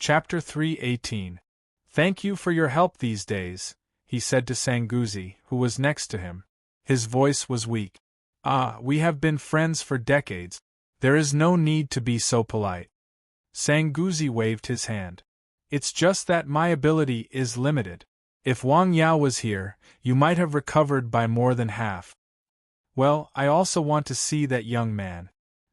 Chapter 3:18. Thank you for your help these days, he said to Sanguzi, who was next to him. His voice was weak. We have been friends for decades. There is no need to be so polite. Sanguzi waved his hand. It's just that my ability is limited. If Wang Yao was here, you might have recovered by more than half. Well, I also want to see that young man.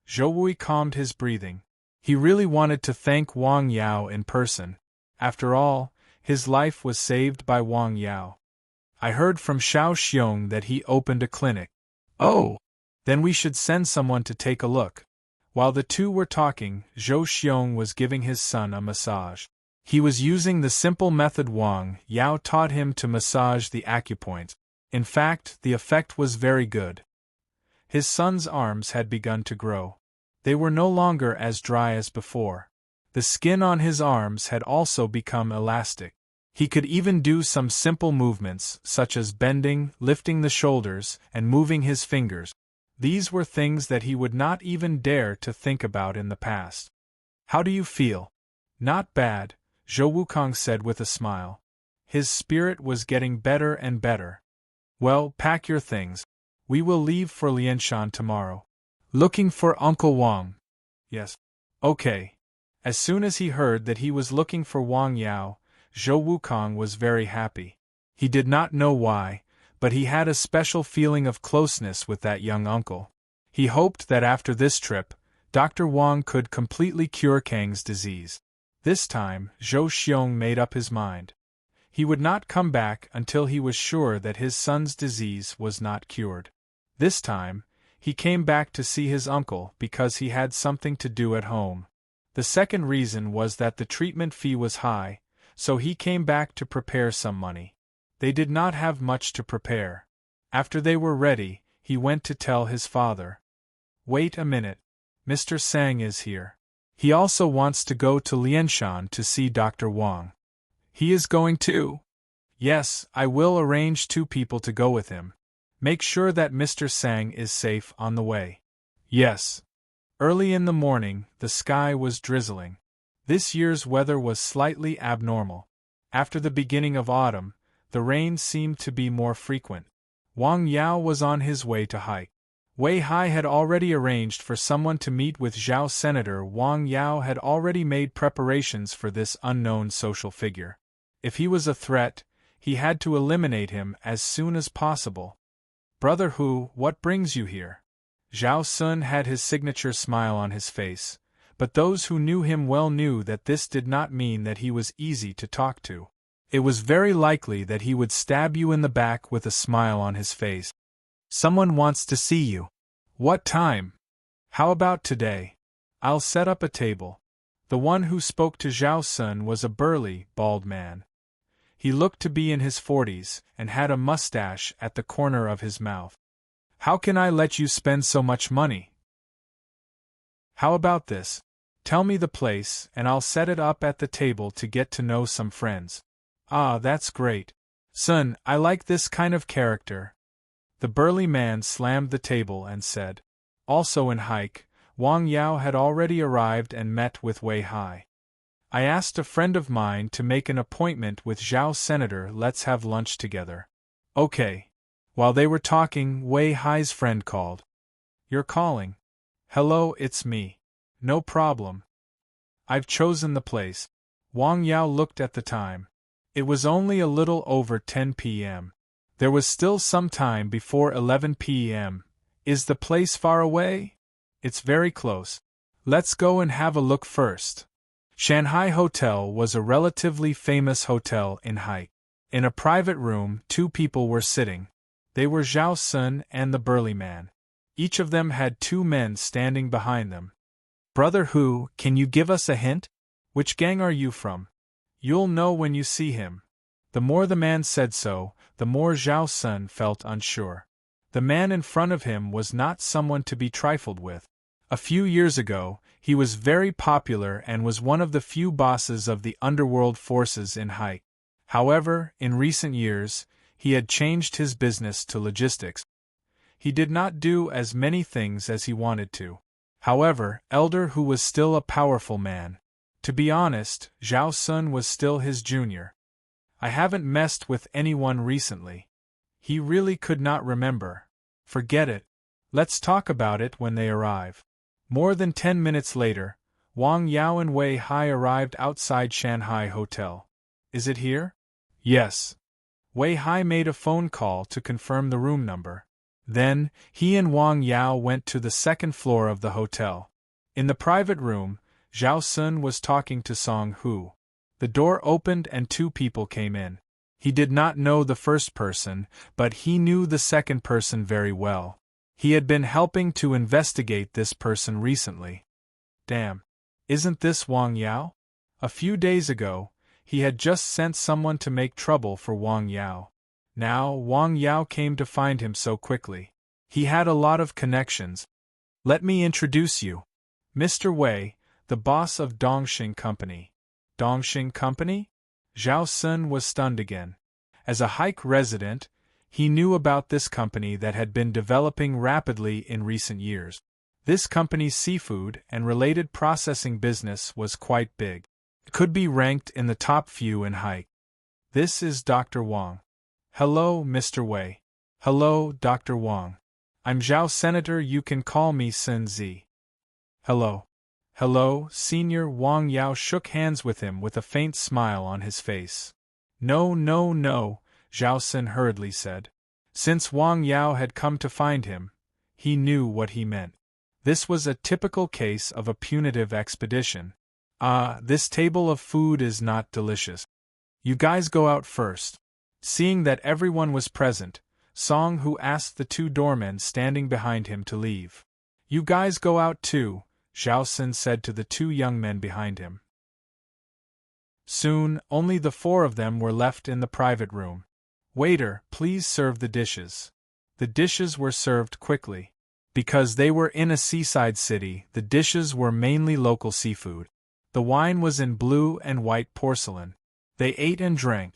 Zhou Wui calmed his breathing. He really wanted to thank Wang Yao in person. After all, his life was saved by Wang Yao. I heard from Xiao Xiong that he opened a clinic. Oh! Then we should send someone to take a look. While the two were talking, Zhou Xiong was giving his son a massage. He was using the simple method Wang Yao taught him to massage the acupoints. In fact, the effect was very good. His son's arms had begun to grow. They were no longer as dry as before. The skin on his arms had also become elastic. He could even do some simple movements, such as bending, lifting the shoulders, and moving his fingers. These were things that he would not even dare to think about in the past. How do you feel? Not bad, Zhou Wukong said with a smile. His spirit was getting better and better. Well, pack your things. We will leave for Lianshan tomorrow. Looking for Uncle Wang? Yes. Okay. As soon as he heard that he was looking for Wang Yao, Zhou Wukong was very happy. He did not know why, but he had a special feeling of closeness with that young uncle. He hoped that after this trip, Dr. Wang could completely cure Kang's disease. This time, Zhou Xiong made up his mind. He would not come back until he was sure that his son's disease was not cured. This time, he came back to see his uncle because he had something to do at home. The second reason was that the treatment fee was high, so he came back to prepare some money. They did not have much to prepare. After they were ready, he went to tell his father. Wait a minute. Mr. Sang is here. He also wants to go to Lianshan to see Dr. Wang. He is going too? Yes, I will arrange 2 people to go with him. Make sure that Mr. Sang is safe on the way. Yes. Early in the morning, the sky was drizzling. This year's weather was slightly abnormal. After the beginning of autumn, the rain seemed to be more frequent. Wang Yao was on his way to hike. Wei Hai had already arranged for someone to meet with Zhao. Senator Wang Yao had already made preparations for this unknown social figure. If he was a threat, he had to eliminate him as soon as possible. Brother Hu, what brings you here? Zhao Sun had his signature smile on his face, but those who knew him well knew that this did not mean that he was easy to talk to. It was very likely that he would stab you in the back with a smile on his face. Someone wants to see you. What time? How about today? I'll set up a table. The one who spoke to Zhao Sun was a burly, bald man. He looked to be in his 40s, and had a mustache at the corner of his mouth. How can I let you spend so much money? How about this? Tell me the place, and I'll set it up at the table to get to know some friends. That's great. Sun, I like this kind of character. The burly man slammed the table and said. Also in hike, Wang Yao had already arrived and met with Wei Hai. I asked a friend of mine to make an appointment with Zhao. Senator, let's have lunch together. Okay. While they were talking, Wei Hai's friend called. You're calling. Hello, it's me. No problem. I've chosen the place. Wang Yao looked at the time. It was only a little over 10 p.m. There was still some time before 11 p.m. Is the place far away? It's very close. Let's go and have a look first. Shanghai Hotel was a relatively famous hotel in Hike. In a private room, 2 people were sitting. They were Zhao Sun and the burly man. Each of them had 2 men standing behind them. Brother Hu, can you give us a hint? Which gang are you from? You'll know when you see him. The more the man said so, the more Zhao Sun felt unsure. The man in front of him was not someone to be trifled with. A few years ago, he was very popular and was one of the few bosses of the underworld forces in Hike. However, in recent years, he had changed his business to logistics. He did not do as many things as he wanted to. However, Elder Hu was still a powerful man. To be honest, Zhao Sun was still his junior. I haven't messed with anyone recently. He really could not remember. Forget it. Let's talk about it when they arrive. More than 10 minutes later, Wang Yao and Wei Hai arrived outside Shanghai Hotel. Is it here? Yes. Wei Hai made a phone call to confirm the room number. Then, he and Wang Yao went to the second floor of the hotel. In the private room, Zhao Sun was talking to Song Hu. The door opened and 2 people came in. He did not know the first person, but he knew the second person very well. He had been helping to investigate this person recently. Damn. Isn't this Wang Yao? A few days ago, he had just sent someone to make trouble for Wang Yao. Now, Wang Yao came to find him so quickly. He had a lot of connections. Let me introduce you. Mr. Wei, the boss of Dongxing Company. Dongxing Company? Zhao Sun was stunned again. As a Haik resident, he knew about this company that had been developing rapidly in recent years. This company's seafood and related processing business was quite big. It could be ranked in the top few in Haik. This is Dr. Wang. Hello, Mr. Wei. Hello, Dr. Wang. I'm Zhao Senator, you can call me Sun Zi. Hello. Hello, Senior. Wang Yao shook hands with him with a faint smile on his face. No, no, no, Zhao Sun hurriedly said. Since Wang Yao had come to find him, he knew what he meant. This was a typical case of a punitive expedition. This table of food is not delicious. You guys go out first. Seeing that everyone was present, Song Hu asked the 2 doormen standing behind him to leave. You guys go out too, Zhao Sun said to the 2 young men behind him. Soon, only the 4 of them were left in the private room. Waiter, please serve the dishes. The dishes were served quickly. Because they were in a seaside city, the dishes were mainly local seafood. The wine was in blue and white porcelain. They ate and drank.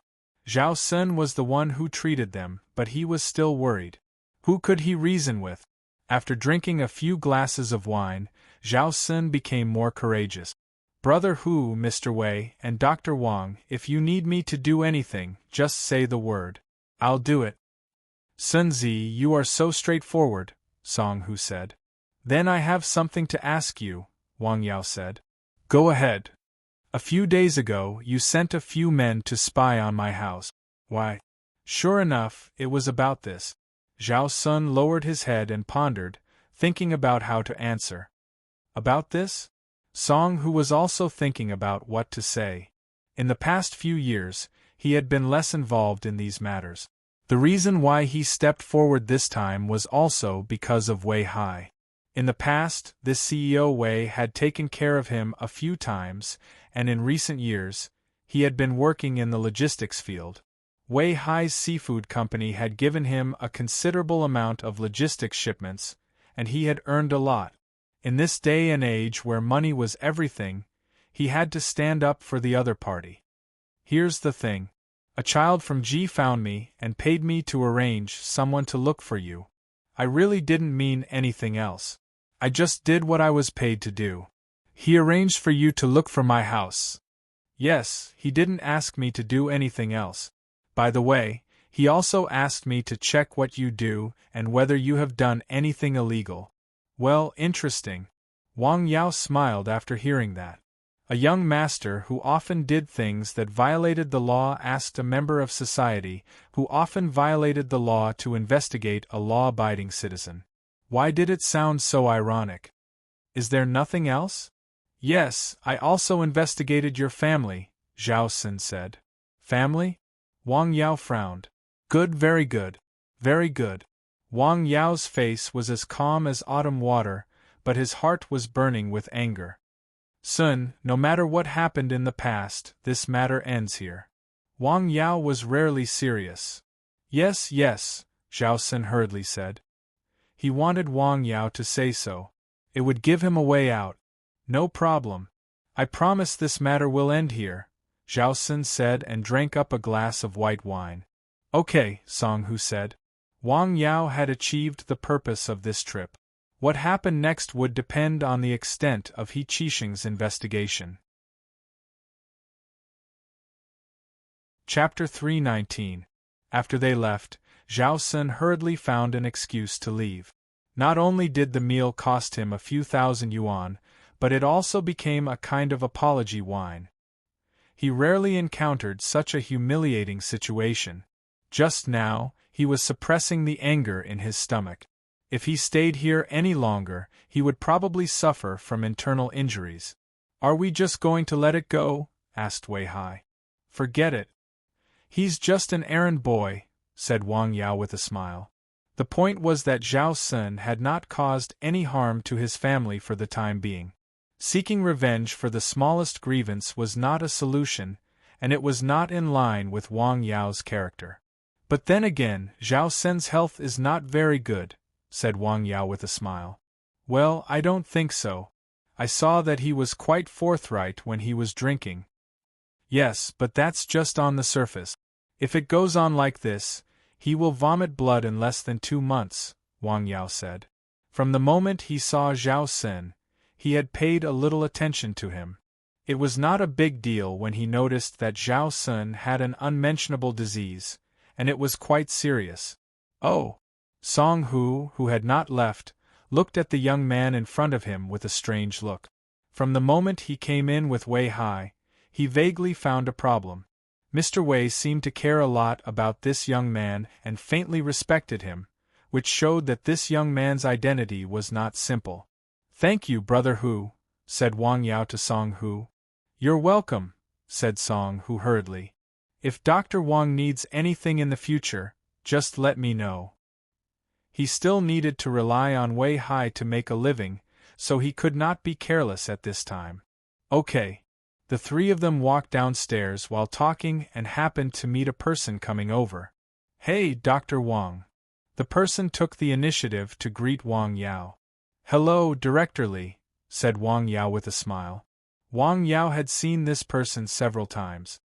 Zhao Sun was the one who treated them, but he was still worried. Who could he reason with? After drinking a few glasses of wine, Zhao Sun became more courageous. Brother Hu, Mr. Wei, and Dr. Wang, if you need me to do anything, just say the word. I'll do it. Sun Zi, you are so straightforward, Song Hu said. Then I have something to ask you, Wang Yao said. Go ahead. A few days ago, you sent a few men to spy on my house. Why? Sure enough, it was about this. Zhao Sun lowered his head and pondered, thinking about how to answer. About this? Song Hu was also thinking about what to say. In the past few years, he had been less involved in these matters. The reason why he stepped forward this time was also because of Wei Hai. In the past, this CEO Wei had taken care of him a few times, and in recent years, he had been working in the logistics field. Wei Hai's seafood company had given him a considerable amount of logistics shipments, and he had earned a lot. In this day and age where money was everything, he had to stand up for the other party. Here's the thing. A child from G found me and paid me to arrange someone to look for you. I really didn't mean anything else. I just did what I was paid to do. He arranged for you to look for my house. Yes, he didn't ask me to do anything else. By the way, he also asked me to check what you do and whether you have done anything illegal. Well, interesting. Wang Yao smiled after hearing that. A young master who often did things that violated the law asked a member of society who often violated the law to investigate a law-abiding citizen. Why did it sound so ironic? Is there nothing else? Yes, I also investigated your family, Zhao Sun said. Family? Wang Yao frowned. Good, very good. Very good. Wang Yao's face was as calm as autumn water, but his heart was burning with anger. Sun, no matter what happened in the past, this matter ends here. Wang Yao was rarely serious. Yes, yes, Zhao Sun hurriedly said. He wanted Wang Yao to say so. It would give him a way out. No problem. I promise this matter will end here, Zhao Sun said and drank up a glass of white wine. Okay, Song Hu said. Wang Yao had achieved the purpose of this trip. What happened next would depend on the extent of He Qixing's investigation. Chapter 319. After they left, Zhao Sun hurriedly found an excuse to leave. Not only did the meal cost him a few thousand yuan, but it also became a kind of apology wine. He rarely encountered such a humiliating situation. Just now, he was suppressing the anger in his stomach. If he stayed here any longer, he would probably suffer from internal injuries. "Are we just going to let it go?" asked Wei Hai. "Forget it. He's just an errand boy," said Wang Yao with a smile. The point was that Zhao Sun had not caused any harm to his family for the time being. Seeking revenge for the smallest grievance was not a solution, and it was not in line with Wang Yao's character. "But then again, Zhao Sun's health is not very good," said Wang Yao with a smile. "Well, I don't think so. I saw that he was quite forthright when he was drinking." "Yes, but that's just on the surface. If it goes on like this, he will vomit blood in less than 2 months, Wang Yao said. From the moment he saw Zhao Sun, he had paid a little attention to him. It was not a big deal when he noticed that Zhao Sun had an unmentionable disease, and it was quite serious. "Oh!" Song Hu, who had not left, looked at the young man in front of him with a strange look. From the moment he came in with Wei Hai, he vaguely found a problem. Mr. Wei seemed to care a lot about this young man and faintly respected him, which showed that this young man's identity was not simple. "Thank you, Brother Hu," said Wang Yao to Song Hu. "You're welcome," said Song Hu hurriedly. "If Dr. Wang needs anything in the future, just let me know." He still needed to rely on Wei Hai to make a living, so he could not be careless at this time. "Okay." The three of them walked downstairs while talking and happened to meet a person coming over. "Hey, Dr. Wang." The person took the initiative to greet Wang Yao. "Hello, Director Li," said Wang Yao with a smile. Wang Yao had seen this person several times.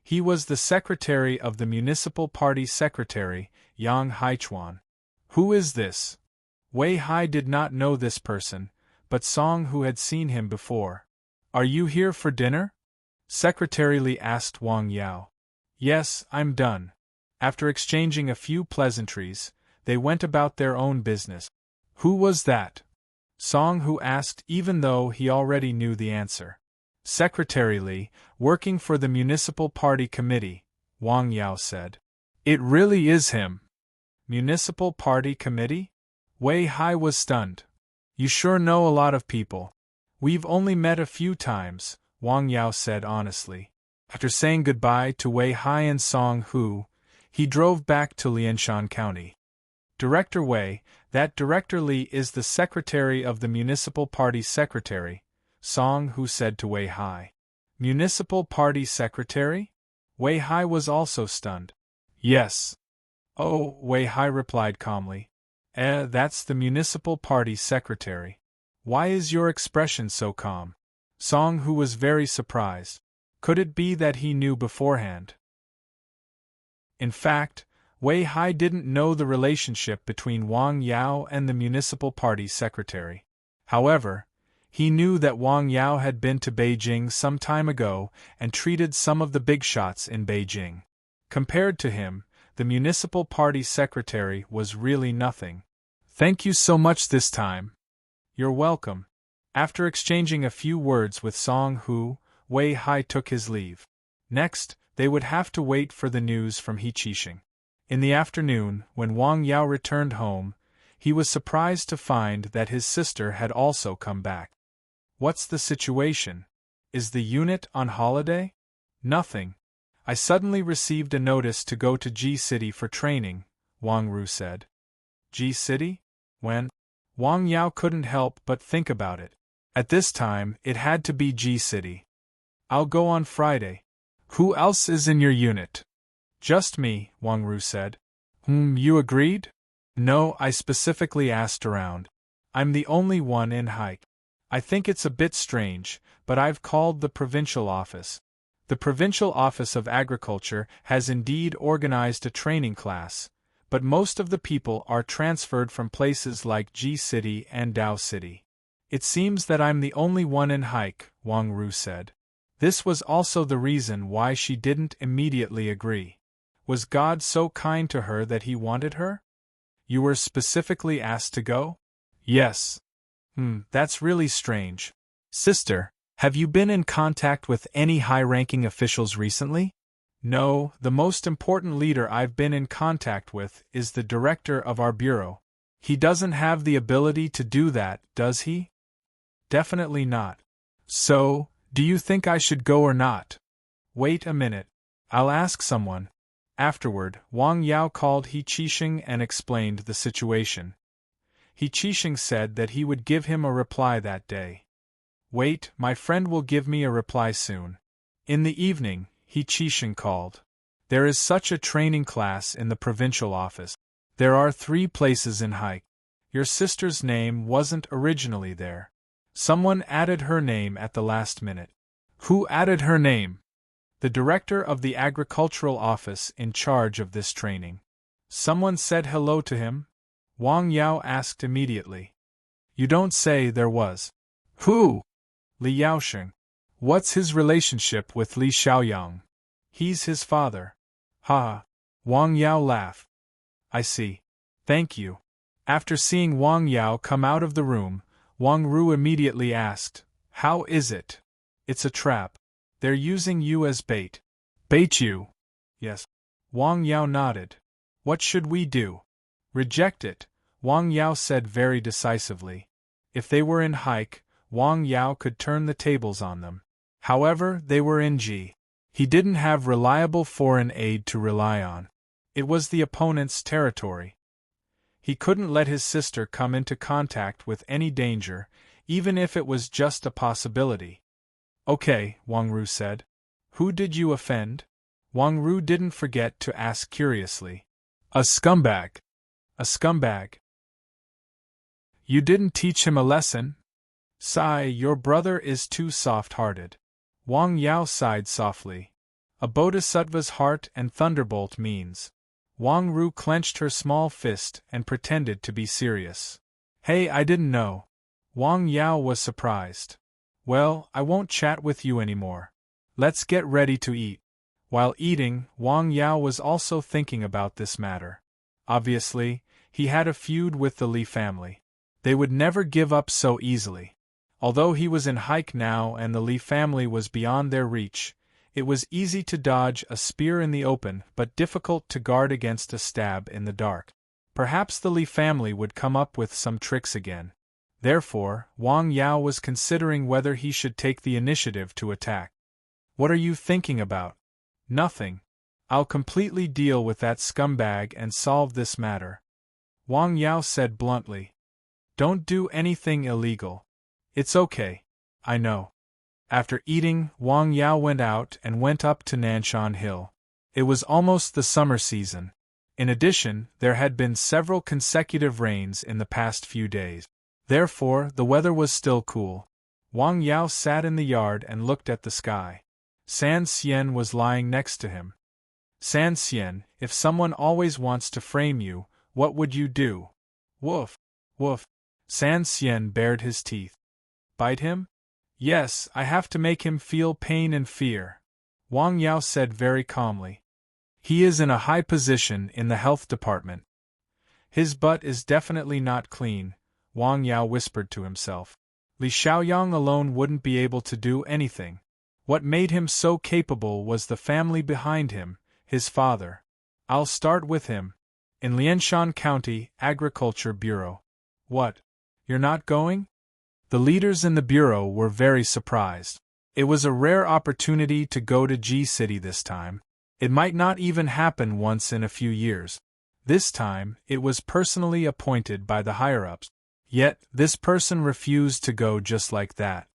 He was the secretary of the municipal party secretary, Yang Haichuan. "Who is this?" Wei Hai did not know this person, but Song Hu had seen him before. "Are you here for dinner?" Secretary Li asked Wang Yao. "Yes, I'm done." After exchanging a few pleasantries, they went about their own business. "Who was that?" Song Hu asked, even though he already knew the answer. "Secretary Li, working for the municipal party committee," Wang Yao said. "It really is him." "Municipal party committee?" Wei Hai was stunned. "You sure know a lot of people." "We've only met a few times," Wang Yao said honestly. After saying goodbye to Wei Hai and Song Hu, he drove back to Lianshan County. "Director Wei, that Director Li is the secretary of the municipal party secretary," Song Hu said to Wei Hai. "Municipal party secretary?" Wei Hai was also stunned. "Yes." "Oh," Wei Hai replied calmly. That's the municipal party secretary. Why is your expression so calm?" Song Hu was very surprised. Could it be that he knew beforehand? In fact, Wei Hai didn't know the relationship between Wang Yao and the municipal party secretary. However, he knew that Wang Yao had been to Beijing some time ago and treated some of the big shots in Beijing. Compared to him, the municipal party secretary was really nothing. "Thank you so much this time." "You're welcome." After exchanging a few words with Song Hu, Wei Hai took his leave. Next, they would have to wait for the news from He Qixing. In the afternoon, when Wang Yao returned home, he was surprised to find that his sister had also come back. "What's the situation? Is the unit on holiday?" "Nothing. I suddenly received a notice to go to G City for training," Wang Ru said. "G City? When?" Wang Yao couldn't help but think about it. At this time, it had to be G City. "I'll go on Friday." "Who else is in your unit?" "Just me," Wang Ru said. You agreed?" "No, I specifically asked around. I'm the only one in hike. I think it's a bit strange, but I've called the provincial office. The Provincial Office of Agriculture has indeed organized a training class, but most of the people are transferred from places like G City and Dao City. It seems that I'm the only one in hike," Wang Ru said. This was also the reason why she didn't immediately agree. Was God so kind to her that he wanted her? You were specifically asked to go? Yes. That's really strange. Sister, have you been in contact with any high-ranking officials recently? No, the most important leader I've been in contact with is the director of our bureau. He doesn't have the ability to do that, does he? Definitely not. So, do you think I should go or not? Wait a minute. I'll ask someone. Afterward, Wang Yao called He Qixing and explained the situation. He Qixing said that he would give him a reply that day. Wait, my friend will give me a reply soon. In the evening, He Qixing called. There is such a training class in the provincial office. There are 3 places in hike. Your sister's name wasn't originally there. Someone added her name at the last minute. Who added her name? The director of the agricultural office in charge of this training. Someone said hello to him? Wang Yao asked immediately. You don't say there was. Who? Li Yaosheng. What's his relationship with Li Xiaoyang? He's his father. Ha! Wang Yao laughed. I see. Thank you. After seeing Wang Yao come out of the room, Wang Ru immediately asked, How is it? It's a trap. They're using you as bait. Bait you? Yes. Wang Yao nodded. What should we do? Reject it, Wang Yao said very decisively. If they were in hike, Wang Yao could turn the tables on them. However, they were in Ji. He didn't have reliable foreign aid to rely on. It was the opponent's territory. He couldn't let his sister come into contact with any danger, even if it was just a possibility. Okay, Wang Ru said. Who did you offend? Wang Ru didn't forget to ask curiously. A scumbag. A scumbag. You didn't teach him a lesson? Sigh, your brother is too soft-hearted. Wang Yao sighed softly. A bodhisattva's heart and thunderbolt means. Wang Ru clenched her small fist and pretended to be serious. Hey, I didn't know. Wang Yao was surprised. Well, I won't chat with you anymore. Let's get ready to eat. While eating, Wang Yao was also thinking about this matter. Obviously, he had a feud with the Li family. They would never give up so easily. Although he was in hike now and the Li family was beyond their reach, it was easy to dodge a spear in the open but difficult to guard against a stab in the dark. Perhaps the Li family would come up with some tricks again. Therefore, Wang Yao was considering whether he should take the initiative to attack. What are you thinking about? Nothing. I'll completely deal with that scumbag and solve this matter. Wang Yao said bluntly. Don't do anything illegal. It's okay. I know. After eating, Wang Yao went out and went up to Nanshan Hill. It was almost the summer season. In addition, there had been several consecutive rains in the past few days. Therefore, the weather was still cool. Wang Yao sat in the yard and looked at the sky. San Xian was lying next to him. San Xian, if someone always wants to frame you, what would you do? Woof, woof. San Xian bared his teeth. Bite him? Yes, I have to make him feel pain and fear. Wang Yao said very calmly. He is in a high position in the health department. His butt is definitely not clean, Wang Yao whispered to himself. Li Xiaoyang alone wouldn't be able to do anything. What made him so capable was the family behind him, his father. I'll start with him. In Lianshan County, Agriculture Bureau. What? You're not going? The leaders in the bureau were very surprised. It was a rare opportunity to go to G City this time. It might not even happen once in a few years. This time, it was personally appointed by the higher-ups. Yet, this person refused to go just like that.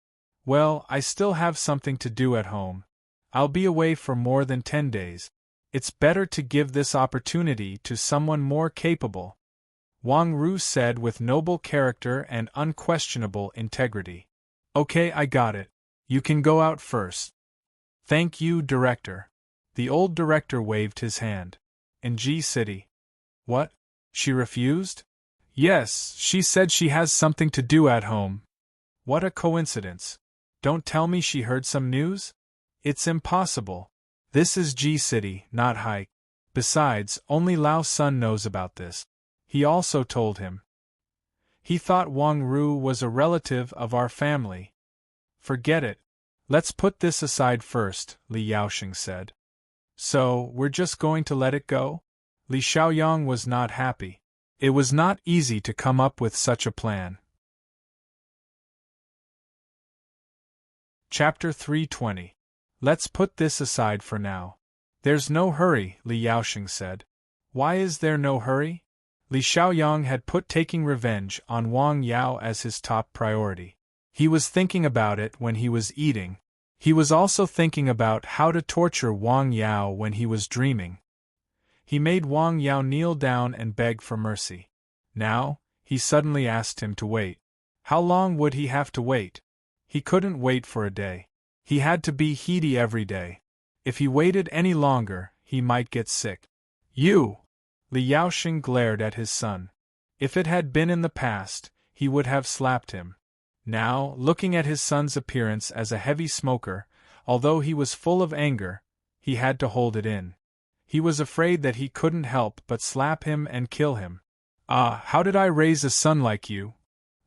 Well, I still have something to do at home. I'll be away for more than 10 days. It's better to give this opportunity to someone more capable. Wang Ru said with noble character and unquestionable integrity. Okay, I got it. You can go out first. Thank you, Director. The old director waved his hand. In G City. What? She refused? Yes, she said she has something to do at home. What a coincidence. Don't tell me she heard some news? It's impossible. This is G-City, not Hike. Besides, only Lao Sun knows about this. He also told him. He thought Wang Ru was a relative of our family. Forget it. Let's put this aside first, Li Yaoxing said. So, we're just going to let it go? Li Xiaoyang was not happy. It was not easy to come up with such a plan. Chapter 320. Let's put this aside for now. There's no hurry, Li Yaoxing said. Why is there no hurry? Li Xiaoyang had put taking revenge on Wang Yao as his top priority. He was thinking about it when he was eating. He was also thinking about how to torture Wang Yao when he was dreaming. He made Wang Yao kneel down and beg for mercy. Now, he suddenly asked him to wait. How long would he have to wait? He couldn't wait for a day. He had to be heedy every day. If he waited any longer, he might get sick. You! Li Yaoxing glared at his son. If it had been in the past, he would have slapped him. Now, looking at his son's appearance as a heavy smoker, although he was full of anger, he had to hold it in. He was afraid that he couldn't help but slap him and kill him. Ah, how did I raise a son like you?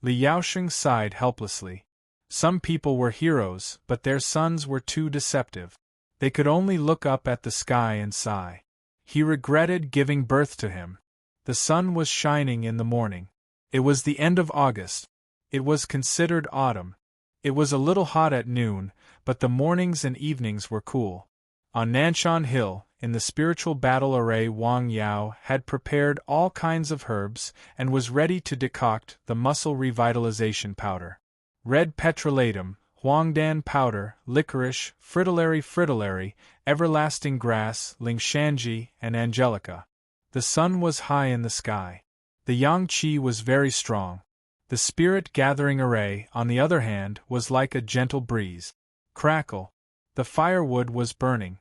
Li Yaoxing sighed helplessly. Some people were heroes, but their sons were too deceptive. They could only look up at the sky and sigh. He regretted giving birth to him. The sun was shining in the morning. It was the end of August. It was considered autumn. It was a little hot at noon, but the mornings and evenings were cool. On Nanshan Hill, in the spiritual battle array, Wang Yao had prepared all kinds of herbs and was ready to decoct the muscle revitalization powder. Red petrolatum, huangdan powder, licorice, fritillary, everlasting grass, lingshanji, and angelica. The sun was high in the sky. The yang qi was very strong. The spirit-gathering array, on the other hand, was like a gentle breeze. Crackle. The firewood was burning.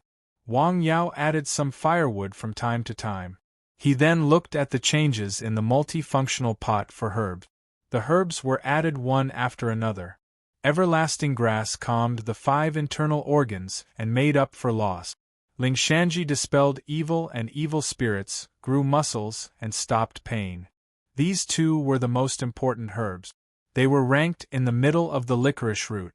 Wang Yao added some firewood from time to time. He then looked at the changes in the multifunctional pot for herbs. The herbs were added one after another. Everlasting grass calmed the 5 internal organs and made up for loss. Lingshanji dispelled evil and evil spirits, grew muscles, and stopped pain. These two were the most important herbs. They were ranked in the middle of the licorice root.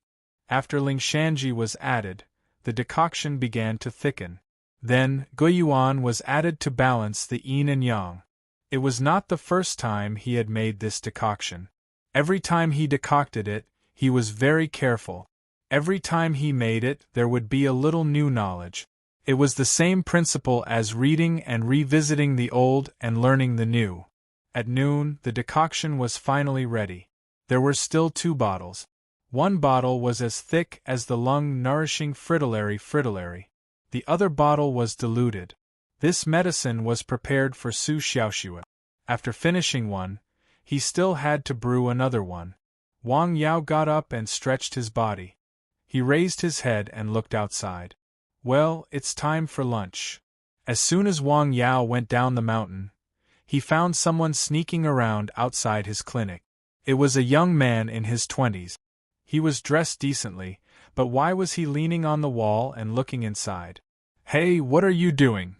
After Lingshanji was added, the decoction began to thicken. Then, Guiyuan was added to balance the yin and yang. It was not the first time he had made this decoction. Every time he decocted it, he was very careful. Every time he made it, there would be a little new knowledge. It was the same principle as reading and revisiting the old and learning the new. At noon, the decoction was finally ready. There were still 2 bottles. One bottle was as thick as the lung-nourishing fritillary. The other bottle was diluted. This medicine was prepared for Su Xiaoxue. After finishing one, he still had to brew another one. Wang Yao got up and stretched his body. He raised his head and looked outside. Well, it's time for lunch. As soon as Wang Yao went down the mountain, he found someone sneaking around outside his clinic. It was a young man in his 20s. He was dressed decently, but why was he leaning on the wall and looking inside? Hey, what are you doing?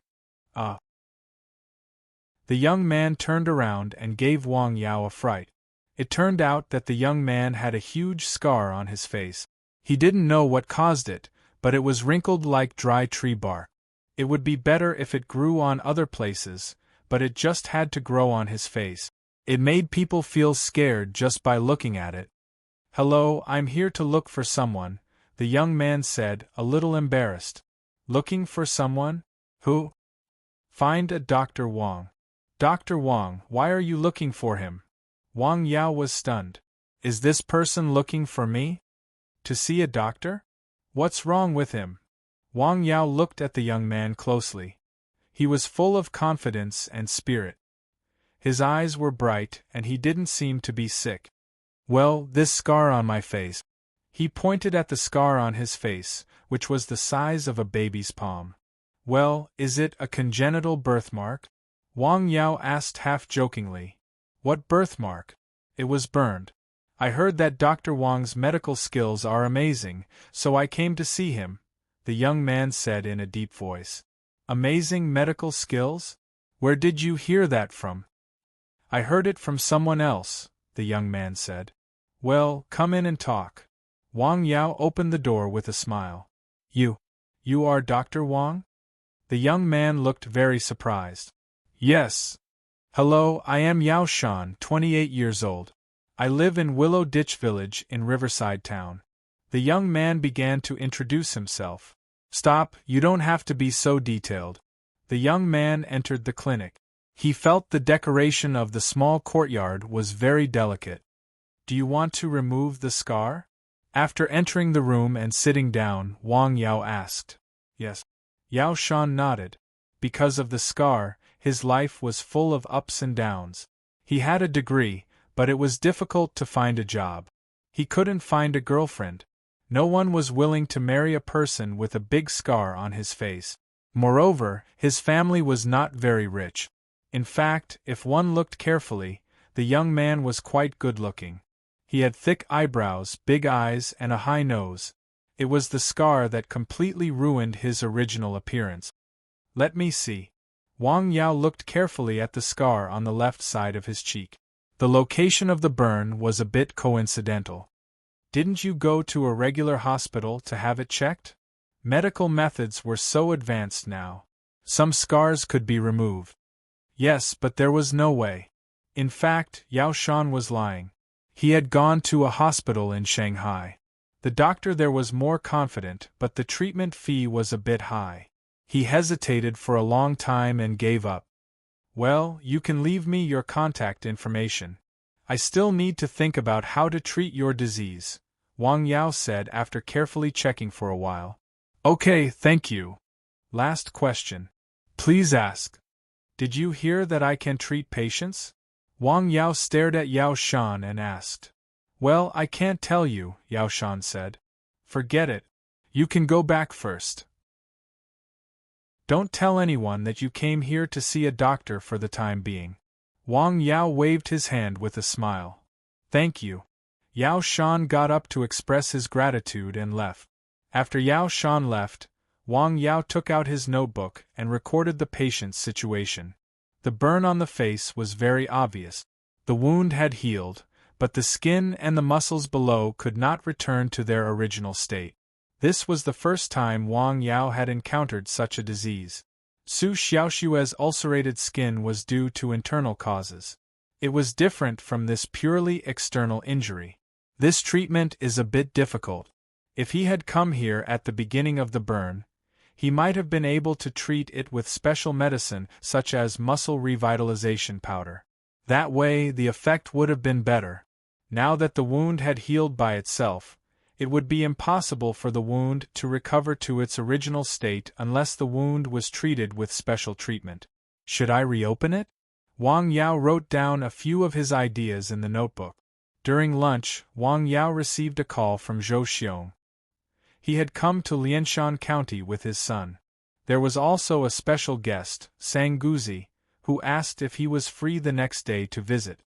The young man turned around and gave Wang Yao a fright. It turned out that the young man had a huge scar on his face. He didn't know what caused it, but it was wrinkled like dry tree bark. It would be better if it grew on other places, but it just had to grow on his face. It made people feel scared just by looking at it. Hello, I'm here to look for someone, the young man said, a little embarrassed. Looking for someone? Who? Find a Dr. Wang. Dr. Wang, why are you looking for him? Wang Yao was stunned. Is this person looking for me? To see a doctor? What's wrong with him? Wang Yao looked at the young man closely. He was full of confidence and spirit. His eyes were bright and he didn't seem to be sick. Well, this scar on my face. He pointed at the scar on his face, which was the size of a baby's palm. Well, is it a congenital birthmark? Wang Yao asked half-jokingly. What birthmark? It was burned. I heard that Dr. Wang's medical skills are amazing, so I came to see him, the young man said in a deep voice. Amazing medical skills? Where did you hear that from? I heard it from someone else, the young man said. Well, come in and talk. Wang Yao opened the door with a smile. You are Dr. Wang? The young man looked very surprised. Yes. Hello, I am Yao Shan, 28 years old. I live in Willow Ditch Village in Riverside Town. The young man began to introduce himself. Stop, you don't have to be so detailed. The young man entered the clinic. He felt the decoration of the small courtyard was very delicate. Do you want to remove the scar? After entering the room and sitting down, Wang Yao asked. Yes. Yao Shan nodded. Because of the scar, his life was full of ups and downs. He had a degree, but it was difficult to find a job. He couldn't find a girlfriend. No one was willing to marry a person with a big scar on his face. Moreover, his family was not very rich. In fact, if one looked carefully, the young man was quite good-looking. He had thick eyebrows, big eyes, and a high nose. It was the scar that completely ruined his original appearance. Let me see. Wang Yao looked carefully at the scar on the left side of his cheek. The location of the burn was a bit coincidental. Didn't you go to a regular hospital to have it checked? Medical methods were so advanced now. Some scars could be removed. Yes, but there was no way. In fact, Yao Shan was lying. He had gone to a hospital in Shanghai. The doctor there was more confident, but the treatment fee was a bit high. He hesitated for a long time and gave up. Well, you can leave me your contact information. I still need to think about how to treat your disease, Wang Yao said after carefully checking for a while. Okay, thank you. Last question. Please ask. Did you hear that I can treat patients? Wang Yao stared at Yao Shan and asked. Well, I can't tell you, Yao Shan said. Forget it. You can go back first. Don't tell anyone that you came here to see a doctor for the time being. Wang Yao waved his hand with a smile. Thank you. Yao Shan got up to express his gratitude and left. After Yao Shan left, Wang Yao took out his notebook and recorded the patient's situation. The burn on the face was very obvious. The wound had healed, but the skin and the muscles below could not return to their original state. This was the first time Wang Yao had encountered such a disease. Su Xiaoxue's ulcerated skin was due to internal causes. It was different from this purely external injury. This treatment is a bit difficult. If he had come here at the beginning of the burn, he might have been able to treat it with special medicine such as muscle revitalization powder. That way, the effect would have been better. Now that the wound had healed by itself, it would be impossible for the wound to recover to its original state unless the wound was treated with special treatment. Should I reopen it? Wang Yao wrote down a few of his ideas in the notebook. During lunch, Wang Yao received a call from Zhou Xiong. He had come to Lianshan County with his son. There was also a special guest, Sang Guzi, who asked if he was free the next day to visit.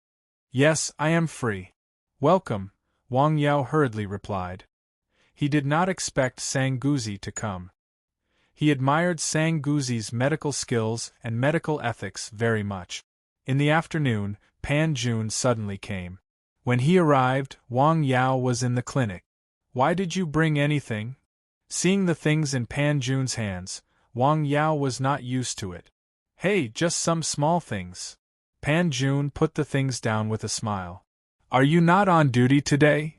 Yes, I am free. Welcome, Wang Yao hurriedly replied. He did not expect Sang Guzi to come. He admired Sang Guzi's medical skills and medical ethics very much. In the afternoon, Pan Jun suddenly came. When he arrived, Wang Yao was in the clinic. Why did you bring anything? Seeing the things in Pan Jun's hands, Wang Yao was not used to it. Hey, just some small things. Pan Jun put the things down with a smile. Are you not on duty today?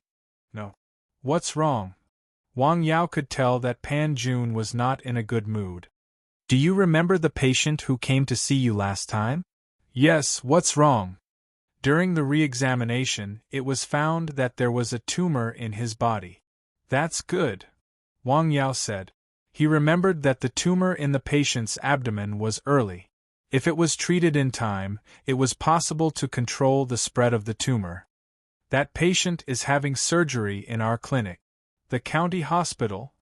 No. What's wrong? Wang Yao could tell that Pan Jun was not in a good mood. Do you remember the patient who came to see you last time? Yes, what's wrong? During the re-examination, it was found that there was a tumor in his body. That's good, Wang Yao said. He remembered that the tumor in the patient's abdomen was early. If it was treated in time, it was possible to control the spread of the tumor. That patient is having surgery in our clinic. The county hospital?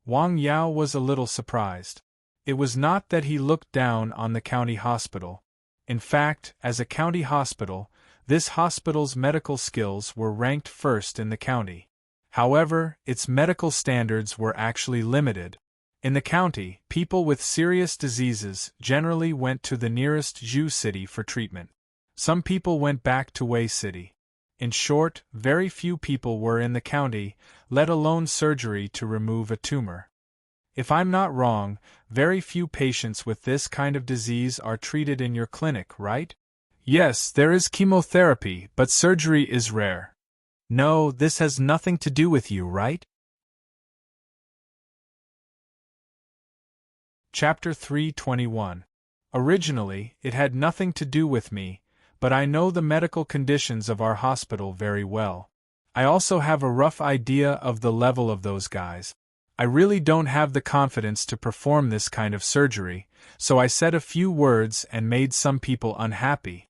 Wang Yao was a little surprised. It was not that he looked down on the county hospital. In fact, as a county hospital, this hospital's medical skills were ranked first in the county. However, its medical standards were actually limited. In the county, people with serious diseases generally went to the nearest Zhu city for treatment. Some people went back to Wei City. In short, very few people were in the county, let alone surgery to remove a tumor. If I'm not wrong, very few patients with this kind of disease are treated in your clinic, right? Yes, there is chemotherapy, but surgery is rare. No, this has nothing to do with you, right? Chapter 321. Originally, it had nothing to do with me, but I know the medical conditions of our hospital very well. I also have a rough idea of the level of those guys. I really don't have the confidence to perform this kind of surgery, so I said a few words and made some people unhappy.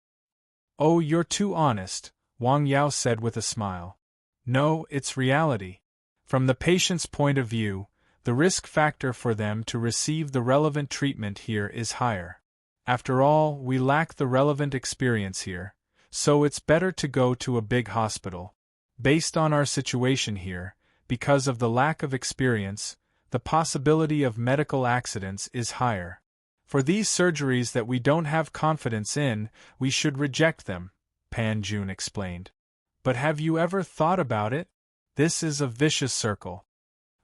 Oh, you're too honest, Wang Yao said with a smile. No, it's reality. From the patient's point of view, the risk factor for them to receive the relevant treatment here is higher. After all, we lack the relevant experience here, so it's better to go to a big hospital. Based on our situation here, because of the lack of experience, the possibility of medical accidents is higher. For these surgeries that we don't have confidence in, we should reject them, Pan Jun explained. But have you ever thought about it? This is a vicious circle.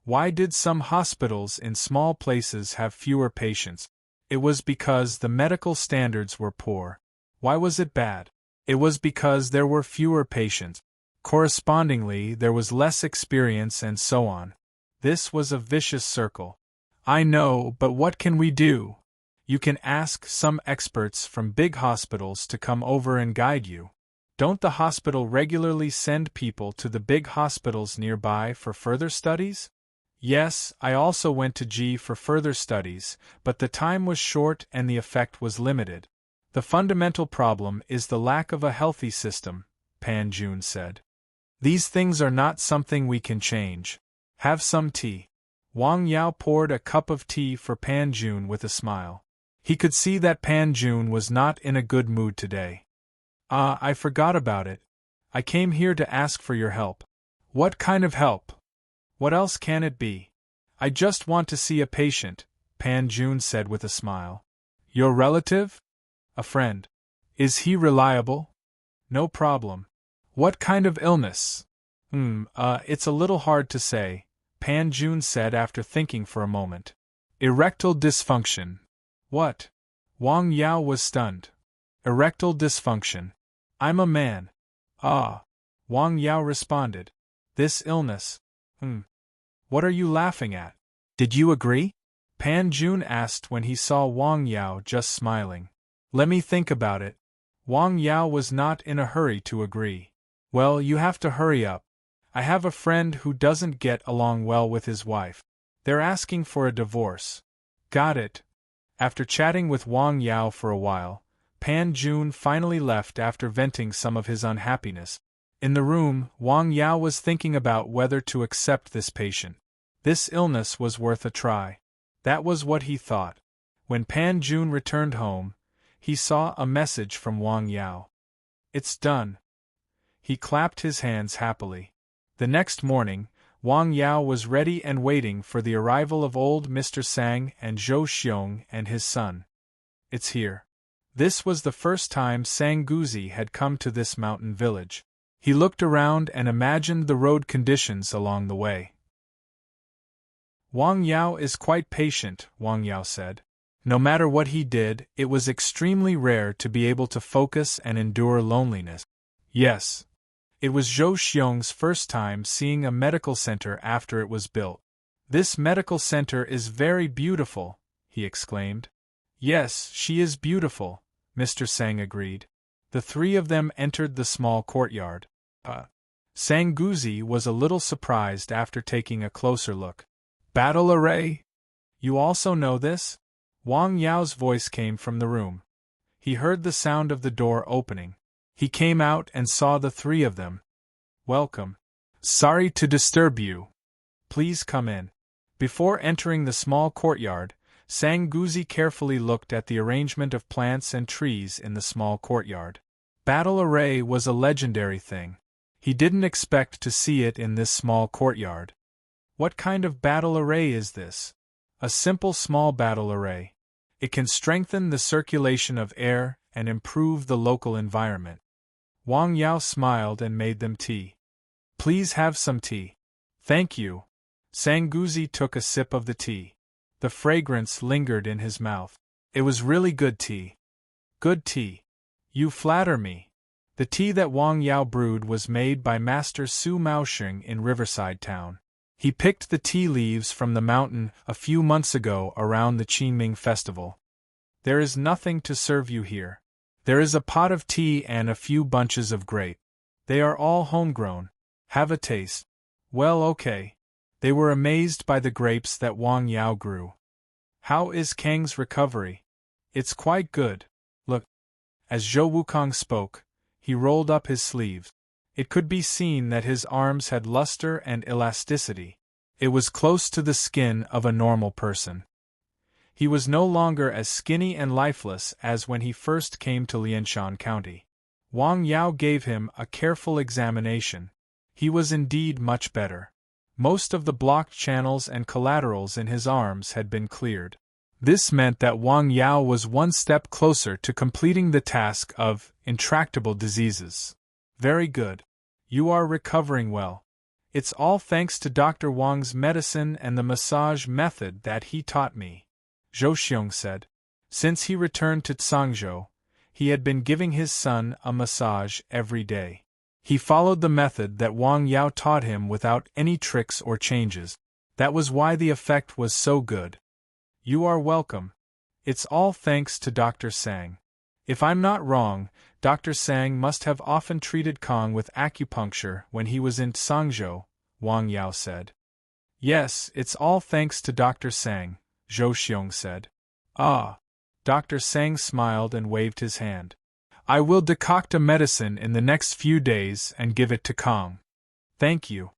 Why did some hospitals in small places have fewer patients? It was because the medical standards were poor. Why was it bad? It was because there were fewer patients. Correspondingly, there was less experience and so on. This was a vicious circle. I know, but what can we do? You can ask some experts from big hospitals to come over and guide you. Don't the hospital regularly send people to the big hospitals nearby for further studies? Yes, I also went to G for further studies, but the time was short and the effect was limited. The fundamental problem is the lack of a healthy system, Pan Jun said. These things are not something we can change. Have some tea. Wang Yao poured a cup of tea for Pan Jun with a smile. He could see that Pan Jun was not in a good mood today. Ah, I forgot about it. I came here to ask for your help. What kind of help? What else can it be? I just want to see a patient, Pan Jun said with a smile. Your relative? A friend. Is he reliable? No problem. What kind of illness? It's a little hard to say, Pan Jun said after thinking for a moment. Erectile dysfunction. What? Wang Yao was stunned. Erectile dysfunction. I'm a man. Ah. Wang Yao responded. This illness. What are you laughing at? Did you agree? Pan Jun asked when he saw Wang Yao just smiling. Let me think about it. Wang Yao was not in a hurry to agree. Well, you have to hurry up. I have a friend who doesn't get along well with his wife. They're asking for a divorce. Got it. After chatting with Wang Yao for a while, Pan Jun finally left after venting some of his unhappiness. In the room, Wang Yao was thinking about whether to accept this patient. This illness was worth a try. That was what he thought. When Pan Jun returned home, he saw a message from Wang Yao. It's done. He clapped his hands happily. The next morning, Wang Yao was ready and waiting for the arrival of old Mr. Sang and Zhou Xiong and his son. It's here. This was the first time Sang Guzi had come to this mountain village. He looked around and imagined the road conditions along the way. Wang Yao is quite patient, Wang Yao said. No matter what he did, it was extremely rare to be able to focus and endure loneliness. Yes. It was Zhou Xiong's first time seeing a medical center after it was built. This medical center is very beautiful, he exclaimed. Yes, she is beautiful, Mr. Sang agreed. The three of them entered the small courtyard. Sang Guzi was a little surprised after taking a closer look. Battle array? You also know this? Wang Yao's voice came from the room. He heard the sound of the door opening. He came out and saw the three of them. Welcome. Sorry to disturb you. Please come in. Before entering the small courtyard, Sang Guzi carefully looked at the arrangement of plants and trees in the small courtyard. Battle array was a legendary thing. He didn't expect to see it in this small courtyard. What kind of battle array is this? A simple small battle array. It can strengthen the circulation of air and improve the local environment. Wang Yao smiled and made them tea. Please have some tea. Thank you. Sanguzi took a sip of the tea. The fragrance lingered in his mouth. It was really good tea. Good tea. You flatter me. The tea that Wang Yao brewed was made by Master Su Maosheng in Riverside Town. He picked the tea leaves from the mountain a few months ago around the Qingming festival. There is nothing to serve you here. There is a pot of tea and a few bunches of grape. They are all homegrown. Have a taste. Well, okay. They were amazed by the grapes that Wang Yao grew. How is Kang's recovery? It's quite good. Look. As Zhou Wukong spoke, he rolled up his sleeves. It could be seen that his arms had luster and elasticity. It was close to the skin of a normal person. He was no longer as skinny and lifeless as when he first came to Lianshan County. Wang Yao gave him a careful examination. He was indeed much better. Most of the blocked channels and collaterals in his arms had been cleared. This meant that Wang Yao was one step closer to completing the task of intractable diseases. Very good. You are recovering well. It's all thanks to Dr. Wang's medicine and the massage method that he taught me, Zhou Xiong said. Since he returned to Tsangzhou, he had been giving his son a massage every day. He followed the method that Wang Yao taught him without any tricks or changes. That was why the effect was so good. You are welcome. It's all thanks to Dr. Sang. If I'm not wrong, Dr. Sang must have often treated Kong with acupuncture when he was in Tsangzhou, Wang Yao said. Yes, it's all thanks to Dr. Sang, Zhou Xiong said. Ah. Dr. Sang smiled and waved his hand. I will decoct a medicine in the next few days and give it to Kong. Thank you.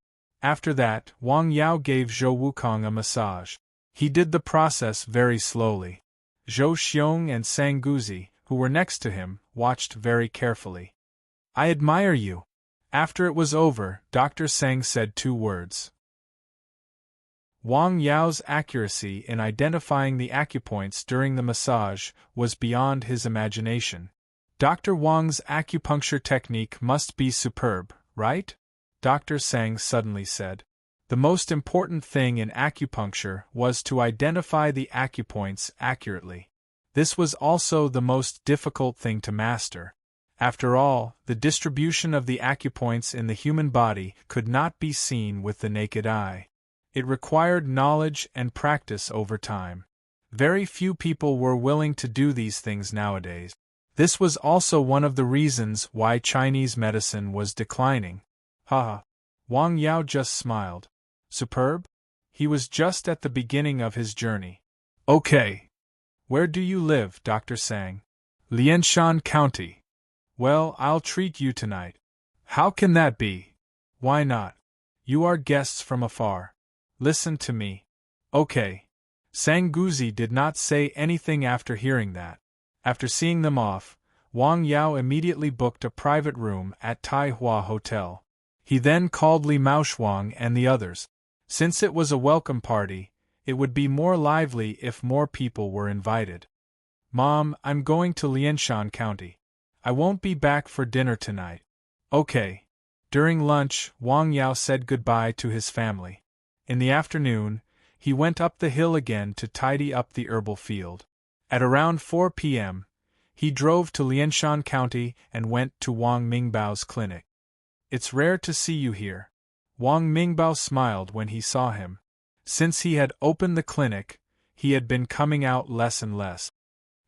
After that, Wang Yao gave Zhou Wukong a massage. He did the process very slowly. Zhou Xiong and Sanguzi, who were next to him, watched very carefully. I admire you. After it was over, Dr. Sang said 2 words. Wang Yao's accuracy in identifying the acupoints during the massage was beyond his imagination. Dr. Wang's acupuncture technique must be superb, right? Dr. Sang suddenly said. The most important thing in acupuncture was to identify the acupoints accurately. This was also the most difficult thing to master. After all, the distribution of the acupoints in the human body could not be seen with the naked eye. It required knowledge and practice over time. Very few people were willing to do these things nowadays. This was also one of the reasons why Chinese medicine was declining. Haha. Wang Yao just smiled. Superb? He was just at the beginning of his journey. Okay. Where do you live, Dr. Sang? Lianshan County. Well, I'll treat you tonight. How can that be? Why not? You are guests from afar. Listen to me. Okay. Sanguzi did not say anything after hearing that. After seeing them off, Wang Yao immediately booked a private room at Tai Hua Hotel. He then called Li Maoshuang and the others. Since it was a welcome party, it would be more lively if more people were invited. Mom, I'm going to Lianshan County. I won't be back for dinner tonight. Okay. During lunch, Wang Yao said goodbye to his family. In the afternoon, he went up the hill again to tidy up the herbal field. At around 4 p.m., he drove to Lianshan County and went to Wang Mingbao's clinic. It's rare to see you here. Wang Mingbao smiled when he saw him. Since he had opened the clinic, he had been coming out less and less.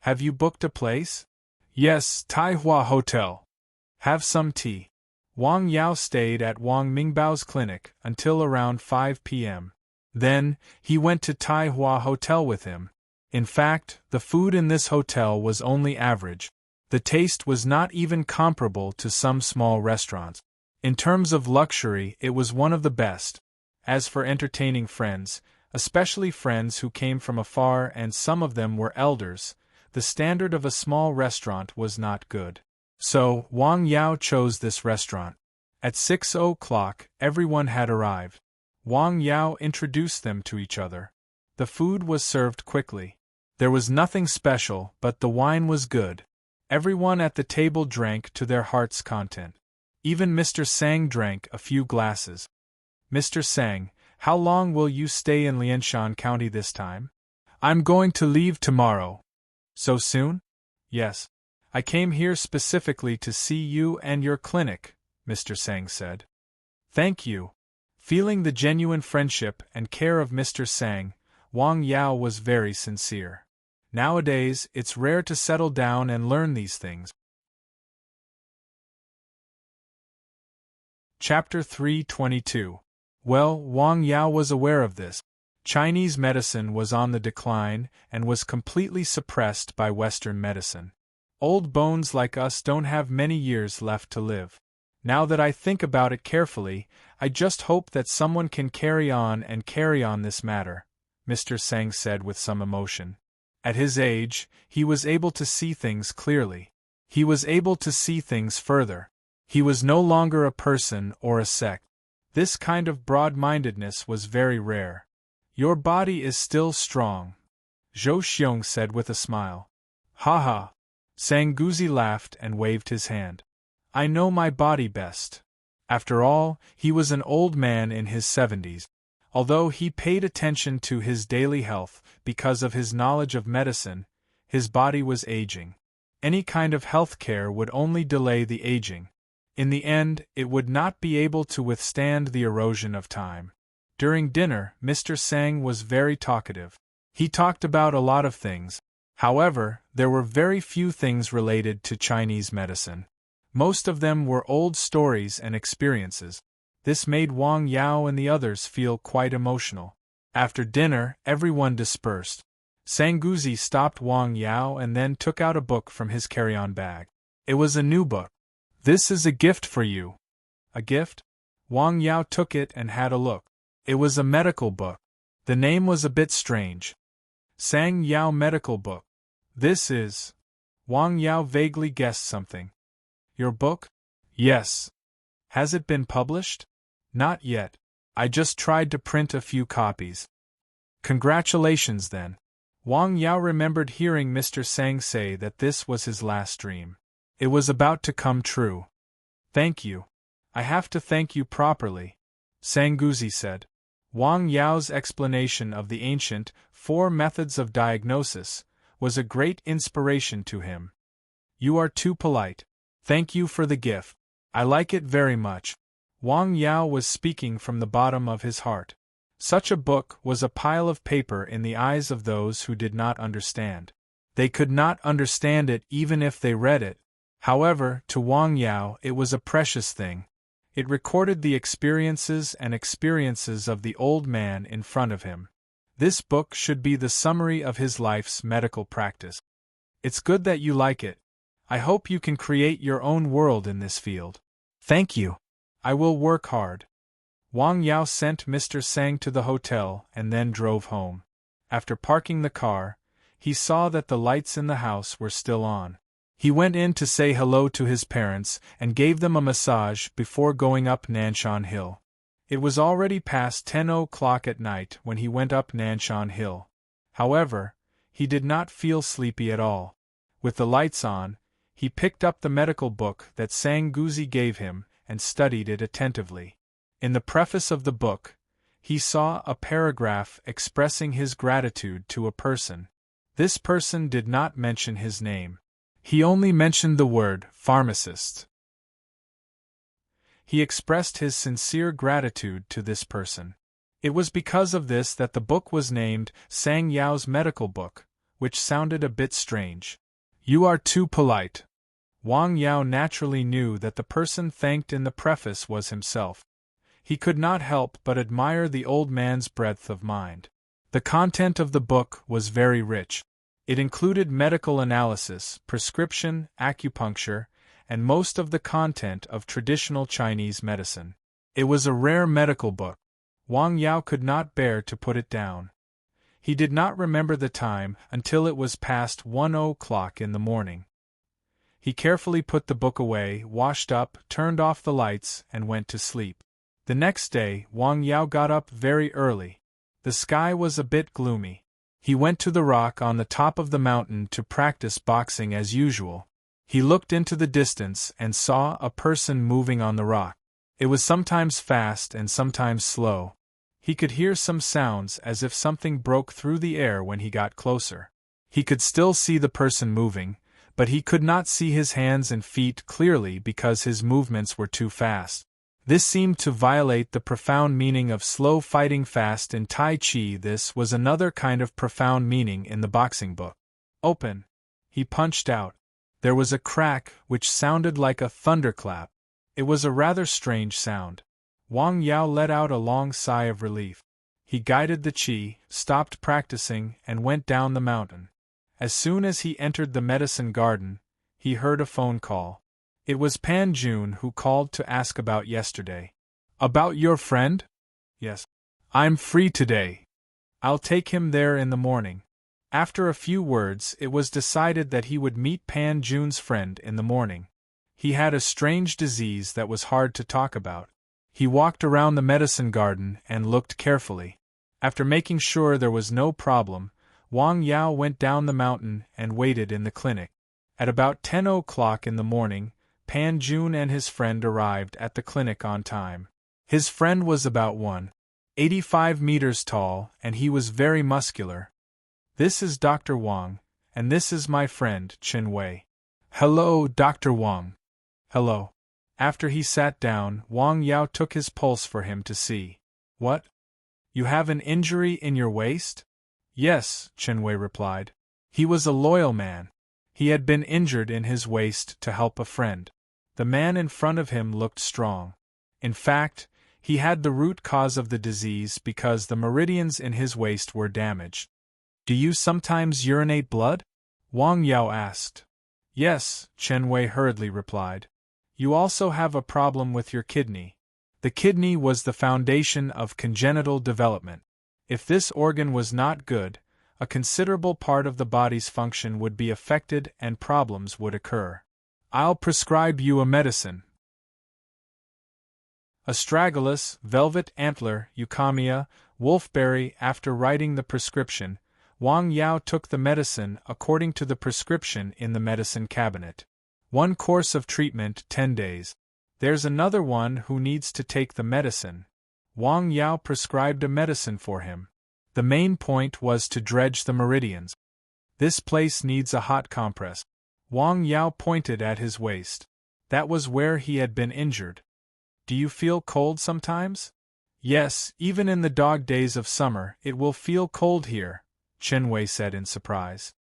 Have you booked a place? Yes, Tai Hua Hotel. Have some tea. Wang Yao stayed at Wang Mingbao's clinic until around 5 p.m. Then, he went to Tai Hua Hotel with him. In fact, the food in this hotel was only average. The taste was not even comparable to some small restaurants. In terms of luxury, it was one of the best. As for entertaining friends, especially friends who came from afar and some of them were elders, the standard of a small restaurant was not good. So, Wang Yao chose this restaurant. At 6 o'clock, everyone had arrived. Wang Yao introduced them to each other. The food was served quickly. There was nothing special, but the wine was good. Everyone at the table drank to their heart's content. Even Mr. Sang drank a few glasses. Mr. Sang, how long will you stay in Lianshan County this time? I'm going to leave tomorrow. So soon? Yes. I came here specifically to see you and your clinic, Mr. Sang said. Thank you. Feeling the genuine friendship and care of Mr. Sang, Wang Yao was very sincere. Nowadays, it's rare to settle down and learn these things. Chapter 322. Well, Wang Yao was aware of this. Chinese medicine was on the decline and was completely suppressed by Western medicine. Old bones like us don't have many years left to live. Now that I think about it carefully, I just hope that someone can carry on this matter, Mr. Sang said with some emotion. At his age, he was able to see things clearly. He was able to see things further. He was no longer a person or a sect. This kind of broad-mindedness was very rare. Your body is still strong, Zhou Xiong said with a smile. Ha ha! Sanguzi laughed and waved his hand. I know my body best. After all, he was an old man in his 70s. Although he paid attention to his daily health because of his knowledge of medicine, his body was aging. Any kind of health care would only delay the aging. In the end, it would not be able to withstand the erosion of time. During dinner, Mr. Sang was very talkative. He talked about a lot of things. However, there were very few things related to Chinese medicine. Most of them were old stories and experiences. This made Wang Yao and the others feel quite emotional. After dinner, everyone dispersed. Sanguzi stopped Wang Yao and then took out a book from his carry-on bag. It was a new book. This is a gift for you. A gift? Wang Yao took it and had a look. It was a medical book. The name was a bit strange. Sang Yao Medical Book. This is... Wang Yao vaguely guessed something. Your book? Yes. Has it been published? Not yet. I just tried to print a few copies. Congratulations then. Wang Yao remembered hearing Mr. Sang say that this was his last dream. It was about to come true. Thank you. I have to thank you properly, Sanguzi said. Wang Yao's explanation of the ancient 4 methods of diagnosis was a great inspiration to him. You are too polite. Thank you for the gift. I like it very much. Wang Yao was speaking from the bottom of his heart. Such a book was a pile of paper in the eyes of those who did not understand. They could not understand it even if they read it. However, to Wang Yao it was a precious thing. It recorded the experiences of the old man in front of him. This book should be the summary of his life's medical practice. It's good that you like it. I hope you can create your own world in this field. Thank you. I will work hard. Wang Yao sent Mr. Sang to the hotel and then drove home. After parking the car, he saw that the lights in the house were still on. He went in to say hello to his parents and gave them a massage before going up Nanshan Hill. It was already past 10 o'clock at night when he went up Nanshan Hill. However, he did not feel sleepy at all. With the lights on, he picked up the medical book that Sanguzi gave him and studied it attentively. In the preface of the book, he saw a paragraph expressing his gratitude to a person. This person did not mention his name. He only mentioned the word pharmacist. He expressed his sincere gratitude to this person. It was because of this that the book was named Sang Yao's Medical Book, which sounded a bit strange. You are too polite. Wang Yao naturally knew that the person thanked in the preface was himself. He could not help but admire the old man's breadth of mind. The content of the book was very rich. It included medical analysis, prescription, acupuncture, and most of the content of traditional Chinese medicine. It was a rare medical book. Wang Yao could not bear to put it down. He did not remember the time until it was past 1 o'clock in the morning. He carefully put the book away, washed up, turned off the lights, and went to sleep. The next day, Wang Yao got up very early. The sky was a bit gloomy. He went to the rock on the top of the mountain to practice boxing as usual. He looked into the distance and saw a person moving on the rock. It was sometimes fast and sometimes slow. He could hear some sounds as if something broke through the air when he got closer. He could still see the person moving, but he could not see his hands and feet clearly because his movements were too fast. This seemed to violate the profound meaning of slow fighting fast in Tai Chi. This was another kind of profound meaning in the boxing book. Open. He punched out. There was a crack which sounded like a thunderclap. It was a rather strange sound. Wang Yao let out a long sigh of relief. He guided the Qi, stopped practicing, and went down the mountain. As soon as he entered the medicine garden, he heard a phone call. It was Pan Jun who called to ask about yesterday. About your friend? Yes. I'm free today. I'll take him there in the morning. After a few words, it was decided that he would meet Pan Jun's friend in the morning. He had a strange disease that was hard to talk about. He walked around the medicine garden and looked carefully. After making sure there was no problem, Wang Yao went down the mountain and waited in the clinic. At about 10 o'clock in the morning, Pan Jun and his friend arrived at the clinic on time. His friend was about 185 meters tall, and he was very muscular. This is Dr. Wang, and this is my friend, Chen Wei. Hello, Dr. Wang. Hello. After he sat down, Wang Yao took his pulse for him to see. What? You have an injury in your waist? Yes, Chen Wei replied. He was a loyal man. He had been injured in his waist to help a friend. The man in front of him looked strong. In fact, he had the root cause of the disease because the meridians in his waist were damaged. Do you sometimes urinate blood? Wang Yao asked. Yes, Chen Wei hurriedly replied. You also have a problem with your kidney. The kidney was the foundation of congenital development. If this organ was not good, a considerable part of the body's function would be affected and problems would occur. I'll prescribe you a medicine. Astragalus, velvet antler, euchomia, wolfberry. After writing the prescription, Wang Yao took the medicine according to the prescription in the medicine cabinet. One course of treatment, 10 days. There's another one who needs to take the medicine. Wang Yao prescribed a medicine for him. The main point was to dredge the meridians. This place needs a hot compress. Wang Yao pointed at his waist. That was where he had been injured. Do you feel cold sometimes? Yes, even in the dog days of summer, it will feel cold here, Chen Wei said in surprise.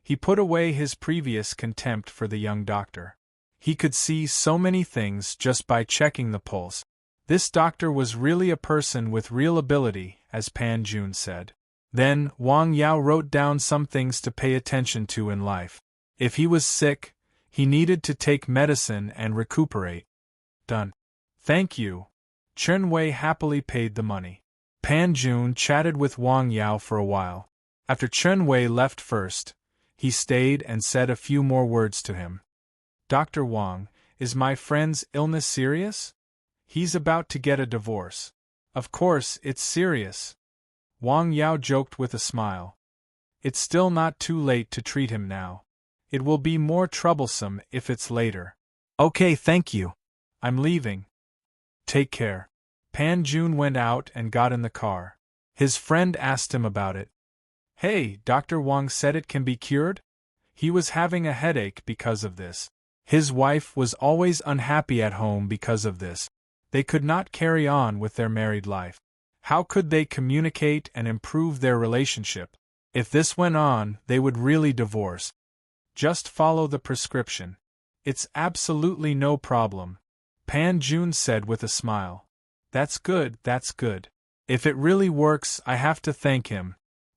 He put away his previous contempt for the young doctor. He could see so many things just by checking the pulse. This doctor was really a person with real ability, as Pan Jun said. Then, Wang Yao wrote down some things to pay attention to in life. If he was sick, he needed to take medicine and recuperate. Done. Thank you. Chen Wei happily paid the money. Pan Jun chatted with Wang Yao for a while. After Chen Wei left first, he stayed and said a few more words to him. Dr. Wang, is my friend's illness serious? He's about to get a divorce. Of course, it's serious. Wang Yao joked with a smile. It's still not too late to treat him now. It will be more troublesome if it's later. Okay, thank you. I'm leaving. Take care. Pan Jun went out and got in the car. His friend asked him about it. Hey, Dr. Wang said it can be cured? He was having a headache because of this. His wife was always unhappy at home because of this. They could not carry on with their married life. How could they communicate and improve their relationship? If this went on, they would really divorce. Just follow the prescription. It's absolutely no problem, Pan Jun said with a smile. That's good, that's good. If it really works, I have to thank him.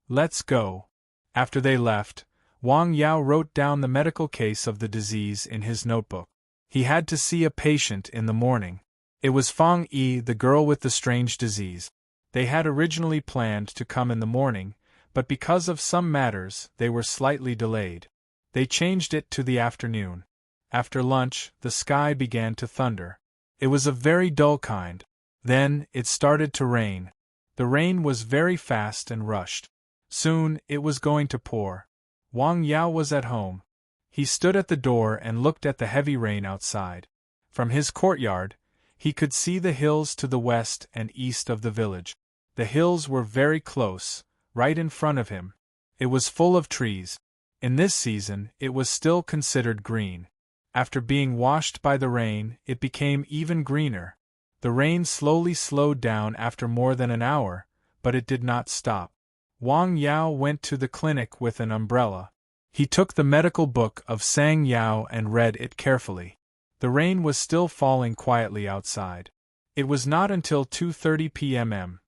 Let's go. After they left, Wang Yao wrote down the medical case of the disease in his notebook. He had to see a patient in the morning. It was Fang Yi, the girl with the strange disease. They had originally planned to come in the morning, but because of some matters, they were slightly delayed. They changed it to the afternoon. After lunch, the sky began to thunder. It was a very dull kind. Then, it started to rain. The rain was very fast and rushed. Soon, it was going to pour. Wang Yao was at home. He stood at the door and looked at the heavy rain outside. From his courtyard, he could see the hills to the west and east of the village. The hills were very close, right in front of him. It was full of trees. In this season, it was still considered green. After being washed by the rain, it became even greener. The rain slowly slowed down after more than an hour, but it did not stop. Wang Yao went to the clinic with an umbrella. He took the medical book of Sang Yao and read it carefully. The rain was still falling quietly outside. It was not until 2:30 p.m.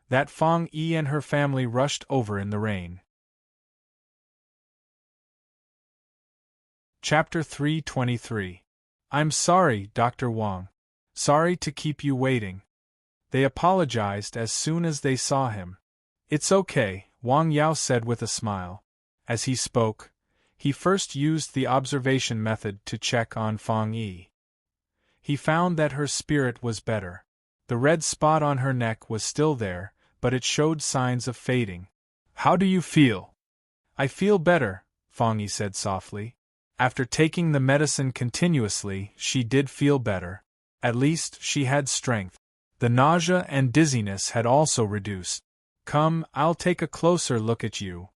that Fang Yi and her family rushed over in the rain. Chapter 323. I'm sorry, Dr. Wang. Sorry to keep you waiting. They apologized as soon as they saw him. It's okay, Wang Yao said with a smile. As he spoke, he first used the observation method to check on Fang Yi. He found that her spirit was better. The red spot on her neck was still there, but it showed signs of fading. How do you feel? I feel better, Fang Yi said softly. After taking the medicine continuously, she did feel better. At least, she had strength. The nausea and dizziness had also reduced. Come, I'll take a closer look at you.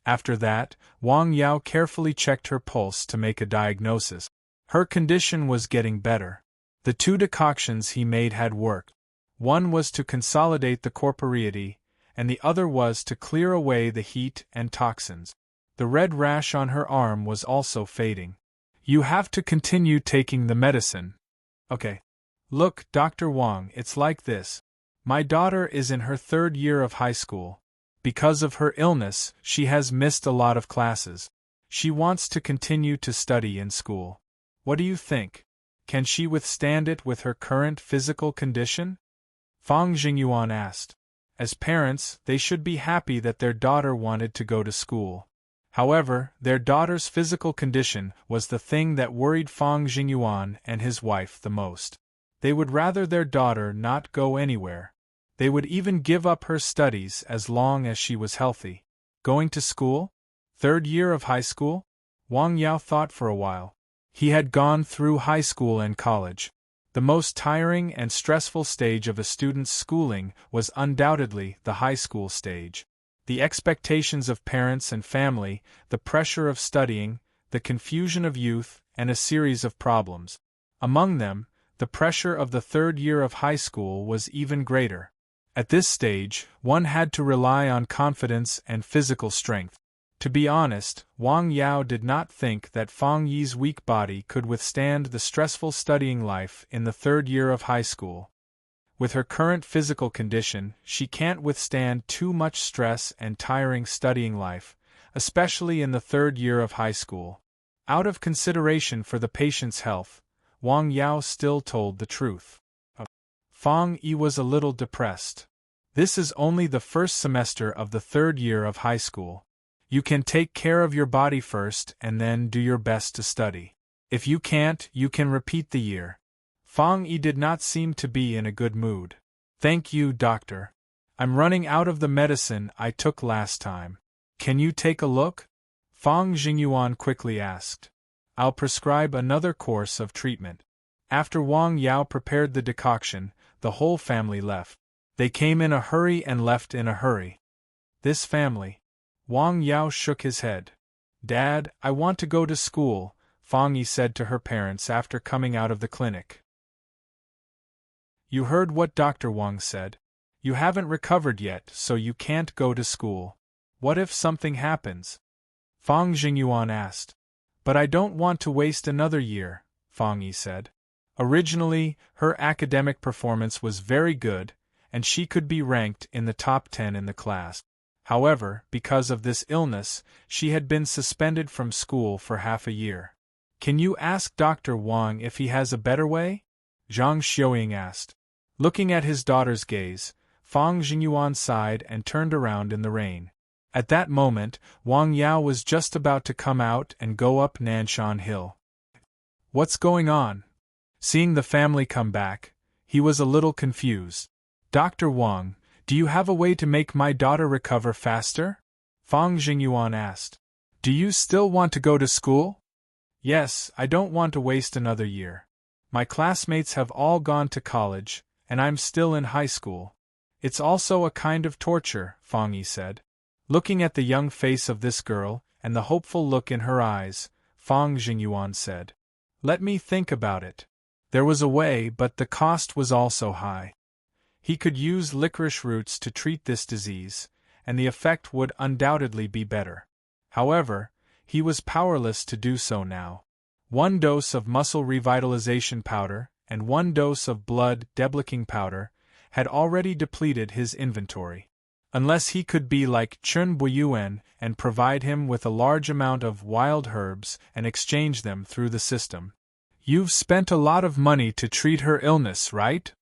After that, Wang Yao carefully checked her pulse to make a diagnosis. Her condition was getting better. The 2 decoctions he made had worked. One was to consolidate the corporeity, and the other was to clear away the heat and toxins. The red rash on her arm was also fading. You have to continue taking the medicine. Okay. Look, Dr. Wang, it's like this. My daughter is in her 3rd year of high school. Because of her illness, she has missed a lot of classes. She wants to continue to study in school. What do you think? Can she withstand it with her current physical condition? Fang Jingyuan asked. As parents, they should be happy that their daughter wanted to go to school. However, their daughter's physical condition was the thing that worried Fang Jingyuan and his wife the most. They would rather their daughter not go anywhere. They would even give up her studies as long as she was healthy. Going to school? 3rd year of high school? Wang Yao thought for a while. He had gone through high school and college. The most tiring and stressful stage of a student's schooling was undoubtedly the high school stage. The expectations of parents and family, the pressure of studying, the confusion of youth, and a series of problems. Among them, the pressure of the 3rd year of high school was even greater. At this stage, one had to rely on confidence and physical strength. To be honest, Wang Yao did not think that Fang Yi's weak body could withstand the stressful studying life in the 3rd year of high school. With her current physical condition, she can't withstand too much stress and tiring studying life, especially in the 3rd year of high school. Out of consideration for the patient's health, Wang Yao still told the truth. Fang Yi was a little depressed. This is only the 1st semester of the 3rd year of high school. You can take care of your body first and then do your best to study. If you can't, you can repeat the year. Fang Yi did not seem to be in a good mood. Thank you, doctor. I'm running out of the medicine I took last time. Can you take a look? Fang Jingyuan quickly asked. I'll prescribe another course of treatment. After Wang Yao prepared the decoction, the whole family left. They came in a hurry and left in a hurry. This family. Wang Yao shook his head. Dad, I want to go to school, Fang Yi said to her parents after coming out of the clinic. You heard what Dr. Wang said. You haven't recovered yet, so you can't go to school. What if something happens? Fang Jingyuan asked. But I don't want to waste another year, Fang Yi said. Originally, her academic performance was very good, and she could be ranked in the top 10 in the class. However, because of this illness, she had been suspended from school for half a year. Can you ask Dr. Wang if he has a better way? Zhang Xiuying asked. Looking at his daughter's gaze, Fang Jingyuan sighed and turned around in the rain. At that moment, Wang Yao was just about to come out and go up Nanshan Hill. What's going on? Seeing the family come back, he was a little confused. Dr. Wang, Do you have a way to make my daughter recover faster? Fang Jingyuan asked. Do you still want to go to school? Yes, I don't want to waste another year. My classmates have all gone to college, and I'm still in high school. It's also a kind of torture, Fang Yi said. Looking at the young face of this girl, and the hopeful look in her eyes, Fang Jingyuan said, Let me think about it. There was a way, but the cost was also high. He could use licorice roots to treat this disease, and the effect would undoubtedly be better. However, he was powerless to do so now. 1 dose of muscle revitalization powder and 1 dose of blood deblicking powder had already depleted his inventory. Unless he could be like Chen Buiyuan and provide him with a large amount of wild herbs and exchange them through the system. You've spent a lot of money to treat her illness, right?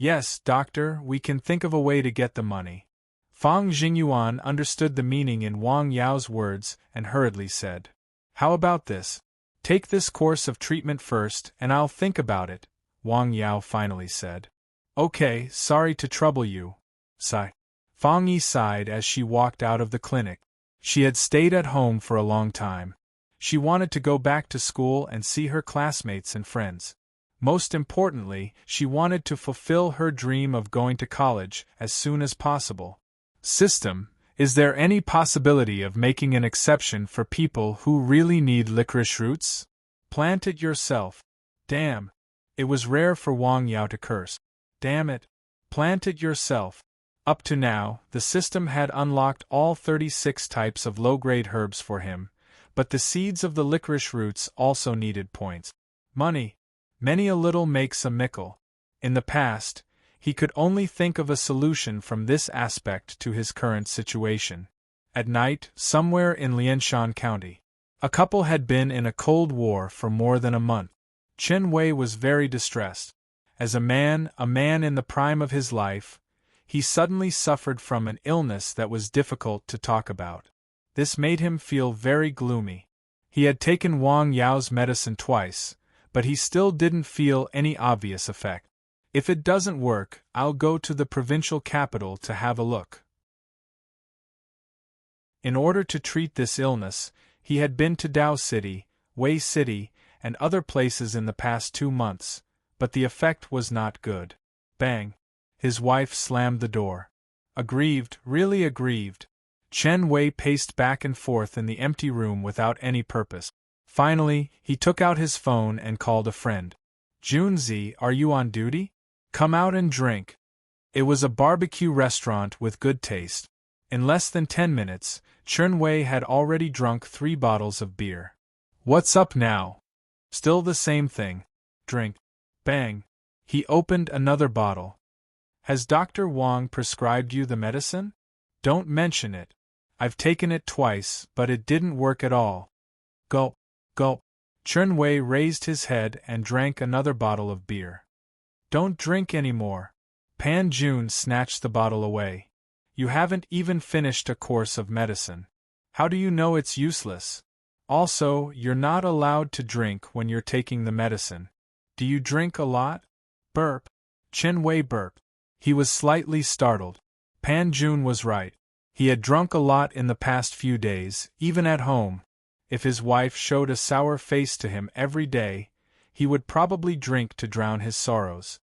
Yes, doctor, we can think of a way to get the money. Fang Jingyuan understood the meaning in Wang Yao's words and hurriedly said, How about this? Take this course of treatment first and I'll think about it, Wang Yao finally said. Okay, sorry to trouble you. Sigh. Fang Yi sighed as she walked out of the clinic. She had stayed at home for a long time. She wanted to go back to school and see her classmates and friends. Most importantly, she wanted to fulfill her dream of going to college as soon as possible. System, is there any possibility of making an exception for people who really need licorice roots? Plant it yourself. Damn. It was rare for Wang Yao to curse. Damn it. Plant it yourself. Up to now, the system had unlocked all 36 types of low-grade herbs for him, but the seeds of the licorice roots also needed points. Money. Many a little makes a mickle. In the past, he could only think of a solution from this aspect to his current situation. At night, somewhere in Lianshan County, a couple had been in a cold war for more than a month. Chen Wei was very distressed. As a man in the prime of his life, he suddenly suffered from an illness that was difficult to talk about. This made him feel very gloomy. He had taken Wang Yao's medicine twice, but he still didn't feel any obvious effect. If it doesn't work, I'll go to the provincial capital to have a look. In order to treat this illness, he had been to Dao City, Wei City, and other places in the past 2 months, but the effect was not good. Bang! His wife slammed the door. Aggrieved, really aggrieved, Chen Wei paced back and forth in the empty room without any purpose. Finally, he took out his phone and called a friend. Junzi, are you on duty? Come out and drink. It was a barbecue restaurant with good taste. In less than 10 minutes, Chen Wei had already drunk 3 bottles of beer. What's up now? Still the same thing. Drink. Bang. He opened another bottle. Has Dr. Wang prescribed you the medicine? Don't mention it. I've taken it twice, but it didn't work at all. Gulp. Gulp. Chen Wei raised his head and drank another bottle of beer. Don't drink anymore. Pan Jun snatched the bottle away. You haven't even finished a course of medicine. How do you know it's useless? Also, you're not allowed to drink when you're taking the medicine. Do you drink a lot? Burp. Chen Wei burped. He was slightly startled. Pan Jun was right. He had drunk a lot in the past few days, even at home. If his wife showed a sour face to him every day, he would probably drink to drown his sorrows.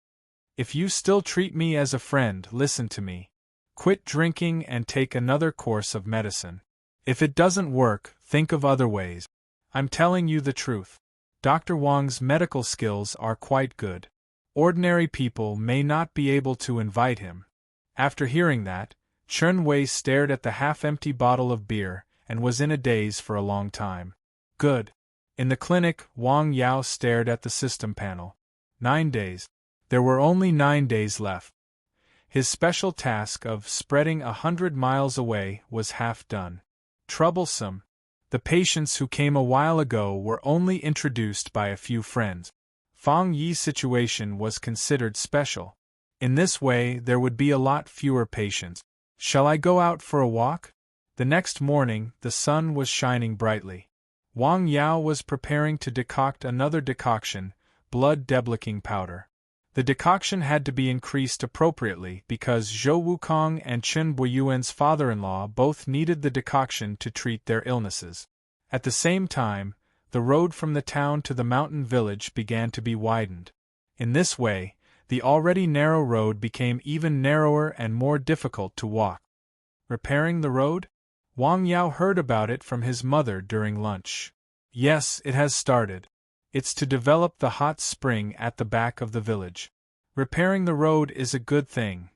If you still treat me as a friend, listen to me. Quit drinking and take another course of medicine. If it doesn't work, think of other ways. I'm telling you the truth. Dr. Wang's medical skills are quite good. Ordinary people may not be able to invite him. After hearing that, Chen Wei stared at the half-empty bottle of beer and was in a daze for a long time. Good. In the clinic, Wang Yao stared at the system panel. 9 days. There were only 9 days left. His special task of spreading 100 miles away was half done. Troublesome. The patients who came a while ago were only introduced by a few friends. Fang Yi's situation was considered special. In this way, there would be a lot fewer patients. Shall I go out for a walk? The next morning, the sun was shining brightly. Wang Yao was preparing to decoct another decoction, blood deblicking powder. The decoction had to be increased appropriately because Zhou Wukong and Chen Buiyuan's father-in-law both needed the decoction to treat their illnesses. At the same time, the road from the town to the mountain village began to be widened. In this way, the already narrow road became even narrower and more difficult to walk. Repairing the road? Wang Yao heard about it from his mother during lunch. Yes, it has started. It's to develop the hot spring at the back of the village. Repairing the road is a good thing,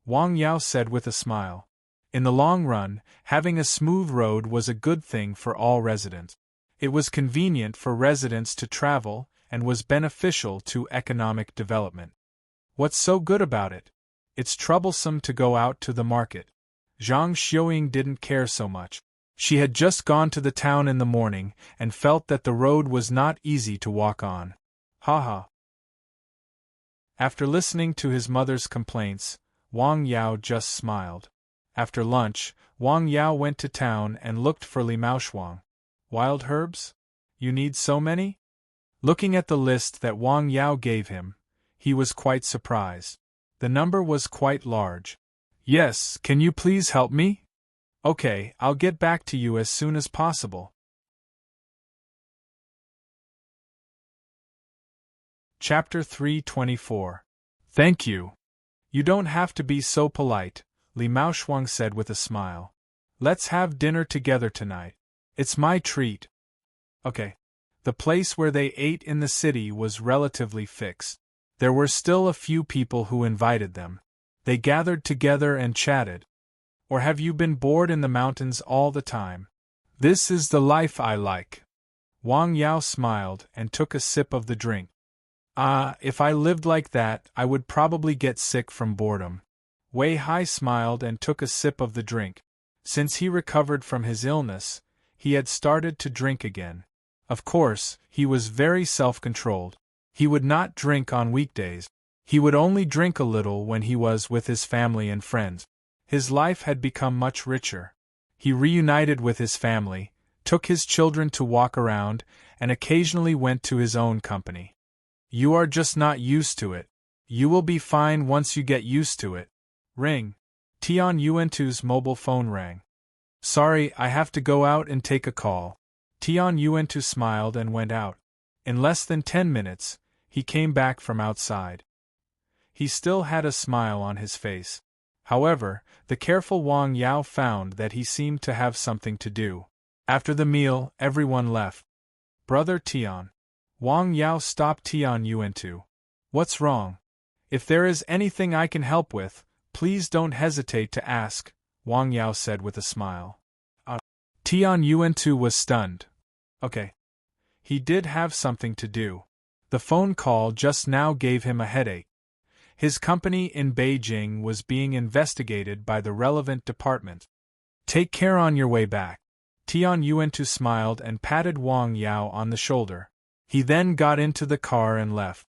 Wang Yao said with a smile. In the long run, having a smooth road was a good thing for all residents. It was convenient for residents to travel and was beneficial to economic development. What's so good about it? It's troublesome to go out to the market. Zhang Xiuying didn't care so much. She had just gone to the town in the morning and felt that the road was not easy to walk on. Haha. After listening to his mother's complaints, Wang Yao just smiled. After lunch, Wang Yao went to town and looked for Limao. Wild herbs? You need so many? Looking at the list that Wang Yao gave him, he was quite surprised. The number was quite large. Yes, can you please help me? Okay, I'll get back to you as soon as possible. Chapter 324. Thank you. You don't have to be so polite, Limao Shuang said with a smile. Let's have dinner together tonight. It's my treat. Okay. The place where they ate in the city was relatively fixed. There were still a few people who invited them. They gathered together and chatted. Or have you been bored in the mountains all the time? This is the life I like. Wang Yao smiled and took a sip of the drink. If I lived like that, I would probably get sick from boredom. Wei Hai smiled and took a sip of the drink. Since he recovered from his illness, he had started to drink again. Of course, he was very self-controlled. He would not drink on weekdays. He would only drink a little when he was with his family and friends. His life had become much richer. He reunited with his family, took his children to walk around, and occasionally went to his own company. You are just not used to it. You will be fine once you get used to it. Ring. Tian Yuantu's mobile phone rang. Sorry, I have to go out and take a call. Tian Yuantu smiled and went out. In less than 10 minutes, he came back from outside. He still had a smile on his face. However, the careful Wang Yao found that he seemed to have something to do. After the meal, everyone left. Brother Tian. Wang Yao stopped Tian Yuantu. What's wrong? If there is anything I can help with, please don't hesitate to ask, Wang Yao said with a smile. Tian Yuantu was stunned. Okay. He did have something to do. The phone call just now gave him a headache. His company in Beijing was being investigated by the relevant department. Take care on your way back. Tian Yuantu smiled and patted Wang Yao on the shoulder. He then got into the car and left.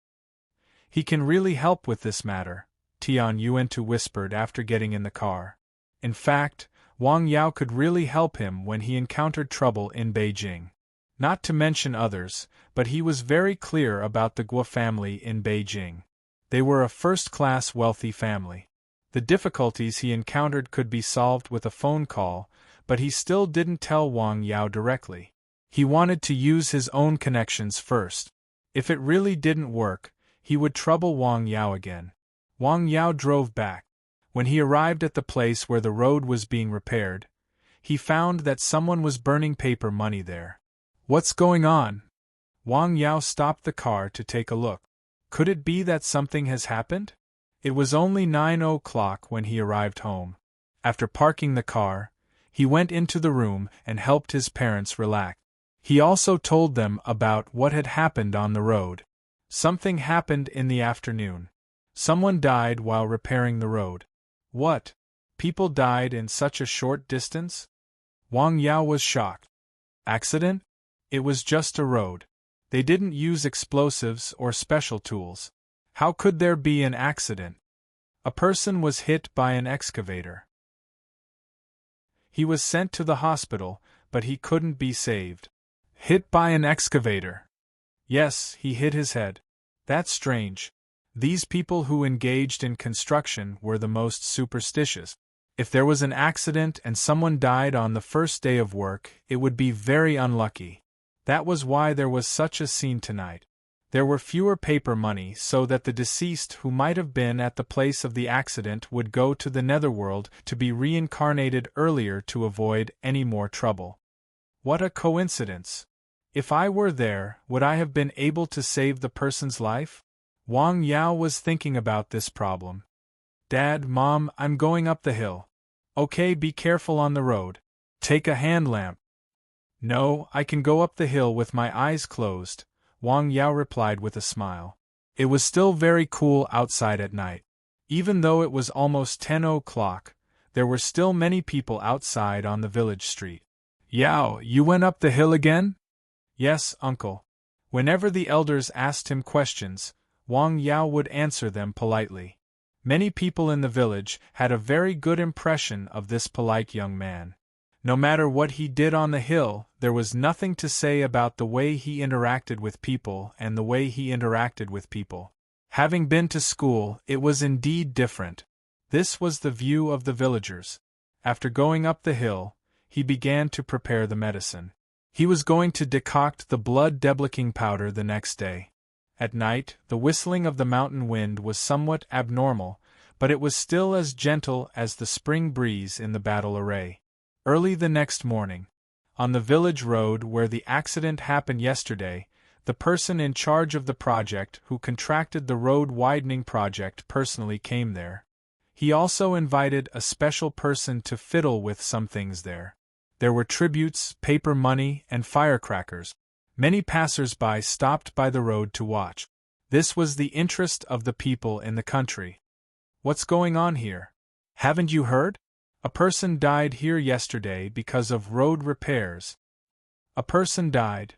He can really help with this matter, Tian Yuantu whispered after getting in the car. In fact, Wang Yao could really help him when he encountered trouble in Beijing. Not to mention others, but he was very clear about the Guo family in Beijing. They were a first-class wealthy family. The difficulties he encountered could be solved with a phone call, but he still didn't tell Wang Yao directly. He wanted to use his own connections first. If it really didn't work, he would trouble Wang Yao again. Wang Yao drove back. When he arrived at the place where the road was being repaired, he found that someone was burning paper money there. What's going on? Wang Yao stopped the car to take a look. Could it be that something has happened? It was only 9 o'clock when he arrived home. After parking the car, he went into the room and helped his parents relax. He also told them about what had happened on the road. Something happened in the afternoon. Someone died while repairing the road. What? People died in such a short distance? Wang Yao was shocked. Accident? It was just a road. They didn't use explosives or special tools. How could there be an accident? A person was hit by an excavator. He was sent to the hospital, but he couldn't be saved. Hit by an excavator. Yes, he hit his head. That's strange. These people who engaged in construction were the most superstitious. If there was an accident and someone died on the first day of work, it would be very unlucky. That was why there was such a scene tonight. There were fewer paper money so that the deceased who might have been at the place of the accident would go to the netherworld to be reincarnated earlier to avoid any more trouble. What a coincidence! If I were there, would I have been able to save the person's life? Wang Yao was thinking about this problem. Dad, Mom, I'm going up the hill. Okay, be careful on the road. Take a hand lamp. No, I can go up the hill with my eyes closed, Wang Yao replied with a smile. It was still very cool outside at night. Even though it was almost 10 o'clock, there were still many people outside on the village street. Yao, you went up the hill again? Yes, uncle. Whenever the elders asked him questions, Wang Yao would answer them politely. Many people in the village had a very good impression of this polite young man. No matter what he did on the hill, there was nothing to say about the way he interacted with people and the way he interacted with people. Having been to school, it was indeed different. This was the view of the villagers. After going up the hill, he began to prepare the medicine. He was going to decoct the blood-deblicking powder the next day. At night, the whistling of the mountain wind was somewhat abnormal, but it was still as gentle as the spring breeze in the battle array. Early the next morning, on the village road where the accident happened yesterday, the person in charge of the project who contracted the road widening project personally came there. He also invited a special person to fiddle with some things there. There were tributes, paper money, and firecrackers. Many passers-by stopped by the road to watch. This was the interest of the people in the country. What's going on here? Haven't you heard? A person died here yesterday because of road repairs. A person died.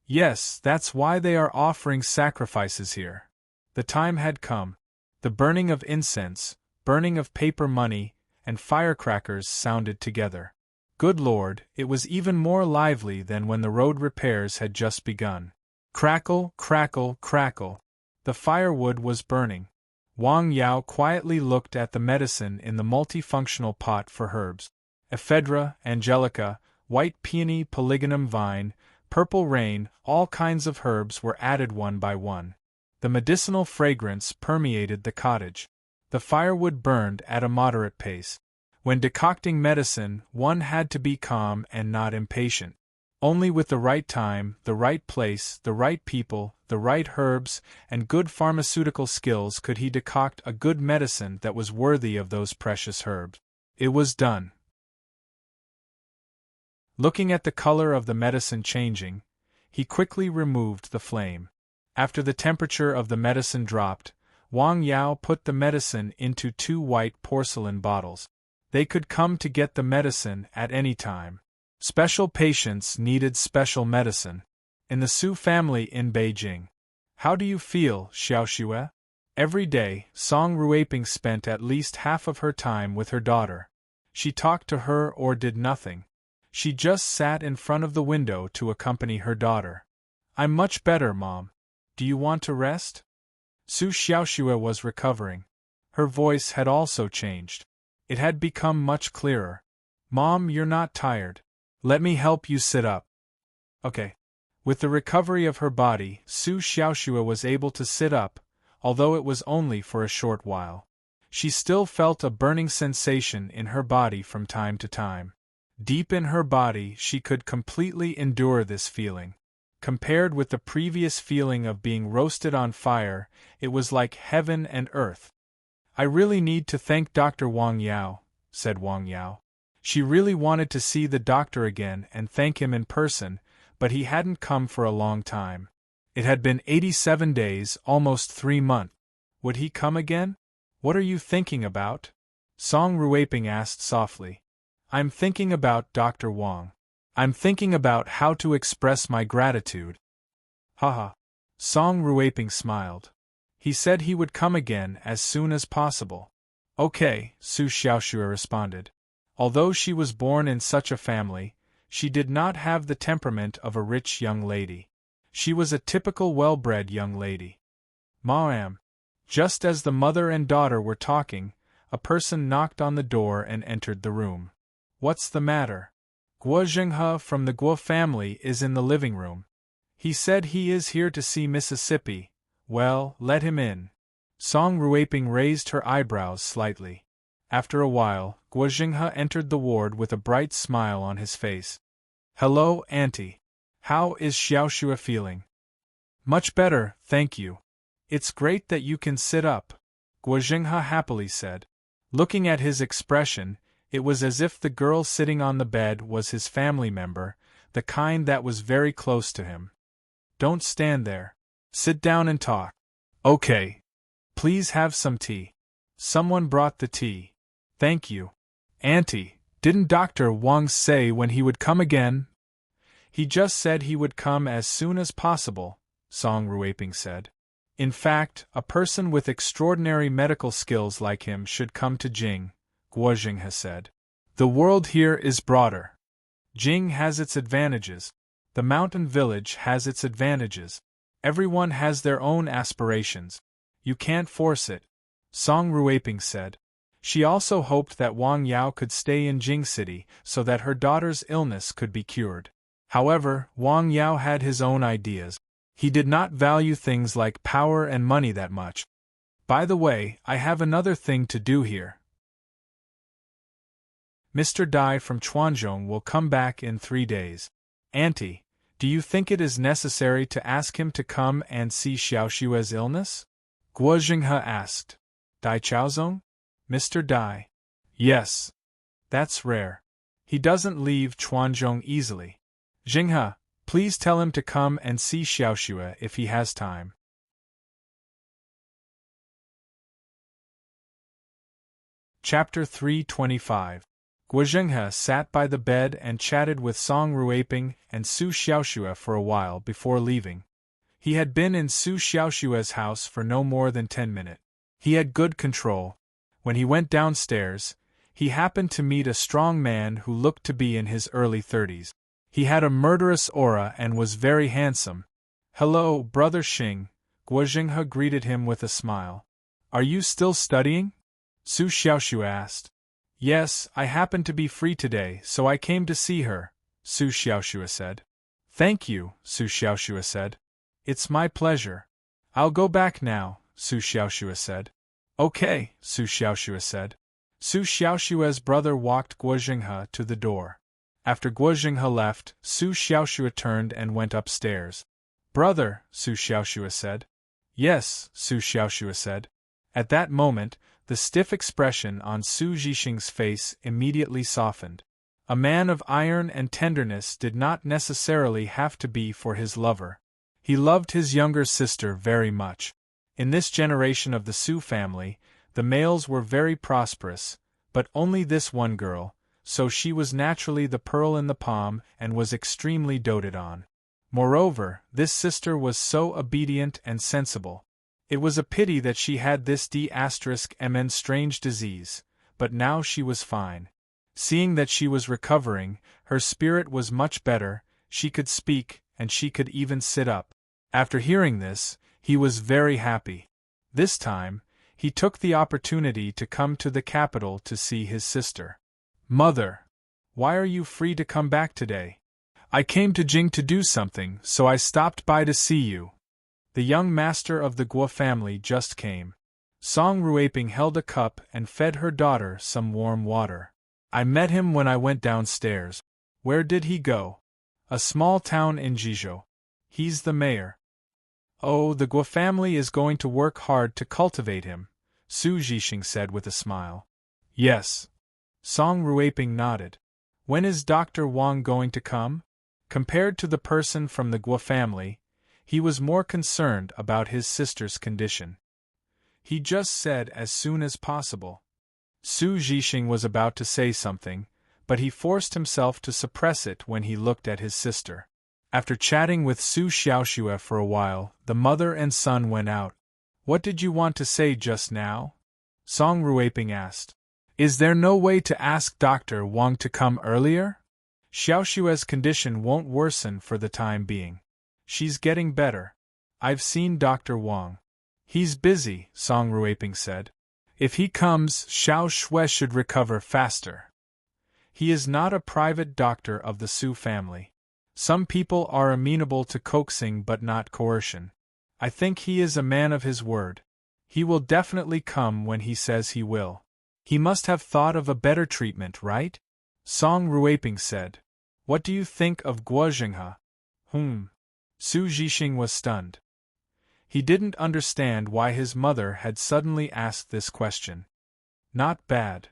Yes, that's why they are offering sacrifices here. The time had come. The burning of incense, burning of paper money, and firecrackers sounded together. Good Lord, it was even more lively than when the road repairs had just begun. Crackle, crackle, crackle. The firewood was burning. Wang Yao quietly looked at the medicine in the multifunctional pot for herbs. Ephedra, angelica, white peony, polygonum vine, purple rain, all kinds of herbs were added one by one. The medicinal fragrance permeated the cottage. The firewood burned at a moderate pace. When decocting medicine, one had to be calm and not impatient. Only with the right time, the right place, the right people, the right herbs, and good pharmaceutical skills could he decoct a good medicine that was worthy of those precious herbs. It was done. Looking at the color of the medicine changing, he quickly removed the flame. After the temperature of the medicine dropped, Wang Yao put the medicine into 2 white porcelain bottles. They could come to get the medicine at any time. Special patients needed special medicine. In the Su family in Beijing. How do you feel, Xiaoxue? Every day, Song Ruiping spent at least half of her time with her daughter. She talked to her or did nothing. She just sat in front of the window to accompany her daughter. I'm much better, Mom. Do you want to rest? Su Xiaoxue was recovering. Her voice had also changed. It had become much clearer. Mom, you're not tired. Let me help you sit up. Okay. With the recovery of her body, Su Xiaoxue was able to sit up, although it was only for a short while. She still felt a burning sensation in her body from time to time. Deep in her body, she could completely endure this feeling. Compared with the previous feeling of being roasted on fire, it was like heaven and earth. I really need to thank Dr. Wang Yao, said Wang Yao. She really wanted to see the doctor again and thank him in person, but he hadn't come for a long time. It had been 87 days, almost 3 months. Would he come again? What are you thinking about? Song Ruiping asked softly. I'm thinking about Dr. Wang. I'm thinking about how to express my gratitude. Haha. Song Ruiping smiled. He said he would come again as soon as possible. Okay, Su Xiaoxue responded. Although she was born in such a family, she did not have the temperament of a rich young lady. She was a typical well-bred young lady. Ma'am. Just as the mother and daughter were talking, a person knocked on the door and entered the room. What's the matter? Guo Zhenghe from the Guo family is in the living room. He said he is here to see Mississippi. Well, let him in. Song Ruiping raised her eyebrows slightly. After a while, Guo Zhenghe entered the ward with a bright smile on his face. Hello, Auntie. How is Xiaoxue feeling? Much better, thank you. It's great that you can sit up, Guo Zhenghe happily said. Looking at his expression, it was as if the girl sitting on the bed was his family member, the kind that was very close to him. Don't stand there. Sit down and talk. Okay. Please have some tea. Someone brought the tea. Thank you. Auntie, didn't Dr. Wang say when he would come again? He just said he would come as soon as possible, Song Ruiping said. In fact, a person with extraordinary medical skills like him should come to Jing, Guo Zhenghe said. The world here is broader. Jing has its advantages. The mountain village has its advantages. Everyone has their own aspirations. You can't force it, Song Ruiping said. She also hoped that Wang Yao could stay in Jing City so that her daughter's illness could be cured. However, Wang Yao had his own ideas. He did not value things like power and money that much. By the way, I have another thing to do here. Mr. Dai from Chuanzhong will come back in 3 days. Auntie, do you think it is necessary to ask him to come and see Xiaoxue's illness? Guo Zhenghe asked. Dai Chaozong? Mr. Dai. Yes. That's rare. He doesn't leave Chuanzhong easily. Zhenghe, please tell him to come and see Xiaoxue if he has time. Chapter 325. Guo Zhenghe sat by the bed and chatted with Song Ruiping and Su Xiaoxue for a while before leaving. He had been in Su Xiaoxue's house for no more than 10 minutes. He had good control. When he went downstairs, he happened to meet a strong man who looked to be in his early 30s. He had a murderous aura and was very handsome. Hello, Brother Xing, Guo Zhenghe greeted him with a smile. Are you still studying? Su Xiaoxue asked. Yes, I happen to be free today, so I came to see her, Su Xiaoxue said. Thank you, Su Xiaoxue said. It's my pleasure. I'll go back now, Su Xiaoxue said. Okay, Su Xiaoxue said. Su Xiaoxue's brother walked Guo Zhenghe to the door. After Guo Zhenghe left, Su Xiaoxue turned and went upstairs. Brother, Su Xiaoxue said. Yes, Su Xiaoxue said. At that moment, the stiff expression on Su Zhixing's face immediately softened. A man of iron and tenderness did not necessarily have to be for his lover. He loved his younger sister very much. In this generation of the Su family, the males were very prosperous, but only this one girl, so she was naturally the pearl in the palm and was extremely doted on. Moreover, this sister was so obedient and sensible. It was a pity that she had this D*MN strange disease, but now she was fine. Seeing that she was recovering, her spirit was much better, she could speak, and she could even sit up. After hearing this, he was very happy. This time, he took the opportunity to come to the capital to see his sister. Mother, why are you free to come back today? I came to Jing to do something, so I stopped by to see you. The young master of the Guo family just came. Song Ruiping held a cup and fed her daughter some warm water. I met him when I went downstairs. Where did he go? A small town in Jizhou. He's the mayor. Oh, the Guo family is going to work hard to cultivate him, Su Zhixing said with a smile. Yes. Song Ruiping nodded. When is Dr. Wang going to come? Compared to the person from the Guo family, he was more concerned about his sister's condition. He just said as soon as possible. Su Zhixing was about to say something, but he forced himself to suppress it when he looked at his sister. After chatting with Su Xiaoxue for a while, the mother and son went out. What did you want to say just now? Song Ruiping asked. Is there no way to ask Dr. Wang to come earlier? Xiaoxue's condition won't worsen for the time being. She's getting better. I've seen Dr. Wang. He's busy, Song Ruiping said. If he comes, Xiao Shui should recover faster. He is not a private doctor of the Su family. Some people are amenable to coaxing but not coercion. I think he is a man of his word. He will definitely come when he says he will. He must have thought of a better treatment, right? Song Ruiping said. What do you think of Guo Jinghe? Su Zhixing was stunned. He didn't understand why his mother had suddenly asked this question. Not bad.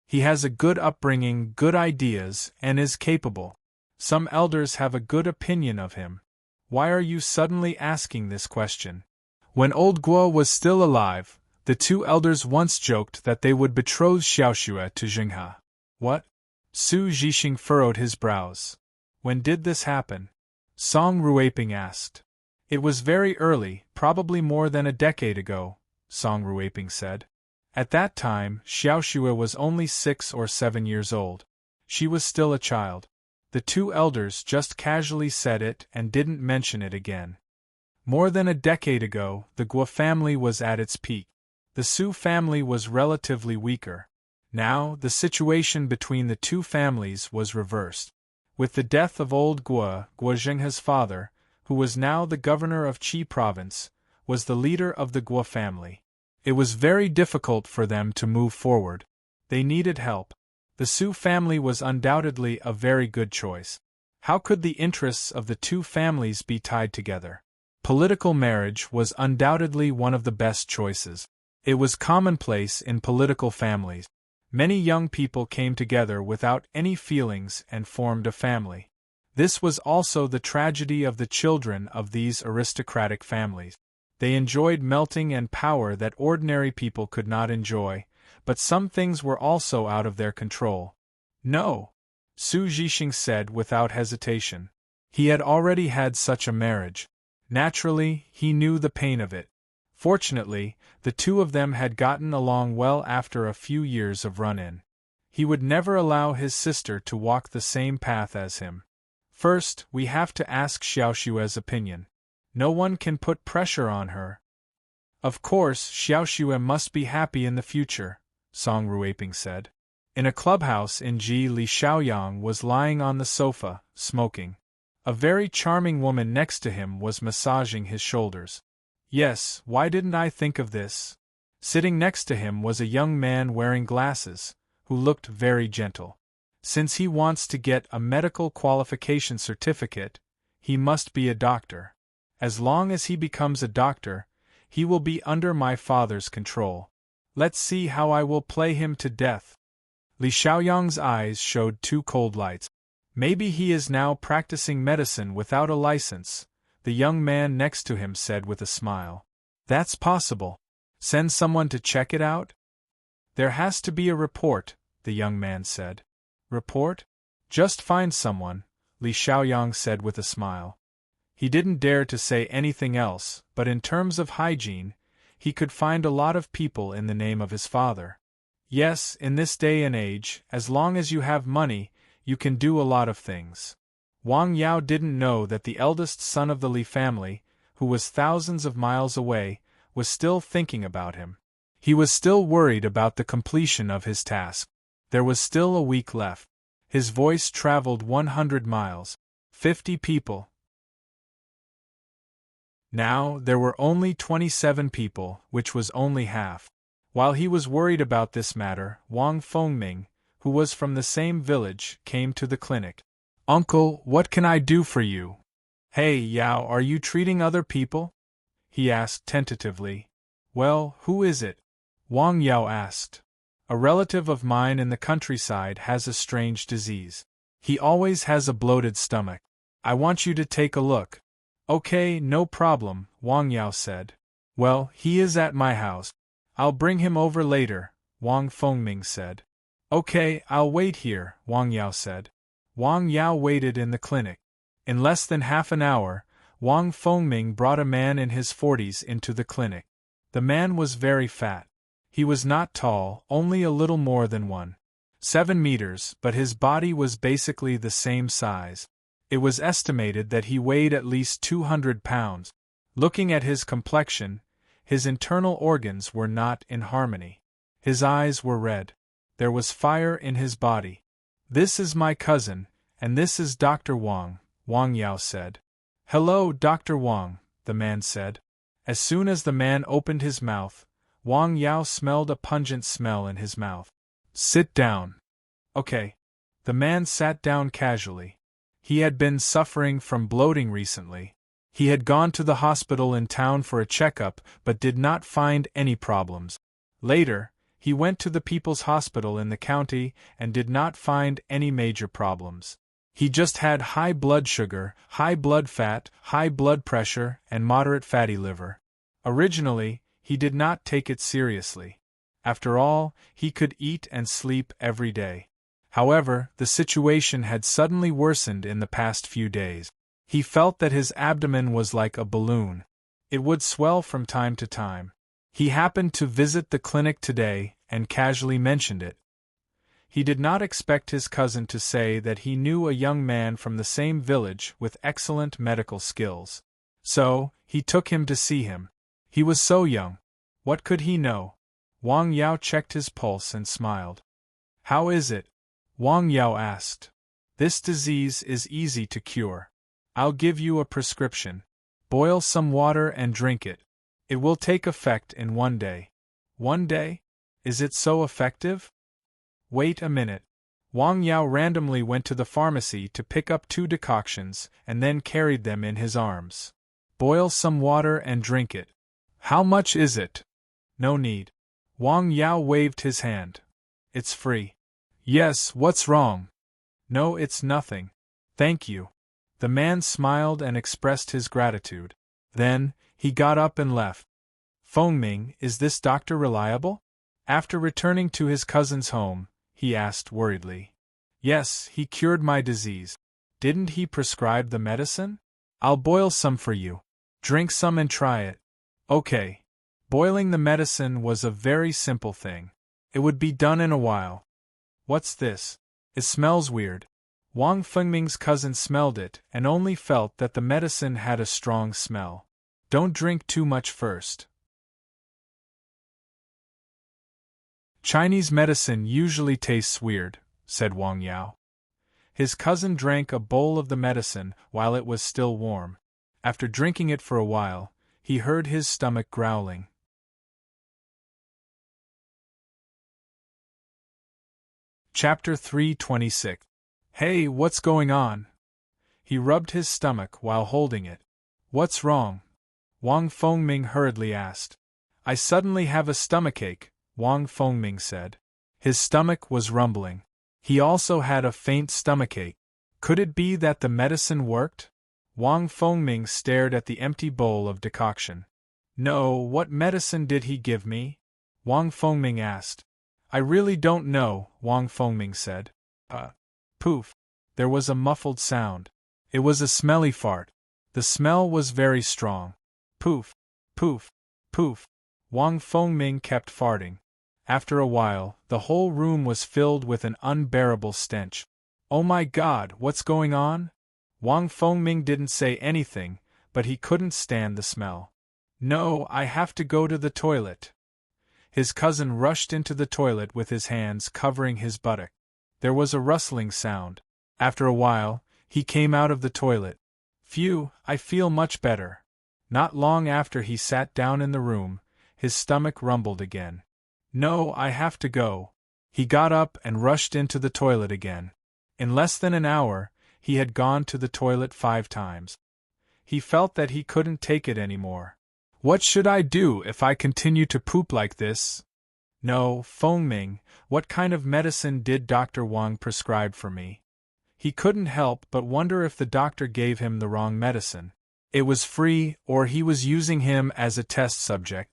He has a good upbringing, good ideas, and is capable. Some elders have a good opinion of him. Why are you suddenly asking this question? When old Guo was still alive, the two elders once joked that they would betroth Xiaoxue to Jinghe. What? Su Zhixing furrowed his brows. When did this happen? Song Ruiping asked. It was very early, probably more than a decade ago, Song Ruiping said. At that time, Xiaoxue was only 6 or 7 years old. She was still a child. The two elders just casually said it and didn't mention it again. More than a decade ago, the Guo family was at its peak. The Su family was relatively weaker. Now, the situation between the two families was reversed. With the death of old Guo, Guo Jinghe's father, who was now the governor of Qi province, was the leader of the Guo family. It was very difficult for them to move forward. They needed help. The Su family was undoubtedly a very good choice. How could the interests of the two families be tied together? Political marriage was undoubtedly one of the best choices. It was commonplace in political families. Many young people came together without any feelings and formed a family. This was also the tragedy of the children of these aristocratic families. They enjoyed melting and power that ordinary people could not enjoy, but some things were also out of their control. No, Su Zhixing said without hesitation. He had already had such a marriage. Naturally, he knew the pain of it. Fortunately, the two of them had gotten along well after a few years of run-in. He would never allow his sister to walk the same path as him. First, we have to ask Xiaoxue's opinion. No one can put pressure on her. Of course, Xiaoxue must be happy in the future, Song Ruiping said. In a clubhouse in Ji, Li Xiaoyang was lying on the sofa, smoking. A very charming woman next to him was massaging his shoulders. Yes, why didn't I think of this? Sitting next to him was a young man wearing glasses, who looked very gentle. Since he wants to get a medical qualification certificate, he must be a doctor. As long as he becomes a doctor, he will be under my father's control. Let's see how I will play him to death. Li Xiaoyang's eyes showed two cold lights. Maybe he is now practicing medicine without a license, the young man next to him said with a smile. That's possible. Send someone to check it out? There has to be a report, the young man said. Report? Just find someone, Li Xiaoyang said with a smile. He didn't dare to say anything else, but in terms of hygiene, he could find a lot of people in the name of his father. Yes, in this day and age, as long as you have money, you can do a lot of things. Wang Yao didn't know that the eldest son of the Li family, who was thousands of miles away, was still thinking about him. He was still worried about the completion of his task. There was still a week left. His voice traveled 100 miles. 50 people. Now, there were only 27 people, which was only half. While he was worried about this matter, Wang Fengming, who was from the same village, came to the clinic. Uncle, what can I do for you? Hey, Yao, are you treating other people? He asked tentatively. Well, who is it? Wang Yao asked. A relative of mine in the countryside has a strange disease. He always has a bloated stomach. I want you to take a look. Okay, no problem, Wang Yao said. Well, he is at my house. I'll bring him over later, Wang Fengming said. Okay, I'll wait here, Wang Yao said. Wang Yao waited in the clinic. In less than half an hour, Wang Fengming brought a man in his 40s into the clinic. The man was very fat. He was not tall, only a little more than 1.7 meters, but his body was basically the same size. It was estimated that he weighed at least 200 pounds. Looking at his complexion, his internal organs were not in harmony. His eyes were red. There was fire in his body. "This is my cousin, and this is Dr. Wang," Wang Yao said. "Hello, Dr. Wang," the man said. As soon as the man opened his mouth, Wang Yao smelled a pungent smell in his mouth. "Sit down." "Okay." The man sat down casually. He had been suffering from bloating recently. He had gone to the hospital in town for a checkup but did not find any problems. Later, he went to the People's Hospital in the county and did not find any major problems. He just had high blood sugar, high blood fat, high blood pressure, and moderate fatty liver. Originally, he did not take it seriously. After all, he could eat and sleep every day. However, the situation had suddenly worsened in the past few days. He felt that his abdomen was like a balloon. It would swell from time to time. He happened to visit the clinic today and casually mentioned it. He did not expect his cousin to say that he knew a young man from the same village with excellent medical skills. So, he took him to see him. He was so young. What could he know? Wang Yao checked his pulse and smiled. "How is it?" Wang Yao asked. "This disease is easy to cure. I'll give you a prescription. Boil some water and drink it. It will take effect in 1 day. 1 day? Is it so effective? Wait a minute." Wang Yao randomly went to the pharmacy to pick up 2 decoctions and then carried them in his arms. "Boil some water and drink it. How much is it?" "No need." Wang Yao waved his hand. "It's free." "Yes, what's wrong?" "No, it's nothing. Thank you." The man smiled and expressed his gratitude. Then, he got up and left. "Fengming, is this doctor reliable?" After returning to his cousin's home, he asked worriedly. "Yes, he cured my disease." "Didn't he prescribe the medicine?" "I'll boil some for you. Drink some and try it." "Okay." Boiling the medicine was a very simple thing. It would be done in a while. "What's this? It smells weird." Wang Fengming's cousin smelled it and only felt that the medicine had a strong smell. "Don't drink too much first." "Chinese medicine usually tastes weird," said Wang Yao. His cousin drank a bowl of the medicine while it was still warm. After drinking it for a while, he heard his stomach growling. Chapter 326. "Hey, what's going on?" He rubbed his stomach while holding it. "What's wrong?" Wang Fengming hurriedly asked. "I suddenly have a stomachache," Wang Fengming said. His stomach was rumbling. He also had a faint stomachache. Could it be that the medicine worked? Wang Fengming stared at the empty bowl of decoction. "No, what medicine did he give me?" Wang Fengming asked. "I really don't know," Wang Fengming said. Poof. There was a muffled sound. It was a smelly fart. The smell was very strong. Poof. Poof. Poof. Wang Fengming kept farting. After a while, the whole room was filled with an unbearable stench. "Oh my God, what's going on?" Wang Fengming didn't say anything, but he couldn't stand the smell. "No, I have to go to the toilet." His cousin rushed into the toilet with his hands covering his buttock. There was a rustling sound. After a while, he came out of the toilet. "Phew, I feel much better." Not long after he sat down in the room, his stomach rumbled again. "No, I have to go." He got up and rushed into the toilet again. In less than an hour, he had gone to the toilet 5 times. He felt that he couldn't take it anymore. "What should I do if I continue to poop like this?" "No, Fengming, what kind of medicine did Dr. Wang prescribe for me?" He couldn't help but wonder if the doctor gave him the wrong medicine. It was free, or he was using him as a test subject.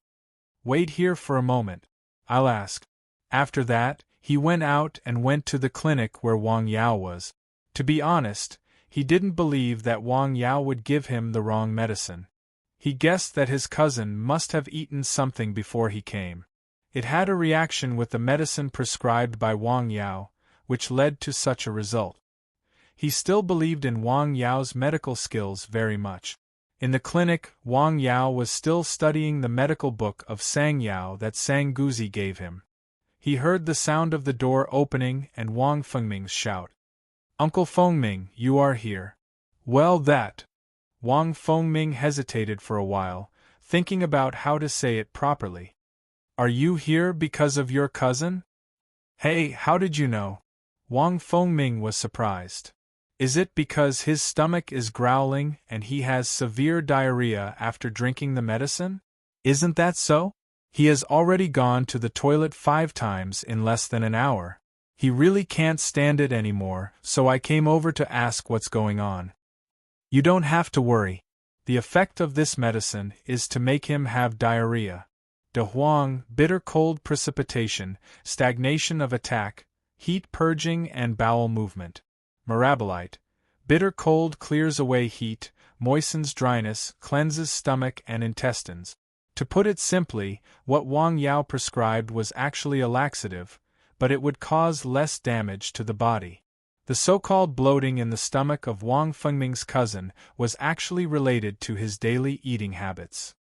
"Wait here for a moment. I'll ask." After that, he went out and went to the clinic where Wang Yao was. To be honest, he didn't believe that Wang Yao would give him the wrong medicine. He guessed that his cousin must have eaten something before he came. It had a reaction with the medicine prescribed by Wang Yao, which led to such a result. He still believed in Wang Yao's medical skills very much. In the clinic, Wang Yao was still studying the medical book of Sang Yao that Sang Guzi gave him. He heard the sound of the door opening and Wang Fengming's shout. "Uncle Fengming, you are here." "Well, that." Wang Fengming hesitated for a while, thinking about how to say it properly. "Are you here because of your cousin?" "Hey, how did you know?" Wang Fengming was surprised. "Is it because his stomach is growling and he has severe diarrhea after drinking the medicine? Isn't that so? He has already gone to the toilet 5 times in less than an hour. He really can't stand it anymore, so I came over to ask what's going on." "You don't have to worry. The effect of this medicine is to make him have diarrhea. De Huang, bitter cold precipitation, stagnation of attack, heat purging and bowel movement. Mirabolite, bitter cold clears away heat, moistens dryness, cleanses stomach and intestines." To put it simply, what Wang Yao prescribed was actually a laxative, but it would cause less damage to the body. The so-called bloating in the stomach of Wang Fengming's cousin was actually related to his daily eating habits.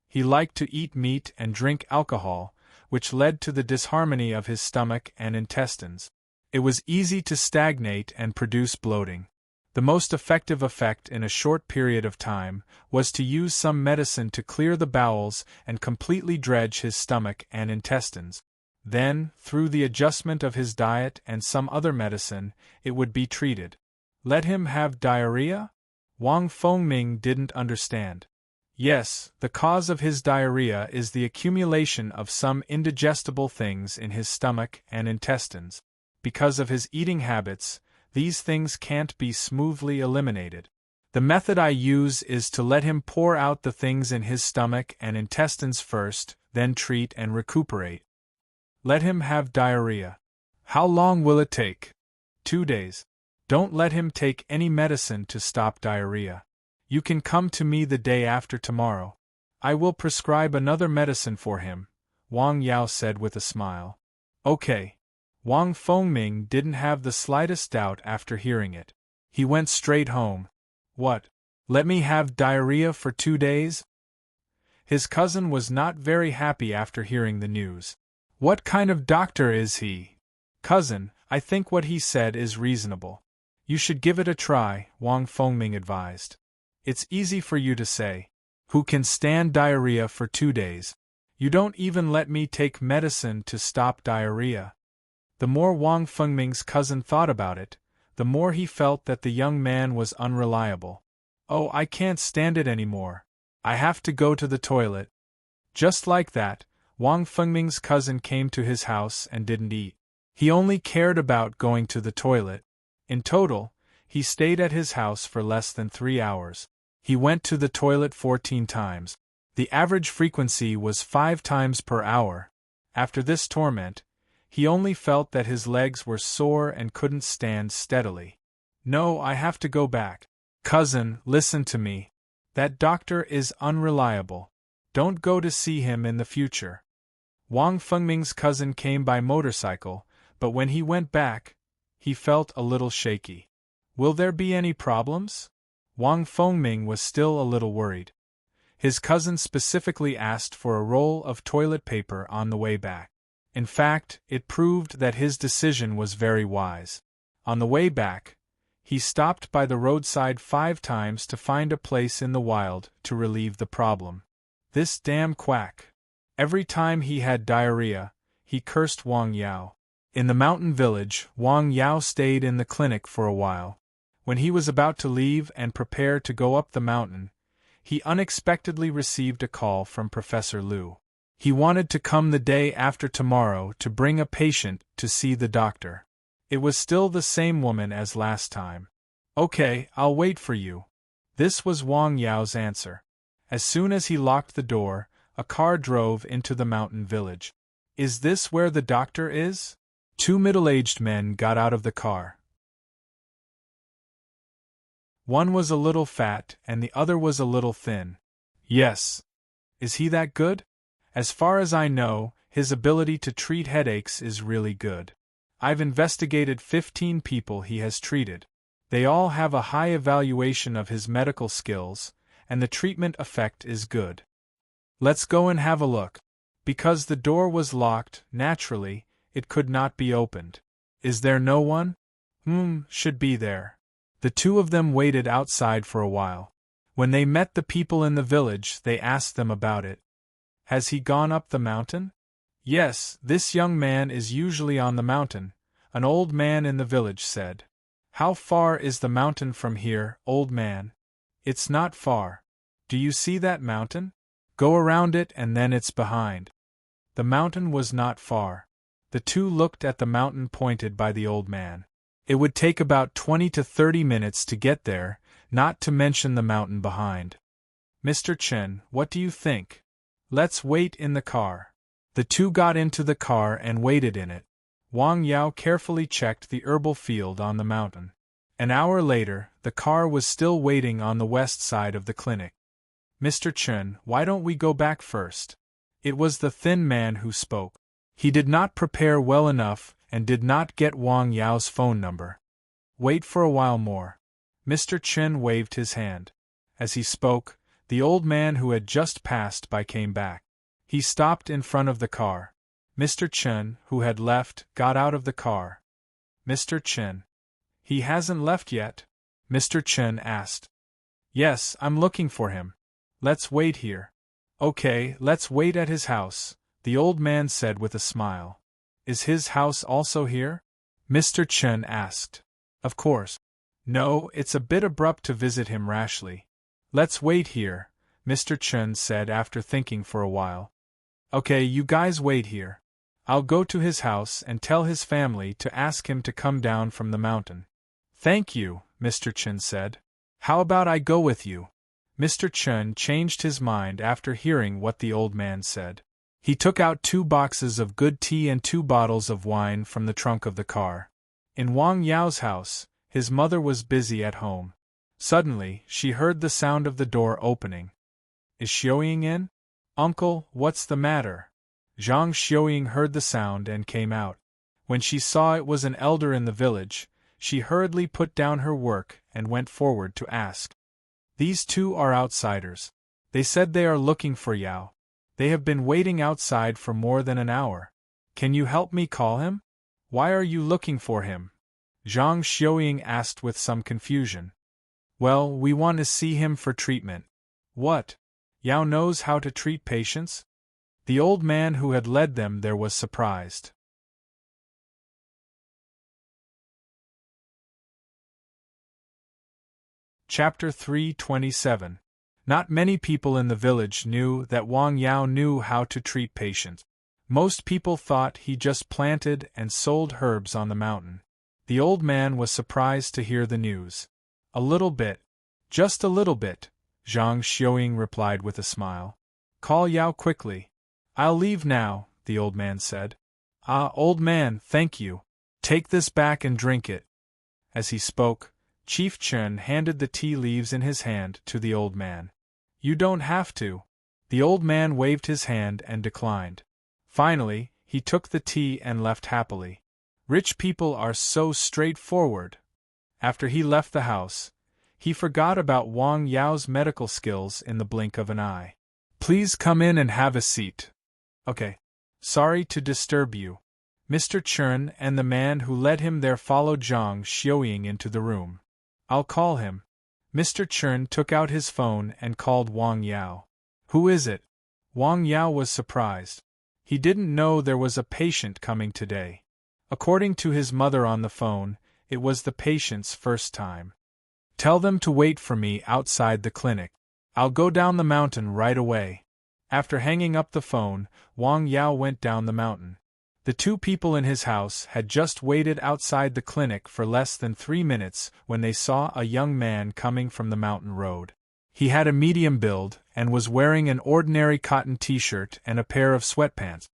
He liked to eat meat and drink alcohol, which led to the disharmony of his stomach and intestines. It was easy to stagnate and produce bloating. The most effective effect in a short period of time was to use some medicine to clear the bowels and completely dredge his stomach and intestines. Then, through the adjustment of his diet and some other medicine, it would be treated. Let him have diarrhea? Wang Fengming didn't understand. Yes, the cause of his diarrhea is the accumulation of some indigestible things in his stomach and intestines. Because of his eating habits, these things can't be smoothly eliminated. The method I use is to let him pour out the things in his stomach and intestines first, then treat and recuperate. Let him have diarrhea. How long will it take? 2 days. Don't let him take any medicine to stop diarrhea. You can come to me the day after tomorrow. I will prescribe another medicine for him, Wang Yao said with a smile. Okay. Wang Fengming didn't have the slightest doubt after hearing it. He went straight home. What? Let me have diarrhea for 2 days? His cousin was not very happy after hearing the news. What kind of doctor is he? Cousin, I think what he said is reasonable. You should give it a try, Wang Fengming advised. It's easy for you to say. Who can stand diarrhea for 2 days? You don't even let me take medicine to stop diarrhea. The more Wang Fengming's cousin thought about it, the more he felt that the young man was unreliable. Oh, I can't stand it anymore. I have to go to the toilet. Just like that, Wang Fengming's cousin came to his house and didn't eat. He only cared about going to the toilet. In total, he stayed at his house for less than 3 hours. He went to the toilet 14 times. The average frequency was 5 times per hour. After this torment, he only felt that his legs were sore and couldn't stand steadily. No, I have to go back. Cousin, listen to me. That doctor is unreliable. Don't go to see him in the future. Wang Fengming's cousin came by motorcycle, but when he went back, he felt a little shaky. Will there be any problems? Wang Fengming was still a little worried. His cousin specifically asked for a roll of toilet paper on the way back. In fact, it proved that his decision was very wise. On the way back, he stopped by the roadside 5 times to find a place in the wild to relieve the problem. This damn quack. Every time he had diarrhea, he cursed Wang Yao. In the mountain village, Wang Yao stayed in the clinic for a while. When he was about to leave and prepare to go up the mountain, he unexpectedly received a call from Professor Liu. He wanted to come the day after tomorrow to bring a patient to see the doctor. It was still the same woman as last time. Okay, I'll wait for you. This was Wang Yao's answer. As soon as he locked the door, a car drove into the mountain village. Is this where the doctor is? 2 middle-aged men got out of the car. One was a little fat and the other was a little thin. Yes. Is he that good? As far as I know, his ability to treat headaches is really good. I've investigated 15 people he has treated. They all have a high evaluation of his medical skills, and the treatment effect is good. Let's go and have a look. Because the door was locked, naturally, it could not be opened. Is there no one? Should be there. The two of them waited outside for a while. When they met the people in the village, they asked them about it. Has he gone up the mountain? Yes, this young man is usually on the mountain, an old man in the village said. How far is the mountain from here, old man? It's not far. Do you see that mountain? Go around it and then it's behind. The mountain was not far. The two looked at the mountain pointed by the old man. It would take about 20 to 30 minutes to get there, not to mention the mountain behind. Mr. Chen, what do you think? Let's wait in the car. The two got into the car and waited in it. Wang Yao carefully checked the herbal field on the mountain. An hour later, the car was still waiting on the west side of the clinic. Mr. Chen, why don't we go back first? It was the thin man who spoke. He did not prepare well enough and did not get Wang Yao's phone number. Wait for a while more. Mr. Chen waved his hand. As he spoke, the old man who had just passed by came back. He stopped in front of the car. Mr. Chen, who had left, got out of the car. Mr. Chen. He hasn't left yet? Mr. Chen asked. Yes, I'm looking for him. Let's wait here. Okay, let's wait at his house, the old man said with a smile. Is his house also here? Mr. Chen asked. Of course. No, it's a bit abrupt to visit him rashly. Let's wait here, Mr. Chen said after thinking for a while. Okay, you guys wait here. I'll go to his house and tell his family to ask him to come down from the mountain. Thank you, Mr. Chen said. How about I go with you? Mr. Chen changed his mind after hearing what the old man said. He took out 2 boxes of good tea and 2 bottles of wine from the trunk of the car. In Wang Yao's house, his mother was busy at home. Suddenly, she heard the sound of the door opening. Is Xiaoying in? Uncle, what's the matter? Zhang Xiaoying heard the sound and came out. When she saw it was an elder in the village, she hurriedly put down her work and went forward to ask. These two are outsiders. They said they are looking for Yao. They have been waiting outside for more than an hour. Can you help me call him? Why are you looking for him? Zhang Xiaoying asked with some confusion. Well, we want to see him for treatment. What? Yao knows how to treat patients? The old man who had led them there was surprised. Chapter 327. Not many people in the village knew that Wang Yao knew how to treat patients. Most people thought he just planted and sold herbs on the mountain. The old man was surprised to hear the news. A little bit. Just a little bit, Zhang Xiaoying replied with a smile. Call Yao quickly. I'll leave now, the old man said. Ah, old man, thank you. Take this back and drink it. As he spoke, Chief Chen handed the tea leaves in his hand to the old man. You don't have to. The old man waved his hand and declined. Finally, he took the tea and left happily. Rich people are so straightforward. After he left the house, he forgot about Wang Yao's medical skills in the blink of an eye. Please come in and have a seat. Okay. Sorry to disturb you. Mr. Chen and the man who led him there followed Zhang Xiaoying into the room. I'll call him. Mr. Chen took out his phone and called Wang Yao. Who is it? Wang Yao was surprised. He didn't know there was a patient coming today. According to his mother on the phone, it was the patient's first time. Tell them to wait for me outside the clinic. I'll go down the mountain right away. After hanging up the phone, Wang Yao went down the mountain. The two people in his house had just waited outside the clinic for less than 3 minutes when they saw a young man coming from the mountain road. He had a medium build and was wearing an ordinary cotton t-shirt and a pair of sweatpants.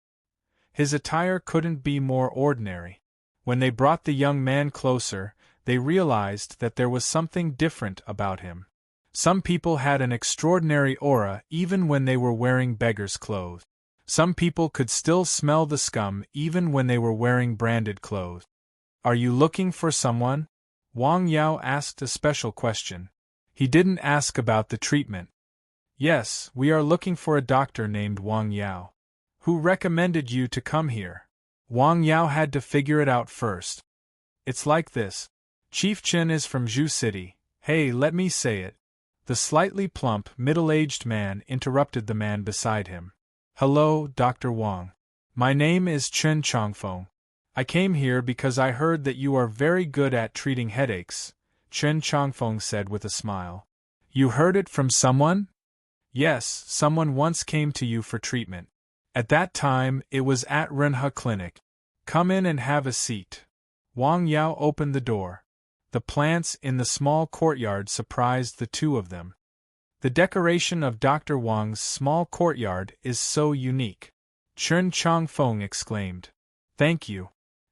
His attire couldn't be more ordinary. When they brought the young man closer, they realized that there was something different about him. Some people had an extraordinary aura even when they were wearing beggars' clothes. Some people could still smell the scum even when they were wearing branded clothes. Are you looking for someone? Wang Yao asked a special question. He didn't ask about the treatment. Yes, we are looking for a doctor named Wang Yao. Who recommended you to come here? Wang Yao had to figure it out first. It's like this. Chief Chen is from Zhu City. Hey, let me say it. The slightly plump, middle-aged man interrupted the man beside him. Hello, Dr. Wang. My name is Chen Changfeng. I came here because I heard that you are very good at treating headaches, Chen Changfeng said with a smile. You heard it from someone? Yes, someone once came to you for treatment. At that time, it was at Renhe Clinic. Come in and have a seat. Wang Yao opened the door. The plants in the small courtyard surprised the two of them. The decoration of Dr. Wang's small courtyard is so unique. Chen Changfeng exclaimed. Thank you.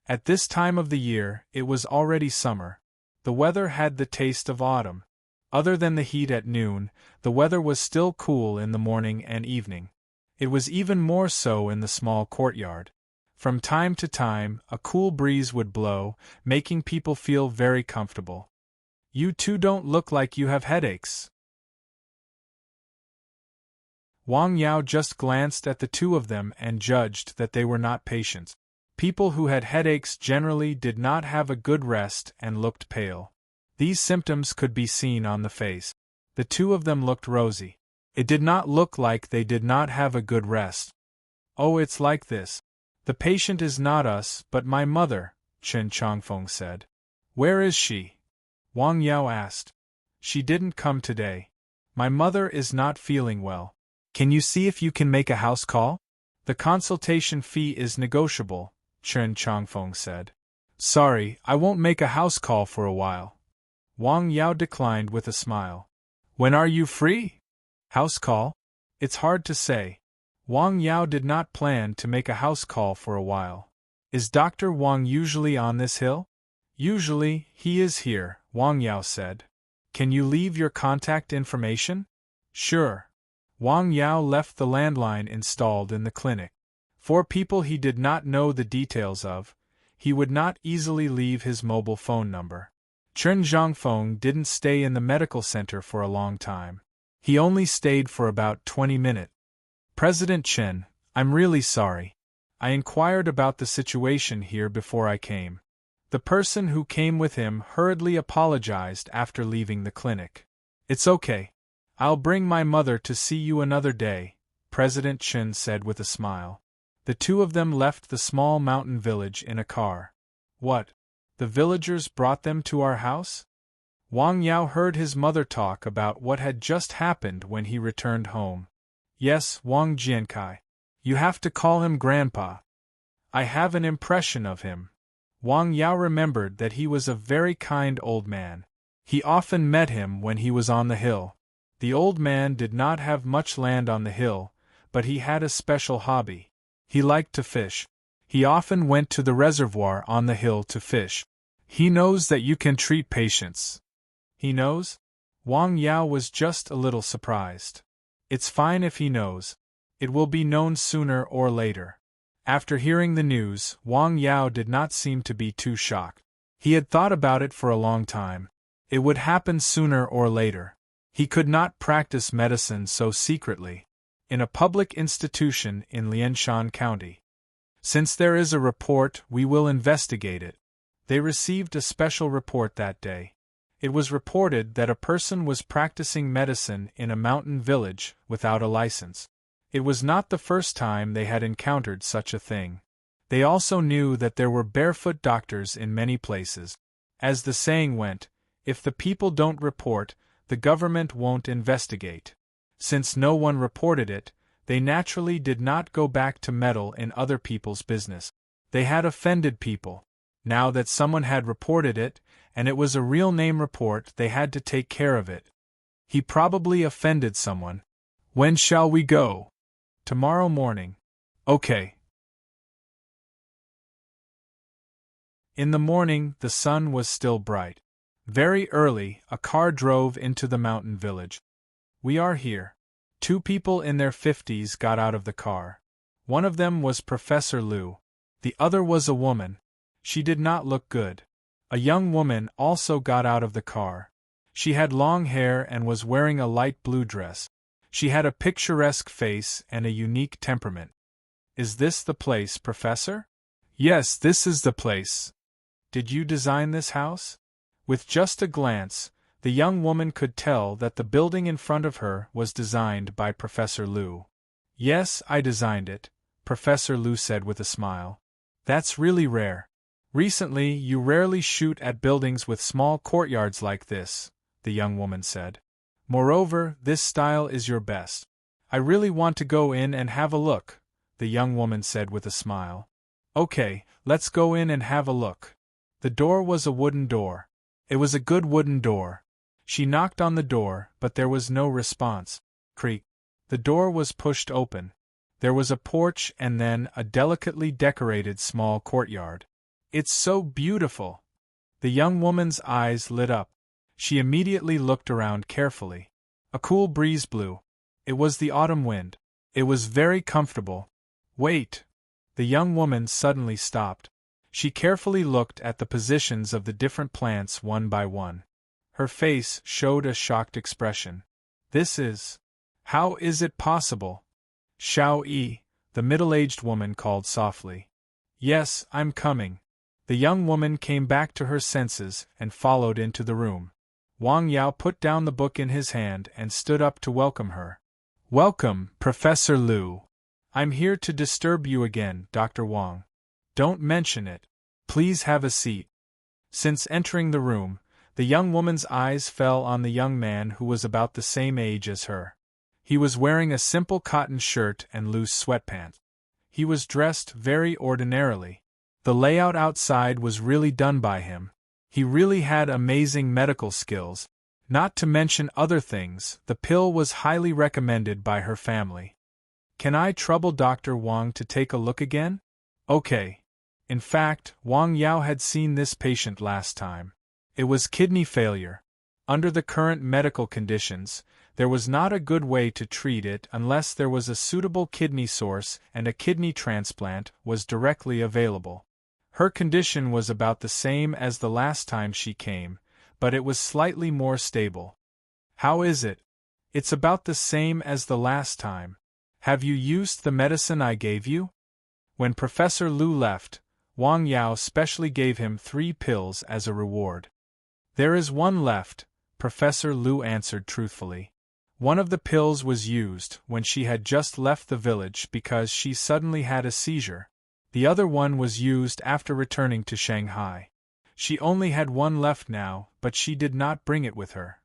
At this time of the year, it was already summer. The weather had the taste of autumn. Other than the heat at noon, the weather was still cool in the morning and evening. It was even more so in the small courtyard. From time to time, a cool breeze would blow, making people feel very comfortable. You two don't look like you have headaches. Wang Yao just glanced at the two of them and judged that they were not patients. People who had headaches generally did not have a good rest and looked pale. These symptoms could be seen on the face. The two of them looked rosy. It did not look like they did not have a good rest. Oh, it's like this. The patient is not us, but my mother, Chen Changfeng said. Where is she? Wang Yao asked. She didn't come today. My mother is not feeling well. Can you see if you can make a house call? The consultation fee is negotiable, Chen Changfeng said. Sorry, I won't make a house call for a while. Wang Yao declined with a smile. When are you free? House call? It's hard to say. Wang Yao did not plan to make a house call for a while. Is Dr. Wang usually on this hill? Usually, he is here, Wang Yao said. Can you leave your contact information? Sure. Wang Yao left the landline installed in the clinic. For people he did not know the details of, he would not easily leave his mobile phone number. Chen Zhangfeng didn't stay in the medical center for a long time. He only stayed for about 20 minutes. President Chen, I'm really sorry. I inquired about the situation here before I came. The person who came with him hurriedly apologized after leaving the clinic. It's okay. I'll bring my mother to see you another day, President Chen said with a smile. The two of them left the small mountain village in a car. What? The villagers brought them to our house? Wang Yao heard his mother talk about what had just happened when he returned home. Yes, Wang Jiankai. You have to call him Grandpa. I have an impression of him. Wang Yao remembered that he was a very kind old man. He often met him when he was on the hill. The old man did not have much land on the hill, but he had a special hobby. He liked to fish. He often went to the reservoir on the hill to fish. He knows that you can treat patients. He knows? Wang Yao was just a little surprised. It's fine if he knows. It will be known sooner or later. After hearing the news, Wang Yao did not seem to be too shocked. He had thought about it for a long time. It would happen sooner or later. He could not practice medicine so secretly. In a public institution in Lianshan County. Since there is a report, we will investigate it. They received a special report that day. It was reported that a person was practicing medicine in a mountain village without a license. It was not the first time they had encountered such a thing. They also knew that there were barefoot doctors in many places. As the saying went, if the people don't report, the government won't investigate. Since no one reported it, they naturally did not go back to meddle in other people's business. They had offended people. Now that someone had reported it, and it was a real name report, they had to take care of it. He probably offended someone. When shall we go? Tomorrow morning. Okay. In the morning, the sun was still bright. Very early, a car drove into the mountain village. We are here. Two people in their 50s got out of the car. One of them was Professor Liu. The other was a woman. She did not look good. A young woman also got out of the car. She had long hair and was wearing a light blue dress. She had a picturesque face and a unique temperament. Is this the place, Professor? Yes, this is the place. Did you design this house? With just a glance, the young woman could tell that the building in front of her was designed by Professor Liu. Yes, I designed it, Professor Liu said with a smile. That's really rare. Recently, you rarely shoot at buildings with small courtyards like this, the young woman said. Moreover, this style is your best. I really want to go in and have a look, the young woman said with a smile. Okay, let's go in and have a look. The door was a wooden door. It was a good wooden door. She knocked on the door, but there was no response. Creak. The door was pushed open. There was a porch and then a delicately decorated small courtyard. It's so beautiful! The young woman's eyes lit up. She immediately looked around carefully. A cool breeze blew. It was the autumn wind. It was very comfortable. Wait! The young woman suddenly stopped. She carefully looked at the positions of the different plants one by one. Her face showed a shocked expression. How is it possible? Xiao Yi, the middle-aged woman called softly. Yes, I'm coming. The young woman came back to her senses and followed into the room. Wang Yao put down the book in his hand and stood up to welcome her. Welcome, Professor Liu. I'm here to disturb you again, Dr. Wang. Don't mention it. Please have a seat. Since entering the room, the young woman's eyes fell on the young man who was about the same age as her. He was wearing a simple cotton shirt and loose sweatpants. He was dressed very ordinarily. The layout outside was really done by him. He really had amazing medical skills. Not to mention other things, the pill was highly recommended by her family. Can I trouble Dr. Wang to take a look again? Okay. In fact, Wang Yao had seen this patient last time. It was kidney failure. Under the current medical conditions, there was not a good way to treat it unless there was a suitable kidney source and a kidney transplant was directly available. Her condition was about the same as the last time she came, but it was slightly more stable. How is it? It's about the same as the last time. Have you used the medicine I gave you? When Professor Liu left, Wang Yao specially gave him 3 pills as a reward. There is one left, Professor Liu answered truthfully. One of the pills was used when she had just left the village because she suddenly had a seizure. The other one was used after returning to Shanghai. She only had one left now, but she did not bring it with her.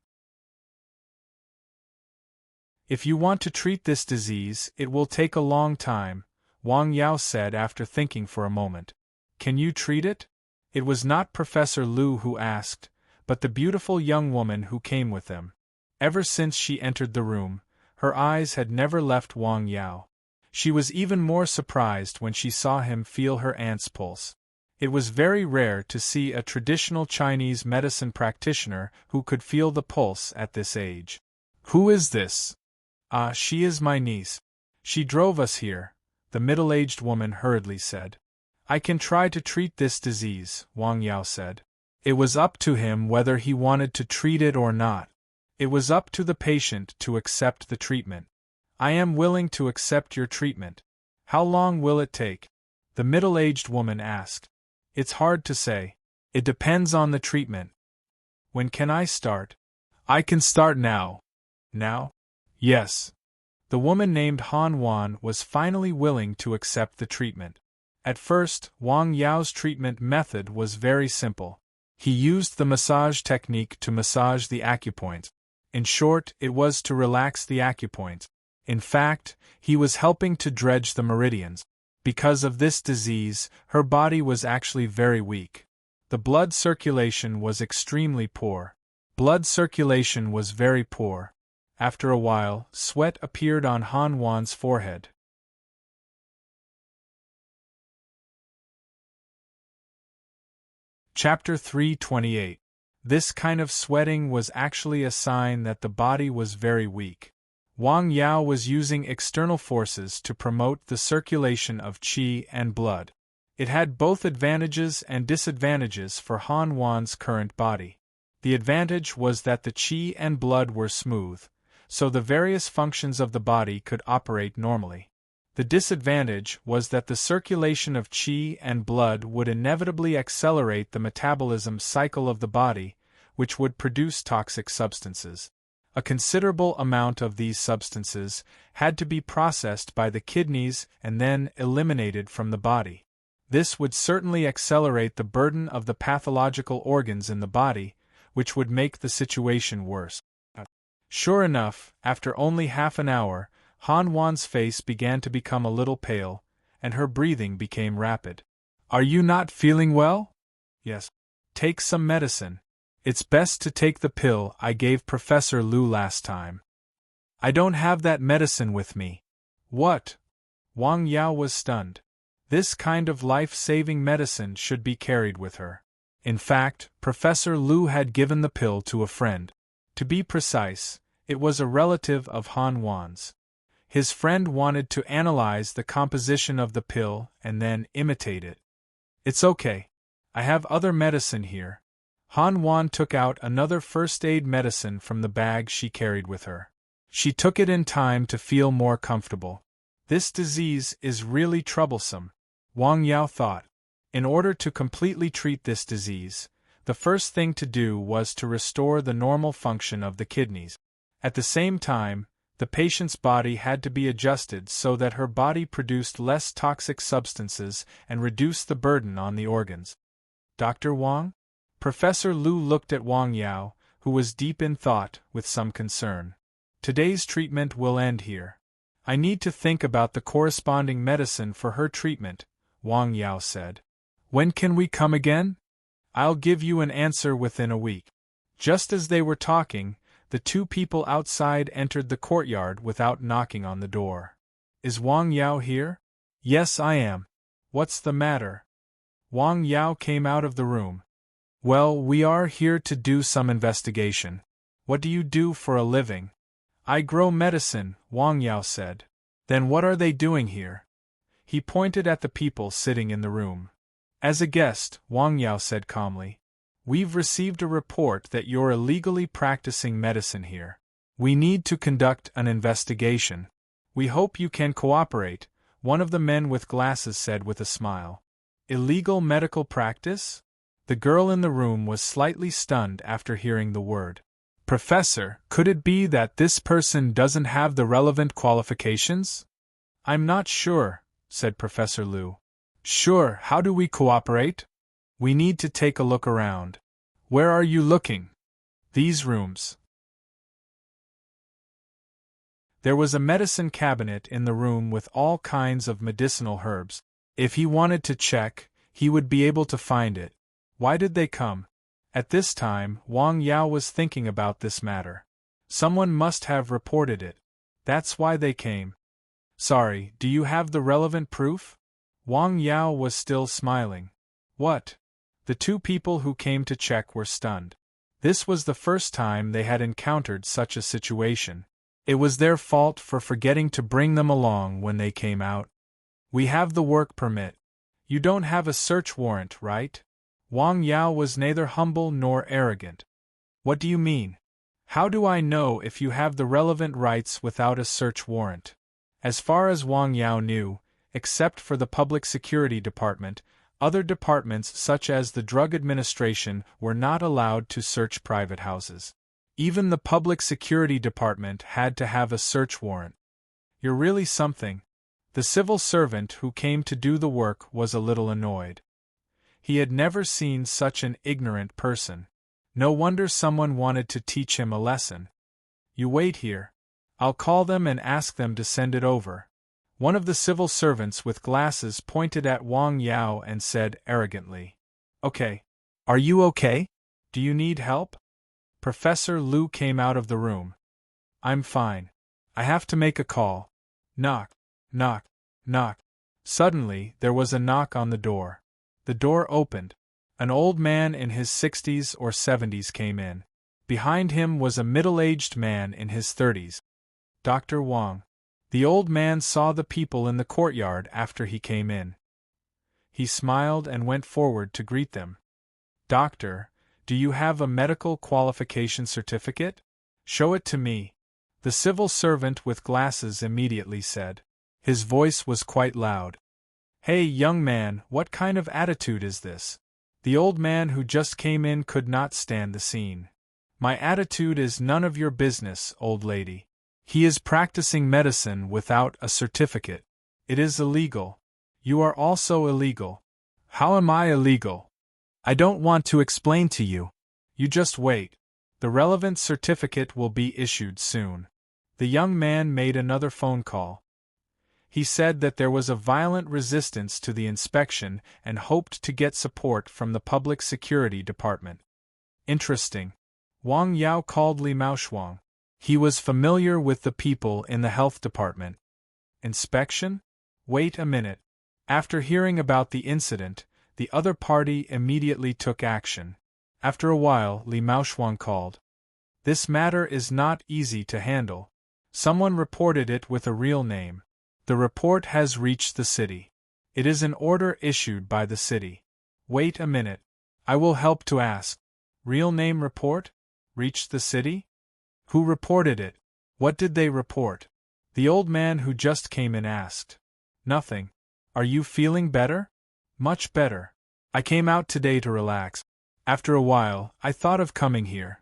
If you want to treat this disease, it will take a long time, Wang Yao said after thinking for a moment. Can you treat it? It was not Professor Liu who asked, but the beautiful young woman who came with them. Ever since she entered the room, her eyes had never left Wang Yao. She was even more surprised when she saw him feel her aunt's pulse. It was very rare to see a traditional Chinese medicine practitioner who could feel the pulse at this age. Who is this? She is my niece. She drove us here, the middle-aged woman hurriedly said. I can try to treat this disease, Wang Yao said. It was up to him whether he wanted to treat it or not. It was up to the patient to accept the treatment. I am willing to accept your treatment. How long will it take? The middle-aged woman asked. It's hard to say. It depends on the treatment. When can I start? I can start now. Now? Yes. The woman named Han Wan was finally willing to accept the treatment. At first, Wang Yao's treatment method was very simple. He used the massage technique to massage the acupoints. In short, it was to relax the acupoints. In fact, he was helping to dredge the meridians. Because of this disease, her body was actually very weak. The blood circulation was extremely poor. Blood circulation was very poor. After a while, sweat appeared on Han Wan's forehead. Chapter 328. This kind of sweating was actually a sign that the body was very weak. Wang Yao was using external forces to promote the circulation of qi and blood. It had both advantages and disadvantages for Han Wan's current body. The advantage was that the qi and blood were smooth, so the various functions of the body could operate normally. The disadvantage was that the circulation of qi and blood would inevitably accelerate the metabolism cycle of the body, which would produce toxic substances. A considerable amount of these substances had to be processed by the kidneys and then eliminated from the body. This would certainly accelerate the burden of the pathological organs in the body, which would make the situation worse. Sure enough, after only half an hour, Han Wan's face began to become a little pale, and her breathing became rapid. "Are you not feeling well?" "Yes." "Take some medicine. It's best to take the pill I gave Professor Lu last time." "I don't have that medicine with me." "What?" Wang Yao was stunned. This kind of life-saving medicine should be carried with her. In fact, Professor Lu had given the pill to a friend. To be precise, it was a relative of Han Wan's. His friend wanted to analyze the composition of the pill and then imitate it. "It's okay. I have other medicine here." Han Wan took out another first-aid medicine from the bag she carried with her. She took it in time to feel more comfortable. This disease is really troublesome, Wang Yao thought. In order to completely treat this disease, the first thing to do was to restore the normal function of the kidneys. At the same time, the patient's body had to be adjusted so that her body produced less toxic substances and reduced the burden on the organs. "Dr. Wang?" Professor Lu looked at Wang Yao, who was deep in thought, with some concern. "Today's treatment will end here. I need to think about the corresponding medicine for her treatment," Wang Yao said. "When can we come again?" "I'll give you an answer within a week." Just as they were talking, the two people outside entered the courtyard without knocking on the door. "Is Wang Yao here?" "Yes, I am." "What's the matter?" Wang Yao came out of the room. "Well, we are here to do some investigation." "What do you do for a living?" "I grow medicine," Wang Yao said. "Then what are they doing here?" He pointed at the people sitting in the room. "As a guest," Wang Yao said calmly. "We've received a report that you're illegally practicing medicine here. We need to conduct an investigation. We hope you can cooperate," one of the men with glasses said with a smile. "Illegal medical practice?" The girl in the room was slightly stunned after hearing the word. "Professor, could it be that this person doesn't have the relevant qualifications?" "I'm not sure," said Professor Lu. "Sure, how do we cooperate?" "We need to take a look around." "Where are you looking?" "These rooms." There was a medicine cabinet in the room with all kinds of medicinal herbs. If he wanted to check, he would be able to find it. Why did they come? At this time, Wang Yao was thinking about this matter. Someone must have reported it. That's why they came. "Sorry, do you have the relevant proof?" Wang Yao was still smiling. "What?" The two people who came to check were stunned. This was the first time they had encountered such a situation. It was their fault for forgetting to bring them along when they came out. "We have the work permit. You don't have a search warrant, right?" Wang Yao was neither humble nor arrogant. "What do you mean? How do I know if you have the relevant rights without a search warrant?" As far as Wang Yao knew, except for the Public Security Department, other departments such as the Drug Administration were not allowed to search private houses. Even the Public Security Department had to have a search warrant. "You're really something." The civil servant who came to do the work was a little annoyed. He had never seen such an ignorant person. No wonder someone wanted to teach him a lesson. "You wait here. I'll call them and ask them to send it over." One of the civil servants with glasses pointed at Wang Yao and said arrogantly, "Okay. Are you okay? Do you need help?" Professor Lu came out of the room. "I'm fine. I have to make a call." Knock, knock, knock. Suddenly, there was a knock on the door. The door opened. An old man in his 60s or 70s came in. Behind him was a middle-aged man in his 30s. "Dr. Wang." The old man saw the people in the courtyard after he came in. He smiled and went forward to greet them. Doctor, do you have a medical qualification certificate? Show it to me. The civil servant with glasses immediately said. His voice was quite loud. Hey, young man, what kind of attitude is this? The old man who just came in could not stand the scene. My attitude is none of your business, old lady. He is practicing medicine without a certificate. It is illegal. You are also illegal. How am I illegal? I don't want to explain to you. You just wait. The relevant certificate will be issued soon. The young man made another phone call. He said that there was a violent resistance to the inspection and hoped to get support from the Public Security Department. Interesting. Wang Yao called Li Maoshuang. He was familiar with the people in the health department. Inspection? Wait a minute. After hearing about the incident, the other party immediately took action. After a while, Li Maoshuang called. This matter is not easy to handle. Someone reported it with a real name. The report has reached the city. It is an order issued by the city. Wait a minute. I will help to ask. Real name report? Reached the city? Who reported it? What did they report? The old man who just came in asked. Nothing. Are you feeling better? Much better. I came out today to relax. After a while, I thought of coming here.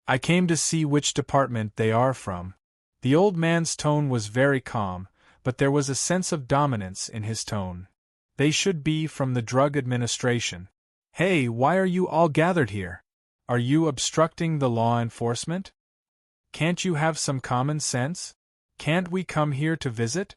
I came to see which department they are from. The old man's tone was very calm, but there was a sense of dominance in his tone. They should be from the Drug Administration. Hey, why are you all gathered here? Are you obstructing the law enforcement? Can't you have some common sense? Can't we come here to visit?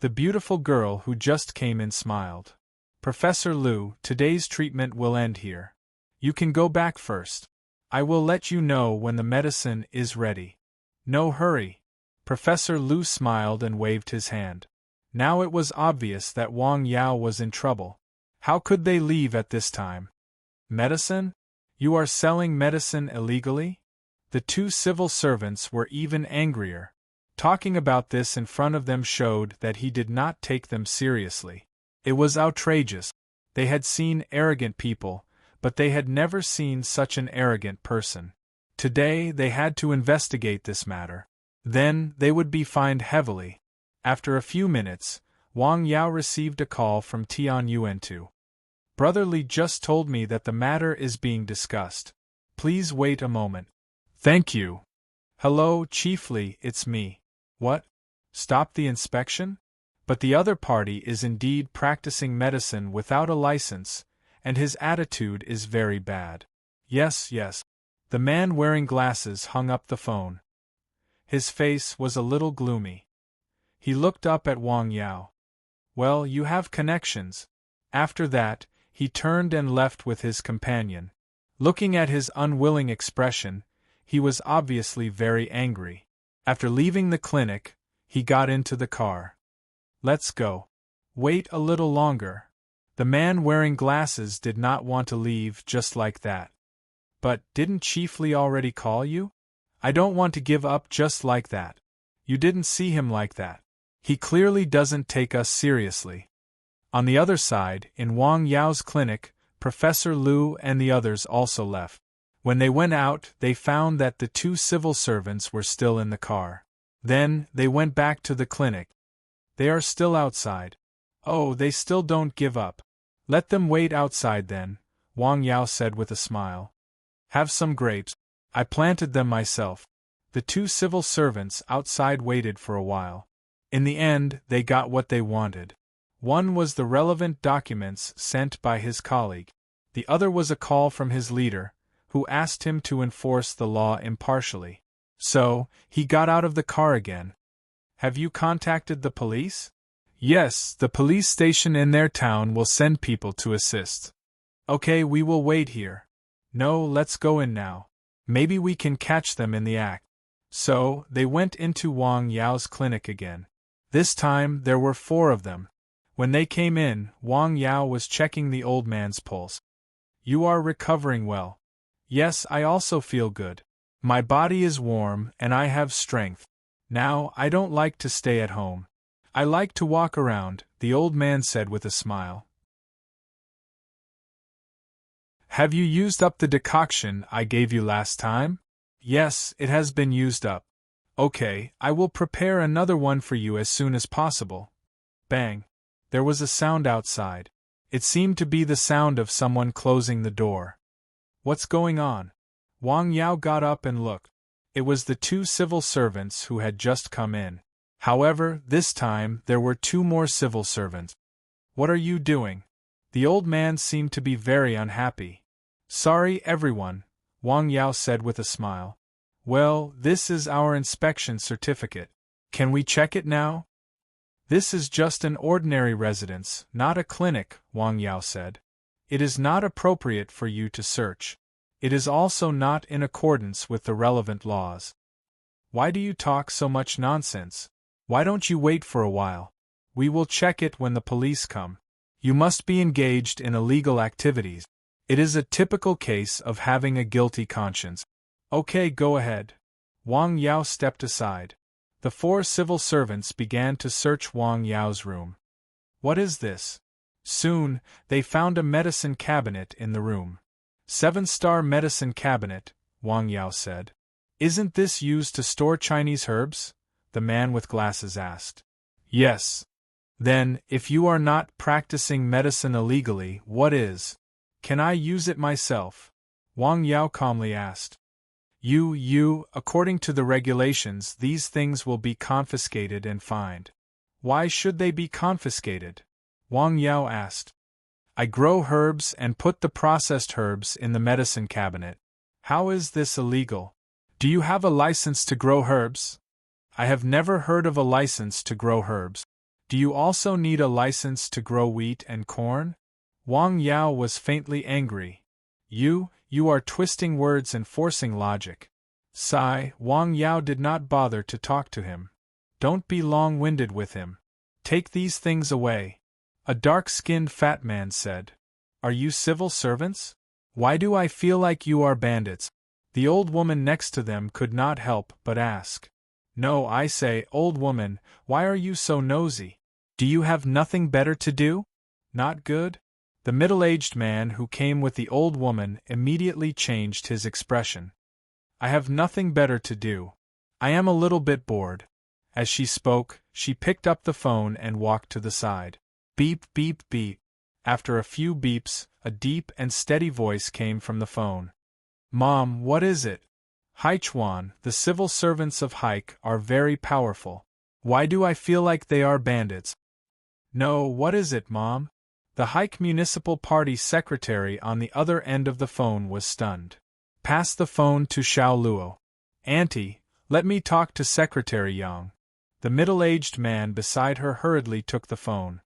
The beautiful girl who just came in smiled. Professor Liu, today's treatment will end here. You can go back first. I will let you know when the medicine is ready. No hurry. Professor Liu smiled and waved his hand. Now it was obvious that Wang Yao was in trouble. How could they leave at this time? Medicine? You are selling medicine illegally? The two civil servants were even angrier. Talking about this in front of them showed that he did not take them seriously. It was outrageous. They had seen arrogant people, but they had never seen such an arrogant person. Today they had to investigate this matter. Then they would be fined heavily. After a few minutes, Wang Yao received a call from Tian Yuantu. Brother Li just told me that the matter is being discussed. Please wait a moment. Thank you. Hello, Chief Li, it's me. What? Stop the inspection? But the other party is indeed practicing medicine without a license, and his attitude is very bad. Yes. The man wearing glasses hung up the phone. His face was a little gloomy. He looked up at Wang Yao. Well, you have connections. After that, he turned and left with his companion. Looking at his unwilling expression, he was obviously very angry. After leaving the clinic, he got into the car. Let's go. Wait a little longer. The man wearing glasses did not want to leave just like that. But didn't Chief Li already call you? I don't want to give up just like that. You didn't see him like that. He clearly doesn't take us seriously. On the other side, in Wang Yao's clinic, Professor Liu and the others also left. When they went out, they found that the two civil servants were still in the car. Then, they went back to the clinic. They are still outside. Oh, they still don't give up. Let them wait outside then, Wang Yao said with a smile. Have some grapes. I planted them myself. The two civil servants outside waited for a while. In the end, they got what they wanted. One was the relevant documents sent by his colleague. The other was a call from his leader, who asked him to enforce the law impartially. So, he got out of the car again. Have you contacted the police? Yes, the police station in their town will send people to assist. Okay, we will wait here. No, let's go in now. Maybe we can catch them in the act. So, they went into Wang Yao's clinic again. This time, there were 4 of them. When they came in, Wang Yao was checking the old man's pulse. You are recovering well. Yes, I also feel good. My body is warm and I have strength. Now, I don't like to stay at home. I like to walk around, the old man said with a smile. Have you used up the decoction I gave you last time? Yes, it has been used up. Okay, I will prepare another one for you as soon as possible. Bang! There was a sound outside. It seemed to be the sound of someone closing the door. What's going on? Wang Yao got up and looked. It was the two civil servants who had just come in. However, this time there were two more civil servants. What are you doing? The old man seemed to be very unhappy. Sorry, everyone, Wang Yao said with a smile. Well, this is our inspection certificate. Can we check it now? This is just an ordinary residence, not a clinic, Wang Yao said. It is not appropriate for you to search. It is also not in accordance with the relevant laws. Why do you talk so much nonsense? Why don't you wait for a while? We will check it when the police come. You must be engaged in illegal activities. It is a typical case of having a guilty conscience. Okay, go ahead. Wang Yao stepped aside. The four civil servants began to search Wang Yao's room. What is this? Soon, they found a medicine cabinet in the room. 7-star medicine cabinet, Wang Yao said. Isn't this used to store Chinese herbs? The man with glasses asked. Yes. Then, if you are not practicing medicine illegally, what is? Can I use it myself? Wang Yao calmly asked. According to the regulations, these things will be confiscated and fined. Why should they be confiscated? Wang Yao asked. I grow herbs and put the processed herbs in the medicine cabinet. How is this illegal? Do you have a license to grow herbs? I have never heard of a license to grow herbs. Do you also need a license to grow wheat and corn? Wang Yao was faintly angry. You are twisting words and forcing logic. Sigh, Wang Yao did not bother to talk to him. Don't be long-winded with him. Take these things away. A dark-skinned fat man said. Are you civil servants? Why do I feel like you are bandits? The old woman next to them could not help but ask. No, I say, old woman, why are you so nosy? Do you have nothing better to do? Not good? The middle-aged man who came with the old woman immediately changed his expression. I have nothing better to do. I am a little bit bored. As she spoke, she picked up the phone and walked to the side. Beep, beep, beep. After a few beeps, a deep and steady voice came from the phone. Mom, what is it? Haichuan, the civil servants of Haik are very powerful. Why do I feel like they are bandits? No, what is it, Mom? The Haik Municipal Party secretary on the other end of the phone was stunned. Pass the phone to Xiao Luo. Auntie, let me talk to Secretary Yang. The middle-aged man beside her hurriedly took the phone.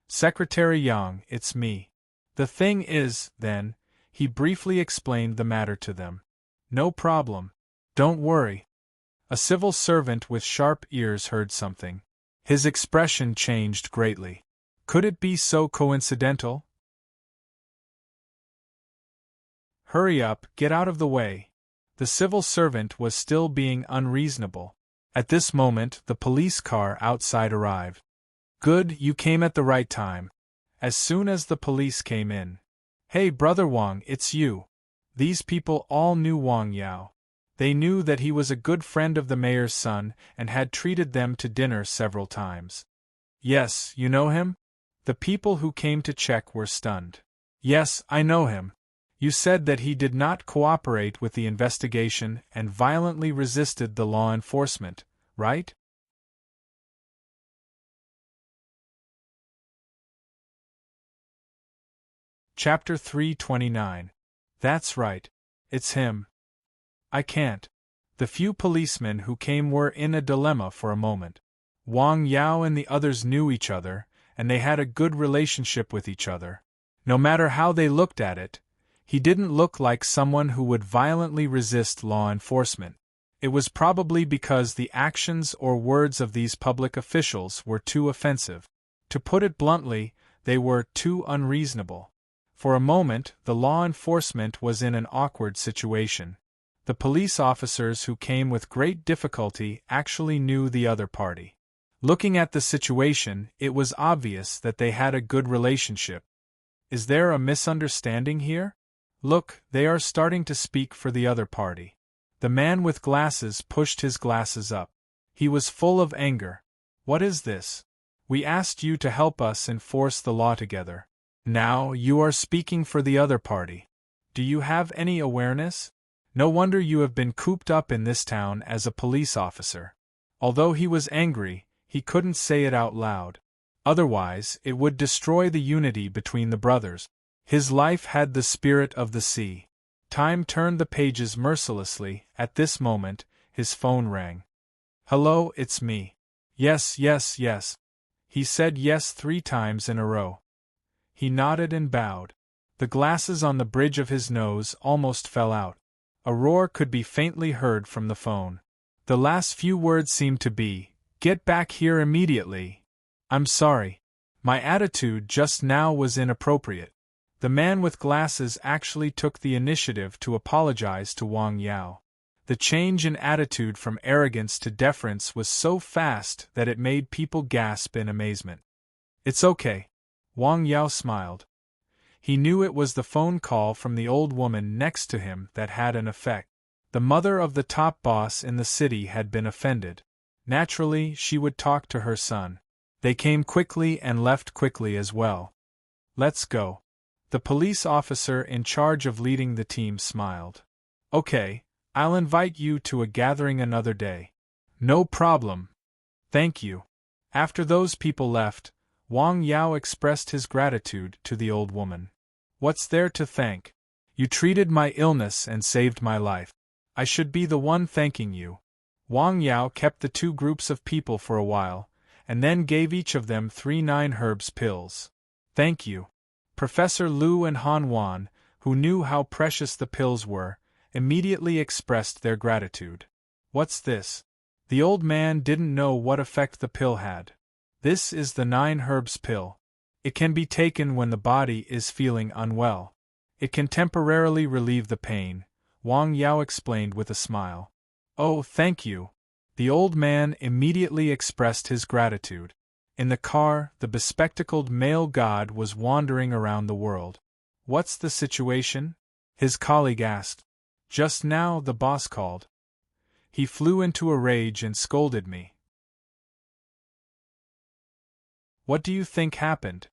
Secretary Yang, it's me. The thing is, then, he briefly explained the matter to them. No problem. Don't worry. A civil servant with sharp ears heard something. His expression changed greatly. Could it be so coincidental? Hurry up, get out of the way. The civil servant was still being unreasonable. At this moment, the police car outside arrived. Good, you came at the right time. As soon as the police came in. Hey, Brother Wang, it's you. These people all knew Wang Yao. They knew that he was a good friend of the mayor's son and had treated them to dinner several times. Yes, you know him? The people who came to check were stunned. Yes, I know him. You said that he did not cooperate with the investigation and violently resisted the law enforcement, right? Chapter 329. That's right. It's him. I can't. The few policemen who came were in a dilemma for a moment. Wang Yao and the others knew each other, and they had a good relationship with each other. No matter how they looked at it, he didn't look like someone who would violently resist law enforcement. It was probably because the actions or words of these public officials were too offensive. To put it bluntly, they were too unreasonable. For a moment, the law enforcement was in an awkward situation. The police officers who came with great difficulty actually knew the other party. Looking at the situation, it was obvious that they had a good relationship. Is there a misunderstanding here? Look, they are starting to speak for the other party. The man with glasses pushed his glasses up. He was full of anger. What is this? We asked you to help us enforce the law together. Now you are speaking for the other party. Do you have any awareness? No wonder you have been cooped up in this town as a police officer. Although he was angry, he couldn't say it out loud. Otherwise, it would destroy the unity between the brothers. His life had the spirit of the sea. Time turned the pages mercilessly. At this moment, his phone rang. Hello, it's me. Yes, yes, yes. He said yes 3 times in a row. He nodded and bowed. The glasses on the bridge of his nose almost fell out. A roar could be faintly heard from the phone. The last few words seemed to be, "Get back here immediately." I'm sorry. My attitude just now was inappropriate. The man with glasses actually took the initiative to apologize to Wang Yao. The change in attitude from arrogance to deference was so fast that it made people gasp in amazement. It's okay. Wang Yao smiled. He knew it was the phone call from the old woman next to him that had an effect. The mother of the top boss in the city had been offended. Naturally, she would talk to her son. They came quickly and left quickly as well. Let's go. The police officer in charge of leading the team smiled. Okay, I'll invite you to a gathering another day. No problem. Thank you. After those people left, Wang Yao expressed his gratitude to the old woman. What's there to thank? You treated my illness and saved my life. I should be the one thanking you. Wang Yao kept the 2 groups of people for a while, and then gave each of them 3 9-herbs pills. Thank you. Professor Lu and Han Wan, who knew how precious the pills were, immediately expressed their gratitude. What's this? The old man didn't know what effect the pill had. This is the 9-herbs pill. It can be taken when the body is feeling unwell. It can temporarily relieve the pain, Wang Yao explained with a smile. Oh, thank you. The old man immediately expressed his gratitude. In the car, the bespectacled male god was wandering around the world. What's the situation? His colleague asked. Just now the boss called. He flew into a rage and scolded me. What do you think happened?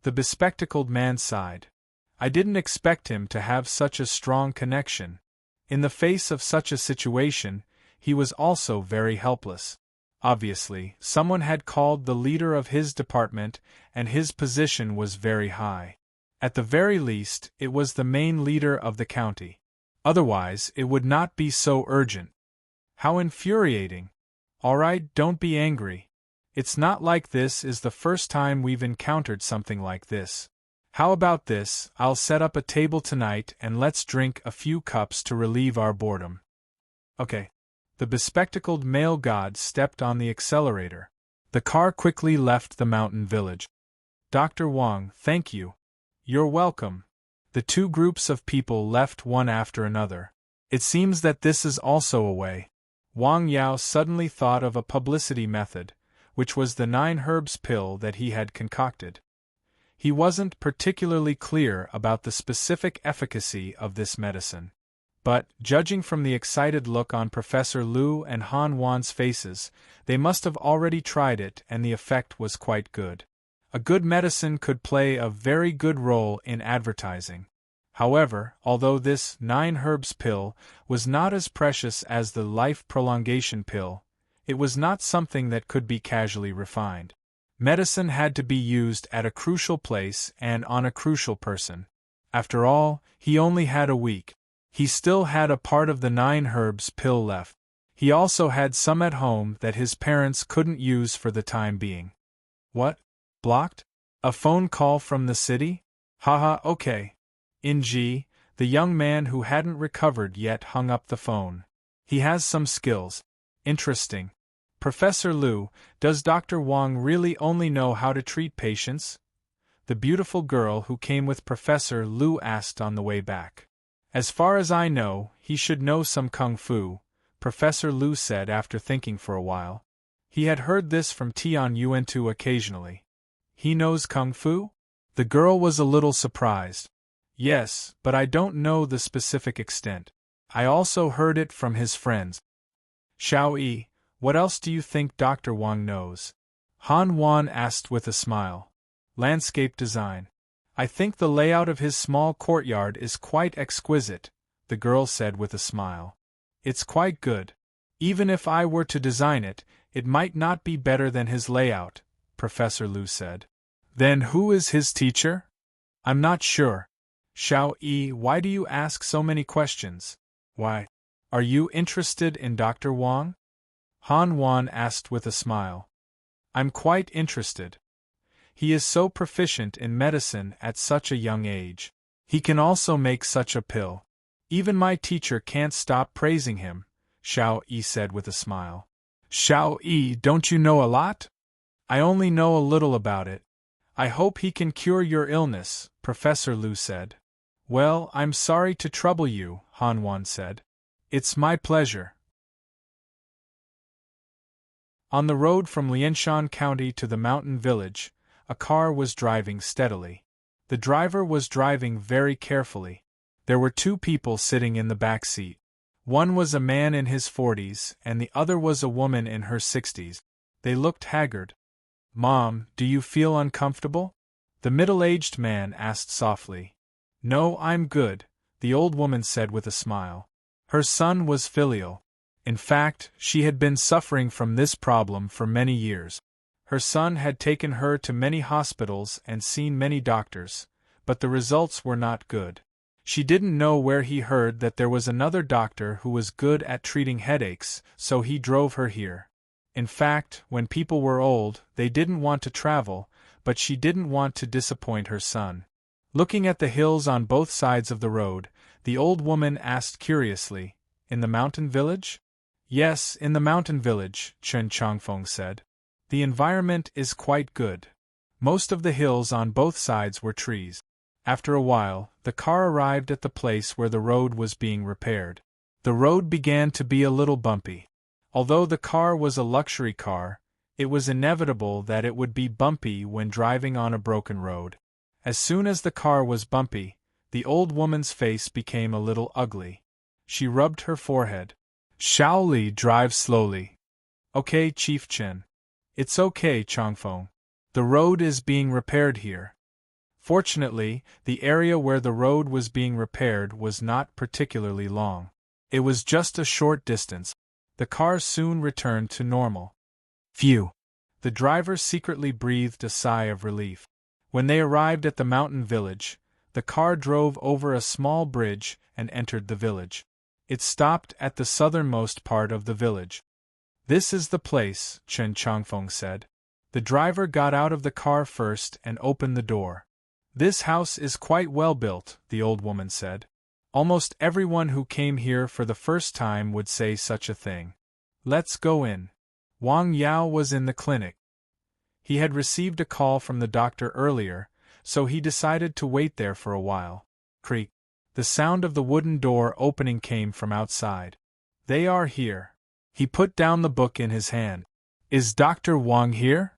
The bespectacled man sighed. I didn't expect him to have such a strong connection. In the face of such a situation, he was also very helpless. Obviously, someone had called the leader of his department, and his position was very high. At the very least, it was the main leader of the county. Otherwise, it would not be so urgent. How infuriating. All right, don't be angry. It's not like this is the first time we've encountered something like this. How about this? I'll set up a table tonight and let's drink a few cups to relieve our boredom. Okay. The bespectacled male god stepped on the accelerator. The car quickly left the mountain village. Dr. Wang, thank you. You're welcome. The 2 groups of people left one after another. It seems that this is also a way. Wang Yao suddenly thought of a publicity method, which was the 9-herbs pill that he had concocted. He wasn't particularly clear about the specific efficacy of this medicine. But, judging from the excited look on Professor Lu and Han Wan's faces, they must have already tried it and the effect was quite good. A good medicine could play a very good role in advertising. However, although this 9-herbs pill was not as precious as the life prolongation pill, it was not something that could be casually refined. Medicine had to be used at a crucial place and on a crucial person. After all, he only had a week. He still had a part of the 9-herbs pill left. He also had some at home that his parents couldn't use for the time being. What? Blocked? A phone call from the city? Haha, okay. The young man who hadn't recovered yet hung up the phone. He has some skills. Interesting. Professor Lu, does Dr. Wang really only know how to treat patients? The beautiful girl who came with Professor Lu asked on the way back. As far as I know, he should know some kung fu, Professor Lu said after thinking for a while. He had heard this from Tian Yuantu occasionally. He knows Kung Fu? The girl was a little surprised. Yes, but I don't know the specific extent. I also heard it from his friends. Xiao Yi, what else do you think Dr. Wang knows? Han Wan asked with a smile. Landscape design. I think the layout of his small courtyard is quite exquisite, the girl said with a smile. It's quite good. Even if I were to design it, it might not be better than his layout, Professor Lu said. Then who is his teacher? I'm not sure. Xiao Yi, why do you ask so many questions? Why? Are you interested in Dr. Wang? Han Wan asked with a smile. I'm quite interested. He is so proficient in medicine at such a young age. He can also make such a pill. Even my teacher can't stop praising him, Xiao Yi said with a smile. Xiao Yi, don't you know a lot? I only know a little about it. I hope he can cure your illness, Professor Lu said. Well, I'm sorry to trouble you, Han Wan said. It's my pleasure. On the road from Lianshan County to the mountain village, a car was driving steadily. The driver was driving very carefully. There were two people sitting in the back seat. One was a man in his 40s, and the other was a woman in her 60s. They looked haggard. Mom, do you feel uncomfortable? The middle-aged man asked softly. No, I'm good, the old woman said with a smile. Her son was filial. In fact, she had been suffering from this problem for many years. Her son had taken her to many hospitals and seen many doctors, but the results were not good. She didn't know where he heard that there was another doctor who was good at treating headaches, so he drove her here. In fact, when people were old, they didn't want to travel, but she didn't want to disappoint her son. Looking at the hills on both sides of the road, the old woman asked curiously, In the mountain village? Yes, in the mountain village, Chen Changfeng said. The environment is quite good. Most of the hills on both sides were trees. After a while, the car arrived at the place where the road was being repaired. The road began to be a little bumpy. Although the car was a luxury car, it was inevitable that it would be bumpy when driving on a broken road. As soon as the car was bumpy, the old woman's face became a little ugly. She rubbed her forehead. Shaoli, drive slowly. Okay, Chief Chen. It's okay, Changfeng. The road is being repaired here. Fortunately, the area where the road was being repaired was not particularly long. It was just a short distance. The car soon returned to normal. Phew! The driver secretly breathed a sigh of relief. When they arrived at the mountain village, the car drove over a small bridge and entered the village. It stopped at the southernmost part of the village. This is the place, Chen Changfeng said. The driver got out of the car first and opened the door. This house is quite well built, the old woman said. Almost everyone who came here for the first time would say such a thing. Let's go in. Wang Yao was in the clinic. He had received a call from the doctor earlier, so he decided to wait there for a while. Creak. The sound of the wooden door opening came from outside. They are here. He put down the book in his hand. Is Dr. Wang here?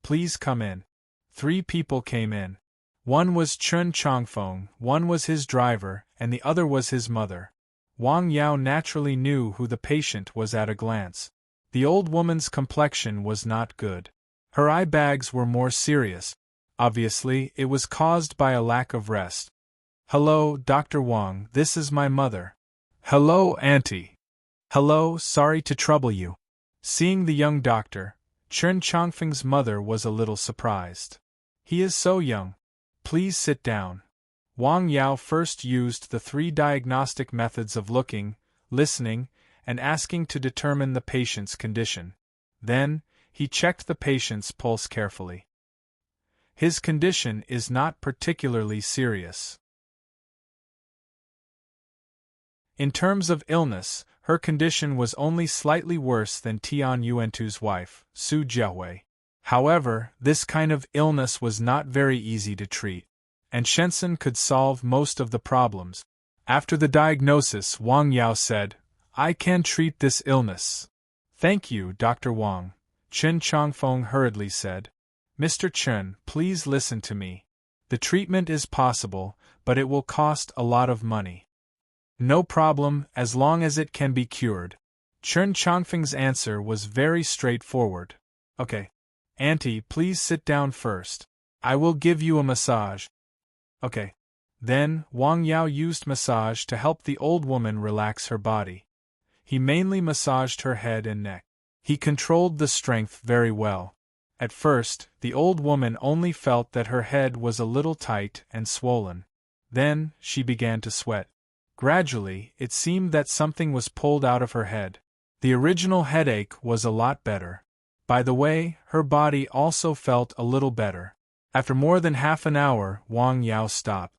Please come in. 3 people came in. One was Chen Changfeng, one was his driver, and the other was his mother. Wang Yao naturally knew who the patient was at a glance. The old woman's complexion was not good. Her eye bags were more serious. Obviously, it was caused by a lack of rest. Hello, Dr. Wang, this is my mother. Hello, Auntie. Hello, sorry to trouble you. Seeing the young doctor, Chen Changfeng's mother was a little surprised. He is so young. Please sit down. Wang Yao first used the 3 diagnostic methods of looking, listening, and asking to determine the patient's condition. Then, he checked the patient's pulse carefully. His condition is not particularly serious. In terms of illness, her condition was only slightly worse than Tian Yuantu's wife, Su Jiahui. However, this kind of illness was not very easy to treat, and Shenzhen could solve most of the problems. After the diagnosis, Wang Yao said, I can treat this illness. Thank you, Dr. Wang, Chen Chongfeng hurriedly said. Mr. Chen, please listen to me. The treatment is possible, but it will cost a lot of money. No problem, as long as it can be cured. Chen Chongfeng's answer was very straightforward. Okay. Auntie, please sit down first. I will give you a massage. Okay. Then, Wang Yao used massage to help the old woman relax her body. He mainly massaged her head and neck. He controlled the strength very well. At first, the old woman only felt that her head was a little tight and swollen. Then, she began to sweat. Gradually, it seemed that something was pulled out of her head. The original headache was a lot better. By the way, her body also felt a little better. After more than half an hour, Wang Yao stopped.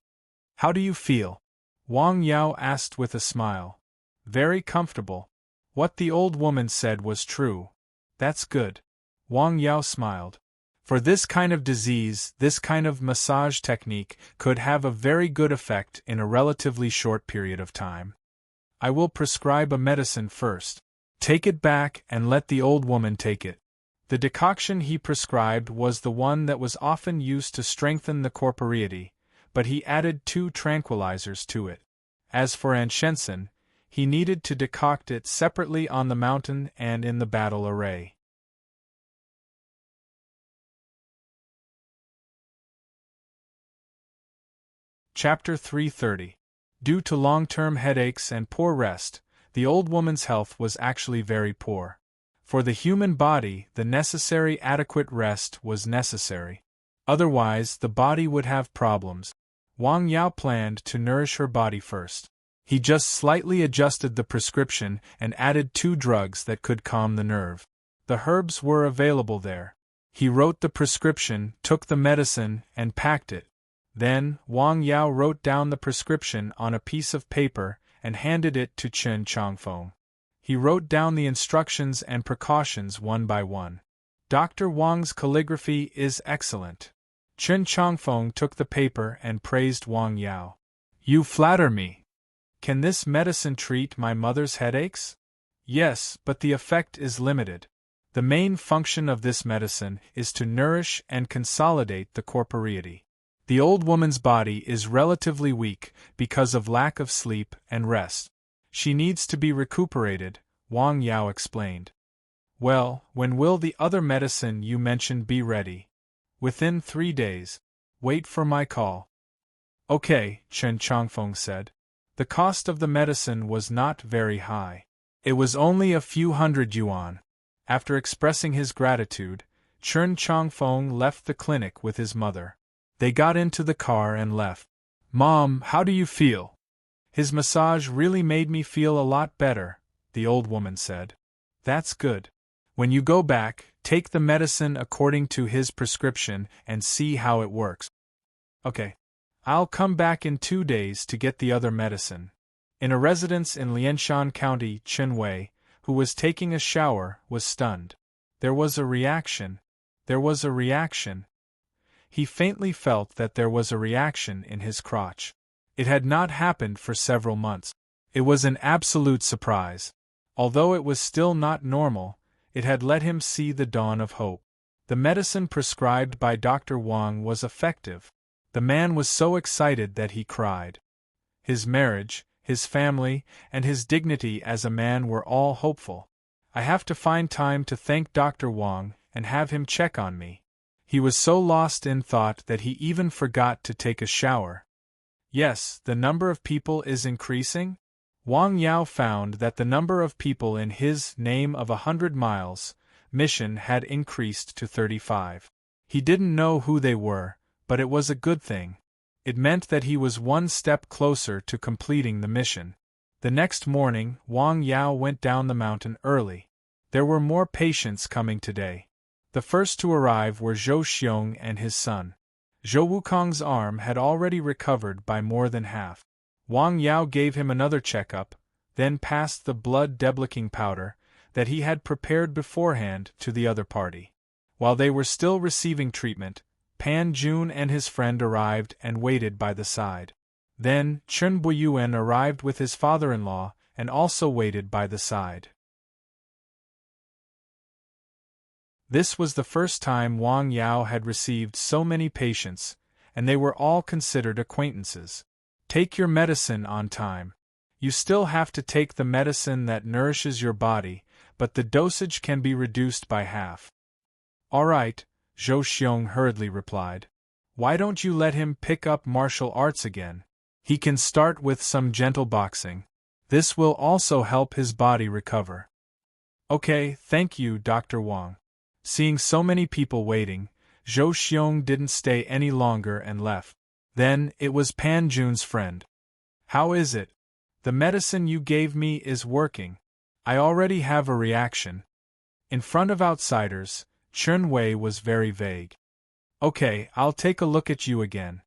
How do you feel? Wang Yao asked with a smile. Very comfortable. What the old woman said was true. That's good. Wang Yao smiled. For this kind of disease, this kind of massage technique could have a very good effect in a relatively short period of time. I will prescribe a medicine first. Take it back and let the old woman take it. The decoction he prescribed was the one that was often used to strengthen the corporeity, but he added 2 tranquilizers to it. As for enchantment, he needed to decoct it separately on the mountain and in the battle array. Chapter 330. Due to long-term headaches and poor rest, the old woman's health was actually very poor. For the human body, the necessary adequate rest was necessary. Otherwise, the body would have problems. Wang Yao planned to nourish her body first. He just slightly adjusted the prescription and added 2 drugs that could calm the nerve. The herbs were available there. He wrote the prescription, took the medicine, and packed it. Then, Wang Yao wrote down the prescription on a piece of paper and handed it to Chen Chongfeng. He wrote down the instructions and precautions one by one. Dr. Wang's calligraphy is excellent. Chen Chongfeng took the paper and praised Wang Yao. You flatter me. Can this medicine treat my mother's headaches? Yes, but the effect is limited. The main function of this medicine is to nourish and consolidate the corporeity. The old woman's body is relatively weak because of lack of sleep and rest. She needs to be recuperated, Wang Yao explained. Well, when will the other medicine you mentioned be ready? Within 3 days. Wait for my call. Okay, Chen Chongfeng said. The cost of the medicine was not very high. It was only a few hundred yuan. After expressing his gratitude, Chen Chongfeng left the clinic with his mother. They got into the car and left. Mom, how do you feel? His massage really made me feel a lot better, the old woman said. That's good. When you go back, take the medicine according to his prescription and see how it works. Okay. I'll come back in 2 days to get the other medicine. In a residence in Lianshan County, Chenwei, who was taking a shower, was stunned. There was a reaction. He faintly felt that there was a reaction in his crotch. It had not happened for several months. It was an absolute surprise. Although it was still not normal, it had let him see the dawn of hope. The medicine prescribed by Dr. Wang was effective. The man was so excited that he cried. His marriage, his family, and his dignity as a man were all hopeful. I have to find time to thank Dr. Wang and have him check on me. He was so lost in thought that he even forgot to take a shower. Yes, the number of people is increasing. Wang Yao found that the number of people in his name of 100 miles mission had increased to 35. He didn't know who they were, but it was a good thing. It meant that he was 1 step closer to completing the mission. The next morning, Wang Yao went down the mountain early. There were more patients coming today. The first to arrive were Zhou Xiong and his son. Zhou Wukong's arm had already recovered by more than half. Wang Yao gave him another checkup, then passed the blood deblicking powder that he had prepared beforehand to the other party. While they were still receiving treatment, Pan Jun and his friend arrived and waited by the side. Then, Chen Buyuan arrived with his father-in-law and also waited by the side. This was the first time Wang Yao had received so many patients, and they were all considered acquaintances. Take your medicine on time. You still have to take the medicine that nourishes your body, but the dosage can be reduced by half. All right, Zhou Xiong hurriedly replied. Why don't you let him pick up martial arts again? He can start with some gentle boxing. This will also help his body recover. Okay, thank you, Dr. Wang. Seeing so many people waiting, Zhou Xiong didn't stay any longer and left. Then, it was Pan Jun's friend. How is it? The medicine you gave me is working. I already have a reaction. In front of outsiders, Chen Wei was very vague. Okay, I'll take a look at you again.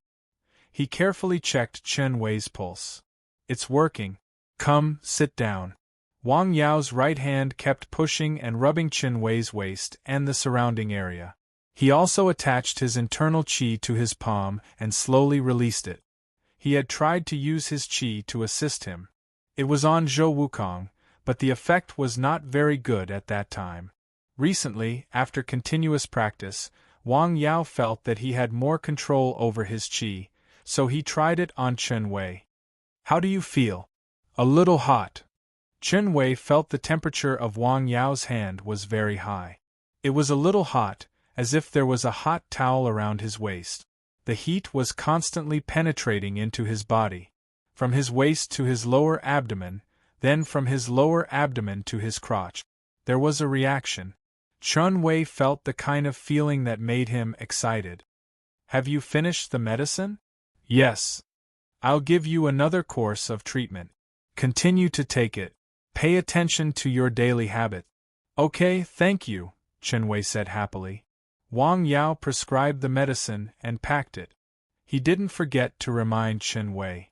He carefully checked Chen Wei's pulse. It's working. Come, sit down. Wang Yao's right hand kept pushing and rubbing Chen Wei's waist and the surrounding area. He also attached his internal qi to his palm and slowly released it. He had tried to use his qi to assist him. It was on Zhou Wukong, but the effect was not very good at that time. Recently, after continuous practice, Wang Yao felt that he had more control over his qi, so he tried it on Chen Wei. How do you feel? A little hot. Chen Wei felt the temperature of Wang Yao's hand was very high. It was a little hot, as if there was a hot towel around his waist. The heat was constantly penetrating into his body. From his waist to his lower abdomen, then from his lower abdomen to his crotch. There was a reaction. Chen Wei felt the kind of feeling that made him excited. Have you finished the medicine? Yes. I'll give you another course of treatment. Continue to take it. Pay attention to your daily habit. Okay, thank you, Chen Wei said happily. Wang Yao prescribed the medicine and packed it. He didn't forget to remind Chen Wei.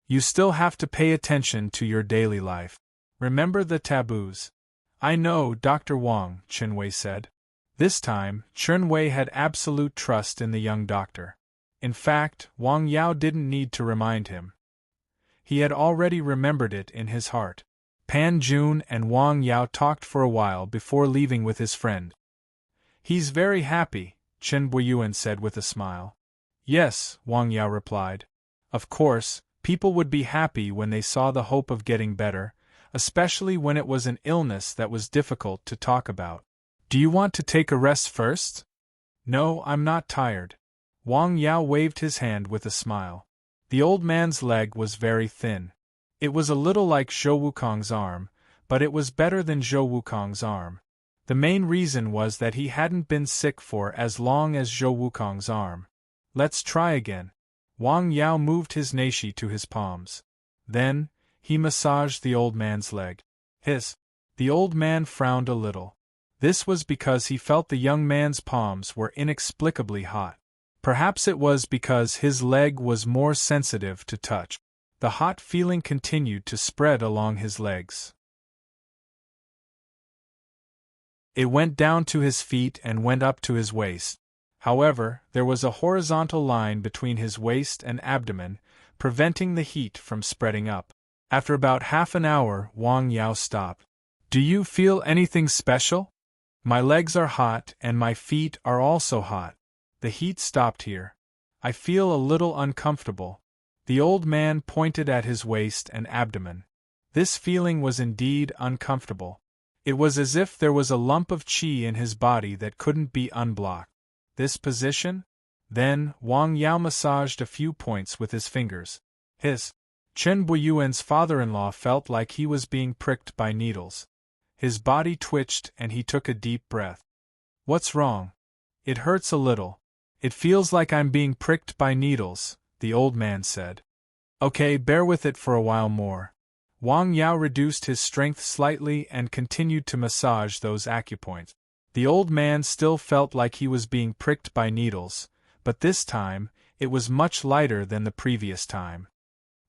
You still have to pay attention to your daily life. Remember the taboos. I know, Dr. Wang, Chen Wei said. This time, Chen Wei had absolute trust in the young doctor. In fact, Wang Yao didn't need to remind him. He had already remembered it in his heart. Pan Jun and Wang Yao talked for a while before leaving with his friend. He's very happy, Chen Buiyuan said with a smile. Yes, Wang Yao replied. Of course, people would be happy when they saw the hope of getting better, especially when it was an illness that was difficult to talk about. Do you want to take a rest first? No, I'm not tired. Wang Yao waved his hand with a smile. The old man's leg was very thin. It was a little like Zhou Wukong's arm, but it was better than Zhou Wukong's arm. The main reason was that he hadn't been sick for as long as Zhou Wukong's arm. Let's try again. Wang Yao moved his neishi to his palms. Then, he massaged the old man's leg. The old man frowned a little. This was because he felt the young man's palms were inexplicably hot. Perhaps it was because his leg was more sensitive to touch. The hot feeling continued to spread along his legs. It went down to his feet and went up to his waist. However, there was a horizontal line between his waist and abdomen, preventing the heat from spreading up. After about half an hour, Wang Yao stopped. Do you feel anything special? My legs are hot and my feet are also hot. The heat stopped here. I feel a little uncomfortable. The old man pointed at his waist and abdomen. This feeling was indeed uncomfortable. It was as if there was a lump of qi in his body that couldn't be unblocked. This position? Then, Wang Yao massaged a few points with his fingers. Chen Buiyuan's father-in-law felt like he was being pricked by needles. His body twitched and he took a deep breath. What's wrong? It hurts a little. It feels like I'm being pricked by needles, the old man said. Okay, bear with it for a while more. Wang Yao reduced his strength slightly and continued to massage those acupoints. The old man still felt like he was being pricked by needles, but this time, it was much lighter than the previous time.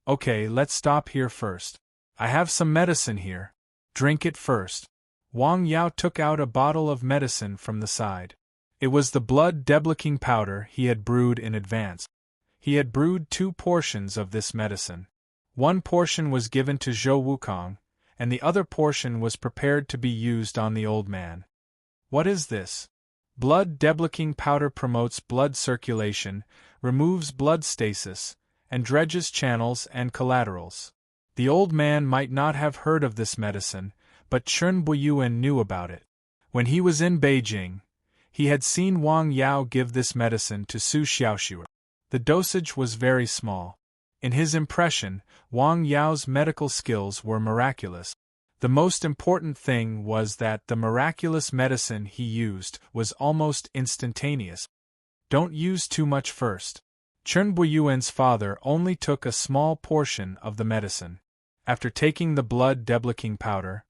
Okay, let's stop here first. I have some medicine here. Drink it first. Wang Yao took out a bottle of medicine from the side. It was the blood debloquing powder he had brewed in advance. He had brewed 2 portions of this medicine. One portion was given to Zhou Wukong, and the other portion was prepared to be used on the old man. What is this? Blood deblicking powder promotes blood circulation, removes blood stasis, and dredges channels and collaterals. The old man might not have heard of this medicine, but Chen Buiyuan knew about it. When he was in Beijing, he had seen Wang Yao give this medicine to Su Xiaoxue. The dosage was very small. In his impression, Wang Yao's medical skills were miraculous. The most important thing was that the miraculous medicine he used was almost instantaneous. Don't use too much first. Chen Buiyuan's father only took a small portion of the medicine. After taking the blood deblicking powder,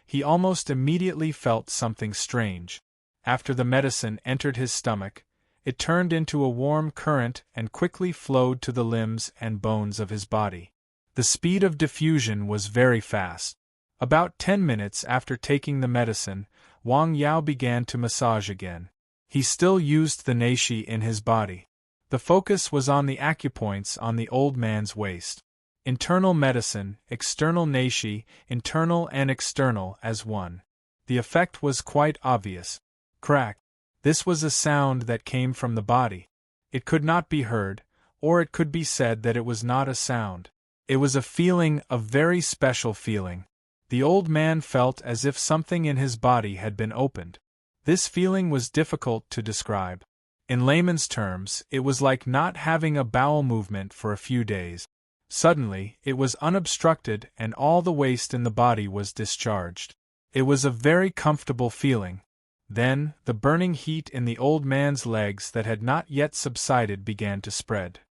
he almost immediately felt something strange. After the medicine entered his stomach, it turned into a warm current and quickly flowed to the limbs and bones of his body. The speed of diffusion was very fast. About 10 minutes after taking the medicine, Wang Yao began to massage again. He still used the neishi in his body. The focus was on the acupoints on the old man's waist. Internal medicine, external neishi, internal and external as one. The effect was quite obvious. Crack. This was a sound that came from the body. It could not be heard, or it could be said that it was not a sound. It was a feeling, a very special feeling. The old man felt as if something in his body had been opened. This feeling was difficult to describe. In layman's terms, it was like not having a bowel movement for a few days. Suddenly, it was unobstructed and all the waste in the body was discharged. It was a very comfortable feeling. Then, the burning heat in the old man's legs that had not yet subsided began to spread.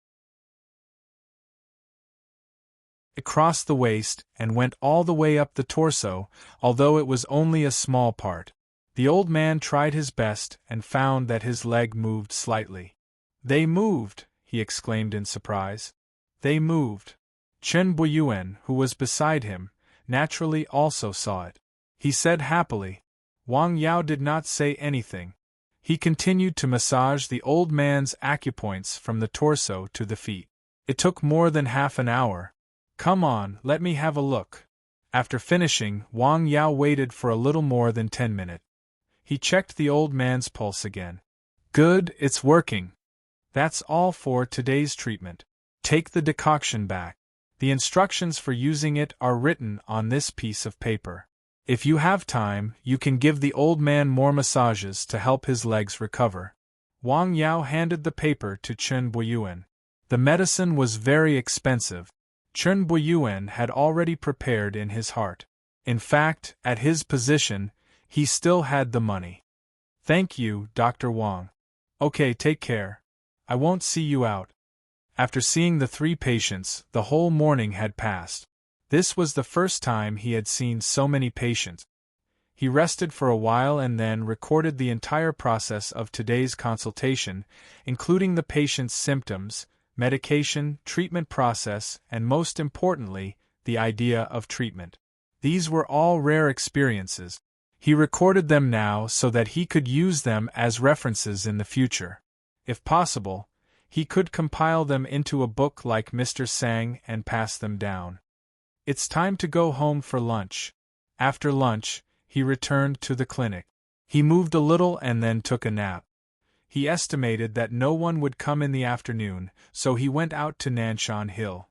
It crossed the waist and went all the way up the torso, although it was only a small part. The old man tried his best and found that his leg moved slightly. "They moved!" he exclaimed in surprise. "They moved." Chen Buiyuan, who was beside him, naturally also saw it. He said happily. Wang Yao did not say anything. He continued to massage the old man's acupoints from the torso to the feet. It took more than half an hour. "Come on, let me have a look." After finishing, Wang Yao waited for a little more than 10 minutes. He checked the old man's pulse again. "Good, it's working." "That's all for today's treatment. Take the decoction back. The instructions for using it are written on this piece of paper. If you have time, you can give the old man more massages to help his legs recover." Wang Yao handed the paper to Chen Buiyuan. The medicine was very expensive. Chen Buiyuan had already prepared in his heart. In fact, at his position, he still had the money. "Thank you, Dr. Wang. Okay, take care. I won't see you out." After seeing the 3 patients, the whole morning had passed. This was the first time he had seen so many patients. He rested for a while and then recorded the entire process of today's consultation, including the patient's symptoms, medication, treatment process, and most importantly, the idea of treatment. These were all rare experiences. He recorded them now so that he could use them as references in the future. If possible, he could compile them into a book like Mr. Sang and pass them down. It's time to go home for lunch. After lunch, he returned to the clinic. He moved a little and then took a nap. He estimated that no one would come in the afternoon, so he went out to Nanshan Hill.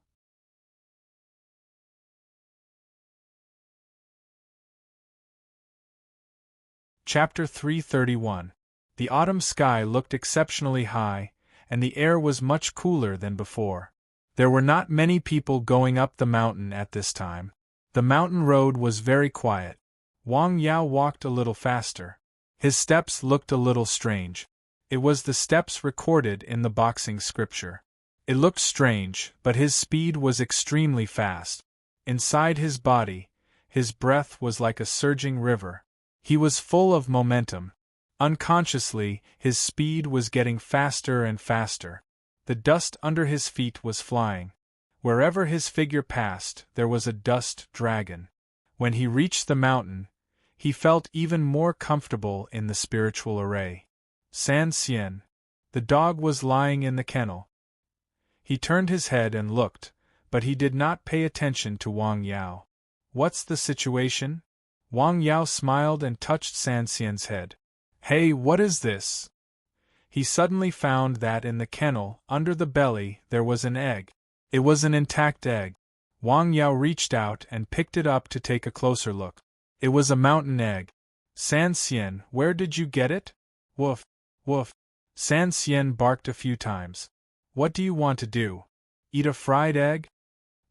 Chapter 331. The autumn sky looked exceptionally high, and the air was much cooler than before. There were not many people going up the mountain at this time. The mountain road was very quiet. Wang Yao walked a little faster. His steps looked a little strange. It was the steps recorded in the boxing scripture. It looked strange, but his speed was extremely fast. Inside his body, his breath was like a surging river. He was full of momentum. Unconsciously, his speed was getting faster and faster. The dust under his feet was flying. Wherever his figure passed, there was a dust dragon. When he reached the mountain, he felt even more comfortable in the spiritual array. San Xian. The dog was lying in the kennel. He turned his head and looked, but he did not pay attention to Wang Yao. "What's the situation?" Wang Yao smiled and touched San Xian's head. Hey, what is this? He suddenly found that in the kennel, under the belly, there was an egg. It was an intact egg. Wang Yao reached out and picked it up to take a closer look. It was a mountain egg. San Xian, where did you get it? Woof, woof. San Xian barked a few times. What do you want to do? Eat a fried egg?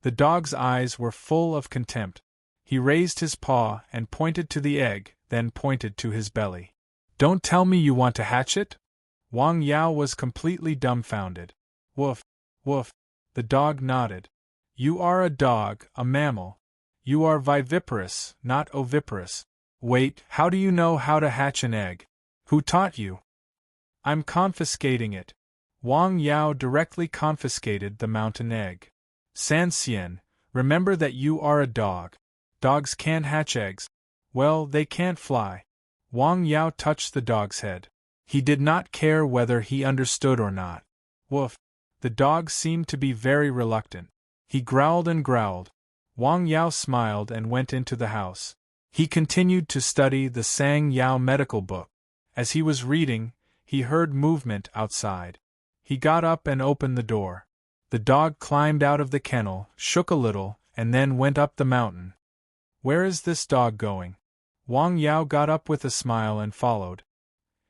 The dog's eyes were full of contempt. He raised his paw and pointed to the egg, then pointed to his belly. Don't tell me you want to hatch it? Wang Yao was completely dumbfounded. Woof, woof. The dog nodded. You are a dog, a mammal. You are viviparous, not oviparous. Wait, how do you know how to hatch an egg? Who taught you? I'm confiscating it. Wang Yao directly confiscated the mountain egg. San Xian, remember that you are a dog. Dogs can't hatch eggs. Well, they can't fly. Wang Yao touched the dog's head. He did not care whether he understood or not. Woof. The dog seemed to be very reluctant. He growled and growled. Wang Yao smiled and went into the house. He continued to study the Sang Yao medical book. As he was reading, he heard movement outside. He got up and opened the door. The dog climbed out of the kennel, shook a little, and then went up the mountain. Where is this dog going? Wang Yao got up with a smile and followed.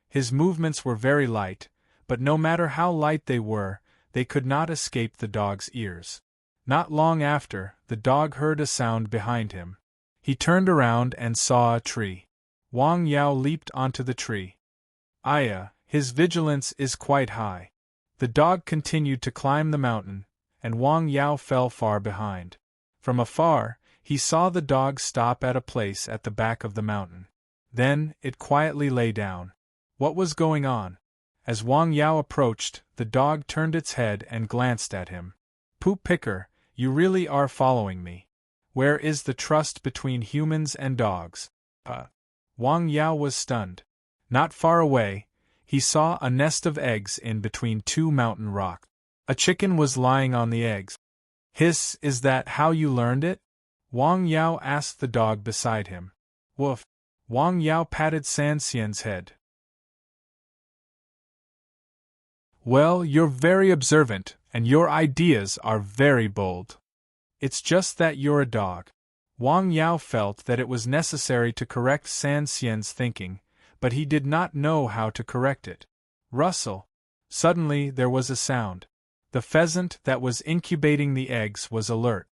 His movements were very light, but no matter how light they could not escape the dog's ears. Not long after, the dog heard a sound behind him. He turned around and saw a tree. Wang Yao leaped onto the tree. Aya, his vigilance is quite high. The dog continued to climb the mountain, and Wang Yao fell far behind. From afar, he saw the dog stop at a place at the back of the mountain. Then, it quietly lay down. What was going on? As Wang Yao approached, the dog turned its head and glanced at him. Poop picker, you really are following me. Where is the trust between humans and dogs? Wang Yao was stunned. Not far away, he saw a nest of eggs in between two mountain rocks. A chicken was lying on the eggs. Hiss, is that how you learned it? Wang Yao asked the dog beside him. Woof. Wang Yao patted San Xian's head. Well, you're very observant, and your ideas are very bold. It's just that you're a dog. Wang Yao felt that it was necessary to correct San Xian's thinking, but he did not know how to correct it. Rustle. Suddenly there was a sound. The pheasant that was incubating the eggs was alert.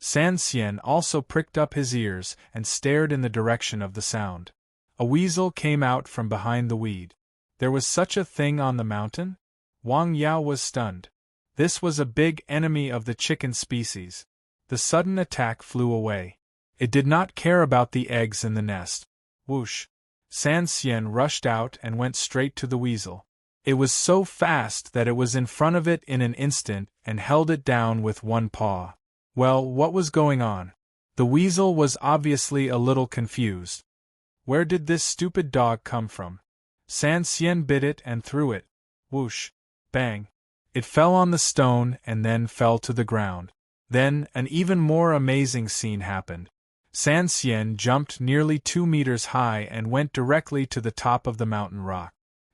San Xian also pricked up his ears and stared in the direction of the sound. A weasel came out from behind the weed. There was such a thing on the mountain? Wang Yao was stunned. This was a big enemy of the chicken species. The sudden attack flew away. It did not care about the eggs in the nest. Whoosh! San Xian rushed out and went straight to the weasel. It was so fast that it was in front of it in an instant and held it down with one paw. Well, what was going on? The weasel was obviously a little confused. Where did this stupid dog come from? San Xian bit it and threw it. Whoosh! Bang! It fell on the stone and then fell to the ground. Then, an even more amazing scene happened. San Xian jumped nearly 2 meters high and went directly to the top of the mountain rock.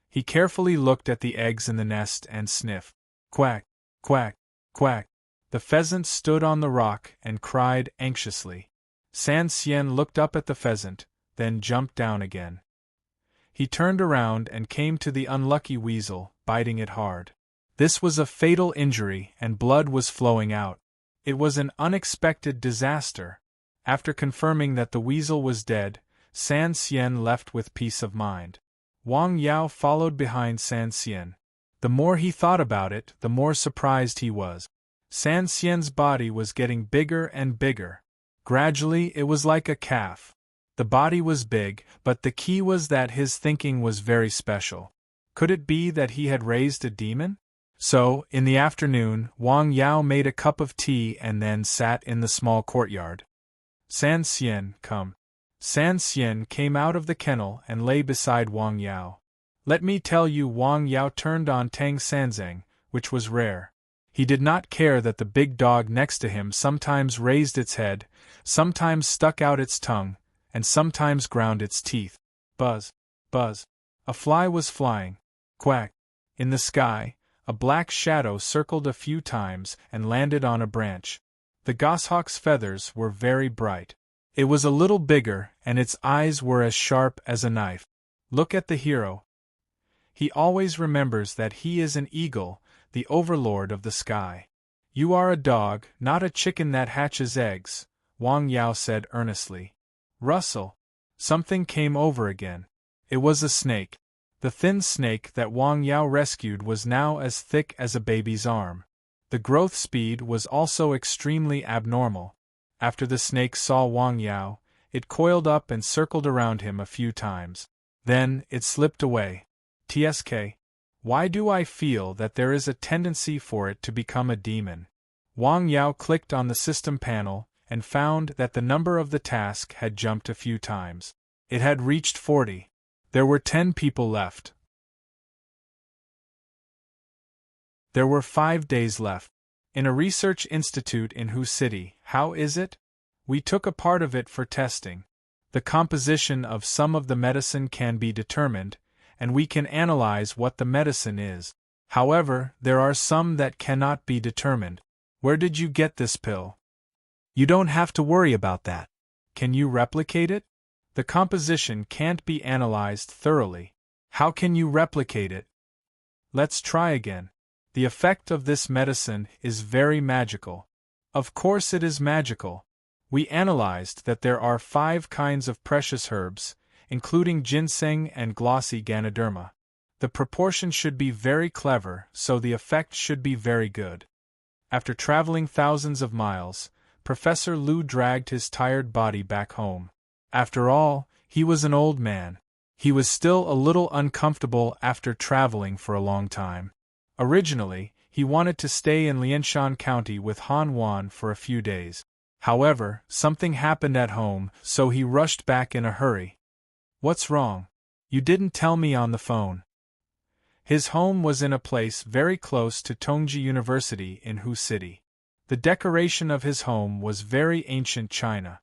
He carefully looked at the eggs in the nest and sniffed. Quack! Quack! Quack! The pheasant stood on the rock and cried anxiously. San Xian looked up at the pheasant, then jumped down again. He turned around and came to the unlucky weasel, biting it hard. This was a fatal injury and blood was flowing out. It was an unexpected disaster. After confirming that the weasel was dead, San Xian left with peace of mind. Wang Yao followed behind San Xian. The more he thought about it, the more surprised he was. San Xian's body was getting bigger and bigger. Gradually, it was like a calf. The body was big, but the key was that his thinking was very special. Could it be that he had raised a demon? So, in the afternoon, Wang Yao made a cup of tea and then sat in the small courtyard. San Xian, come. San Xian came out of the kennel and lay beside Wang Yao. Let me tell you, Wang Yao turned on Tang Sanzang, which was rare. He did not care that the big dog next to him sometimes raised its head, sometimes stuck out its tongue, and sometimes ground its teeth. Buzz, buzz. A fly was flying. Quack. In the sky, a black shadow circled a few times and landed on a branch. The goshawk's feathers were very bright. It was a little bigger, and its eyes were as sharp as a knife. Look at the hero. He always remembers that he is an eagle, the overlord of the sky. You are a dog, not a chicken that hatches eggs, Wang Yao said earnestly. Rustle. Something came over again. It was a snake. The thin snake that Wang Yao rescued was now as thick as a baby's arm. The growth speed was also extremely abnormal. After the snake saw Wang Yao, it coiled up and circled around him a few times. Then, it slipped away. TSK. Why do I feel that there is a tendency for it to become a demon? Wang Yao clicked on the system panel and found that the number of the task had jumped a few times. It had reached 40. There were 10 people left. There were 5 days left. In a research institute in Hu City, how is it? We took a part of it for testing. The composition of some of the medicine can be determined, and we can analyze what the medicine is. However, there are some that cannot be determined. Where did you get this pill? You don't have to worry about that. Can you replicate it? The composition can't be analyzed thoroughly. How can you replicate it? Let's try again. The effect of this medicine is very magical. Of course it is magical. We analyzed that there are 5 kinds of precious herbs, including ginseng and glossy ganoderma. The proportion should be very clever, so the effect should be very good. After traveling thousands of miles, Professor Lu dragged his tired body back home. After all, he was an old man. He was still a little uncomfortable after traveling for a long time. Originally, he wanted to stay in Lianshan County with Han Wan for a few days. However, something happened at home, so he rushed back in a hurry. What's wrong? You didn't tell me on the phone. His home was in a place very close to Tongji University in Hu City. The decoration of his home was very ancient China.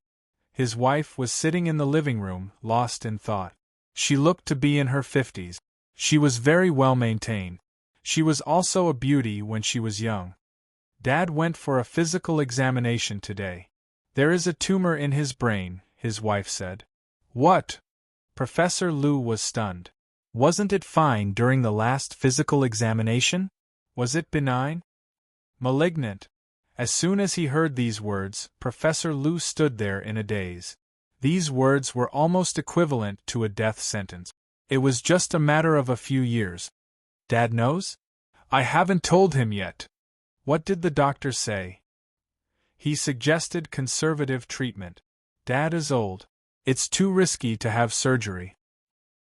His wife was sitting in the living room, lost in thought. She looked to be in her 50s. She was very well maintained. She was also a beauty when she was young. Dad went for a physical examination today. There is a tumor in his brain, his wife said. What? Professor Lu was stunned. Wasn't it fine during the last physical examination? Was it benign? Malignant. As soon as he heard these words, Professor Lu stood there in a daze. These words were almost equivalent to a death sentence. It was just a matter of a few years. Dad knows? I haven't told him yet. What did the doctor say? He suggested conservative treatment. Dad is old. It's too risky to have surgery.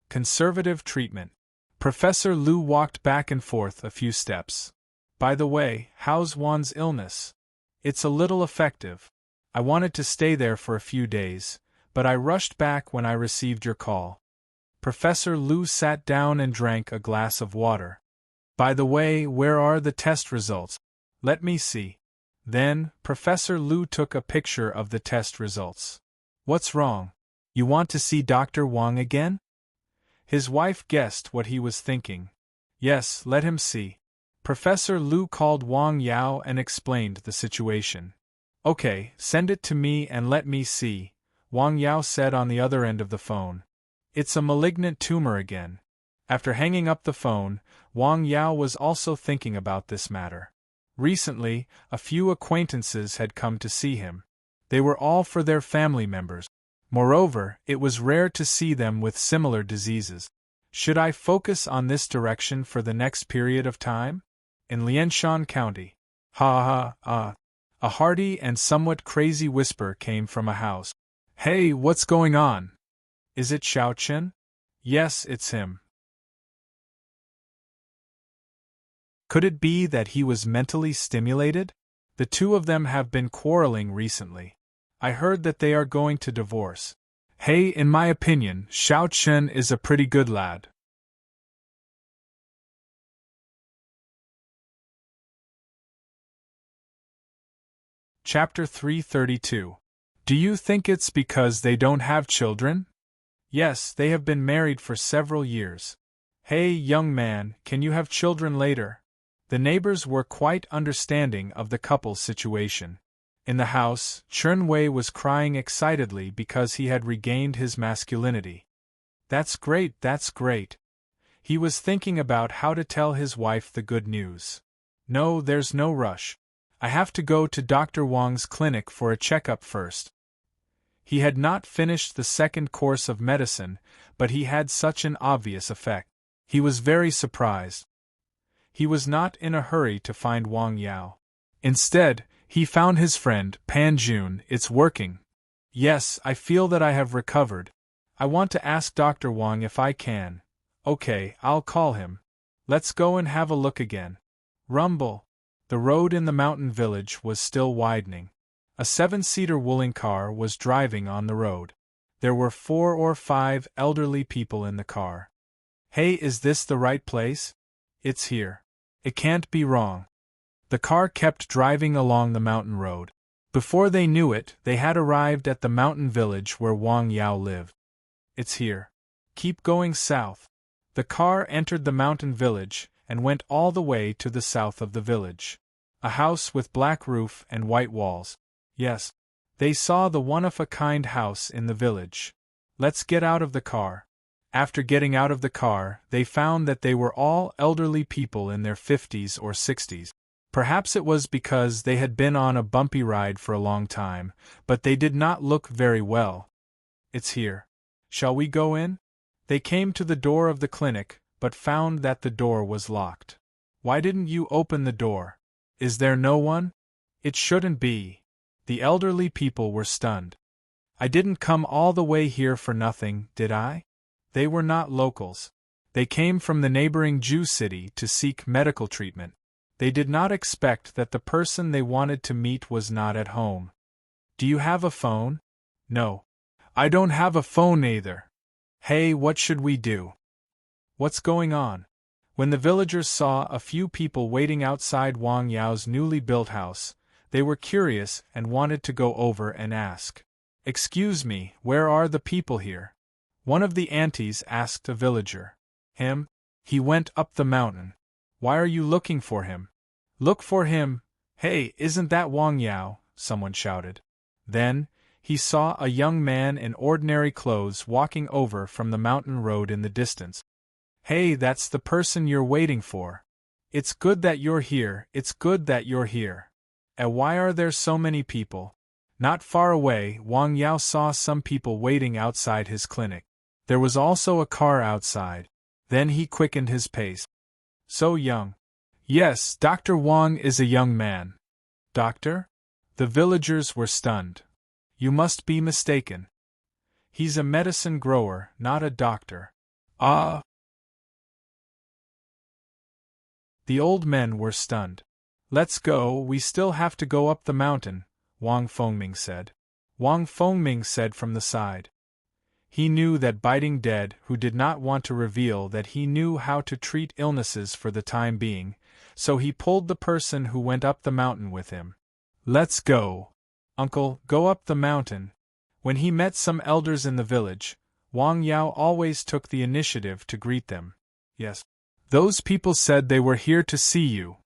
Conservative treatment. Professor Lu walked back and forth a few steps. By the way, how's Wan's illness? It's a little effective. I wanted to stay there for a few days, but I rushed back when I received your call. Professor Lu sat down and drank a glass of water. By the way, where are the test results? Let me see. Then, Professor Lu took a picture of the test results. What's wrong? You want to see Dr. Wang again? His wife guessed what he was thinking. Yes, let him see. Professor Lu called Wang Yao and explained the situation. Okay, send it to me and let me see, Wang Yao said on the other end of the phone. It's a malignant tumor again. After hanging up the phone, Wang Yao was also thinking about this matter. Recently, a few acquaintances had come to see him. They were all for their family members. Moreover, it was rare to see them with similar diseases. Should I focus on this direction for the next period of time? In Lianshan County. A hearty and somewhat crazy whisper came from a house. Hey, what's going on? Is it Xiao Chen? Yes, it's him. Could it be that he was mentally stimulated? The two of them have been quarreling recently. I heard that they are going to divorce. Hey, in my opinion, Xiao Chen is a pretty good lad. Chapter 332. Do you think it's because they don't have children? Yes, they have been married for several years. Hey, young man, can you have children later? The neighbors were quite understanding of the couple's situation. In the house, Chun Wei was crying excitedly because he had regained his masculinity. That's great, that's great. He was thinking about how to tell his wife the good news. No, there's no rush. I have to go to Dr. Wang's clinic for a checkup first. He had not finished the second course of medicine, but he had such an obvious effect. He was very surprised. He was not in a hurry to find Wang Yao. Instead, he found his friend, Pan Jun. It's working. Yes, I feel that I have recovered. I want to ask Dr. Wang if I can. Okay, I'll call him. Let's go and have a look again. Rumble. The road in the mountain village was still widening. A 7-seater wooling car was driving on the road. There were 4 or 5 elderly people in the car. Hey, is this the right place? It's here. It can't be wrong. The car kept driving along the mountain road. Before they knew it, they had arrived at the mountain village where Wang Yao lived. It's here. Keep going south. The car entered the mountain village and went all the way to the south of the village. A house with black roof and white walls. Yes. They saw the one-of-a-kind house in the village. Let's get out of the car. After getting out of the car, they found that they were all elderly people in their 50s or 60s. Perhaps it was because they had been on a bumpy ride for a long time, but they did not look very well. It's here. Shall we go in? They came to the door of the clinic, but found that the door was locked. Why didn't you open the door? Is there no one? It shouldn't be. The elderly people were stunned. I didn't come all the way here for nothing, did I? They were not locals. They came from the neighboring Jew city to seek medical treatment. They did not expect that the person they wanted to meet was not at home. Do you have a phone? No. I don't have a phone either. Hey, what should we do? What's going on? When the villagers saw a few people waiting outside Wang Yao's newly built house, they were curious and wanted to go over and ask. Excuse me, where are the people here? One of the aunties asked a villager. Him? He went up the mountain. Why are you looking for him? Look for him? Hey, isn't that Wang Yao? Someone shouted. Then, he saw a young man in ordinary clothes walking over from the mountain road in the distance. Hey, that's the person you're waiting for. It's good that you're here, it's good that you're here. And why are there so many people? Not far away, Wang Yao saw some people waiting outside his clinic. There was also a car outside. Then he quickened his pace. So young. Yes, Dr. Wang is a young man. Doctor? The villagers were stunned. You must be mistaken. He's a medicine grower, not a doctor. Ah! The old men were stunned. Let's go, we still have to go up the mountain, Wang Fengming said. Wang Fengming said from the side. He knew that Biting Dead, who did not want to reveal that he knew how to treat illnesses for the time being, so he pulled the person who went up the mountain with him. Let's go. Uncle, go up the mountain. When he met some elders in the village, Wang Yao always took the initiative to greet them. Yes. Those people said they were here to see you.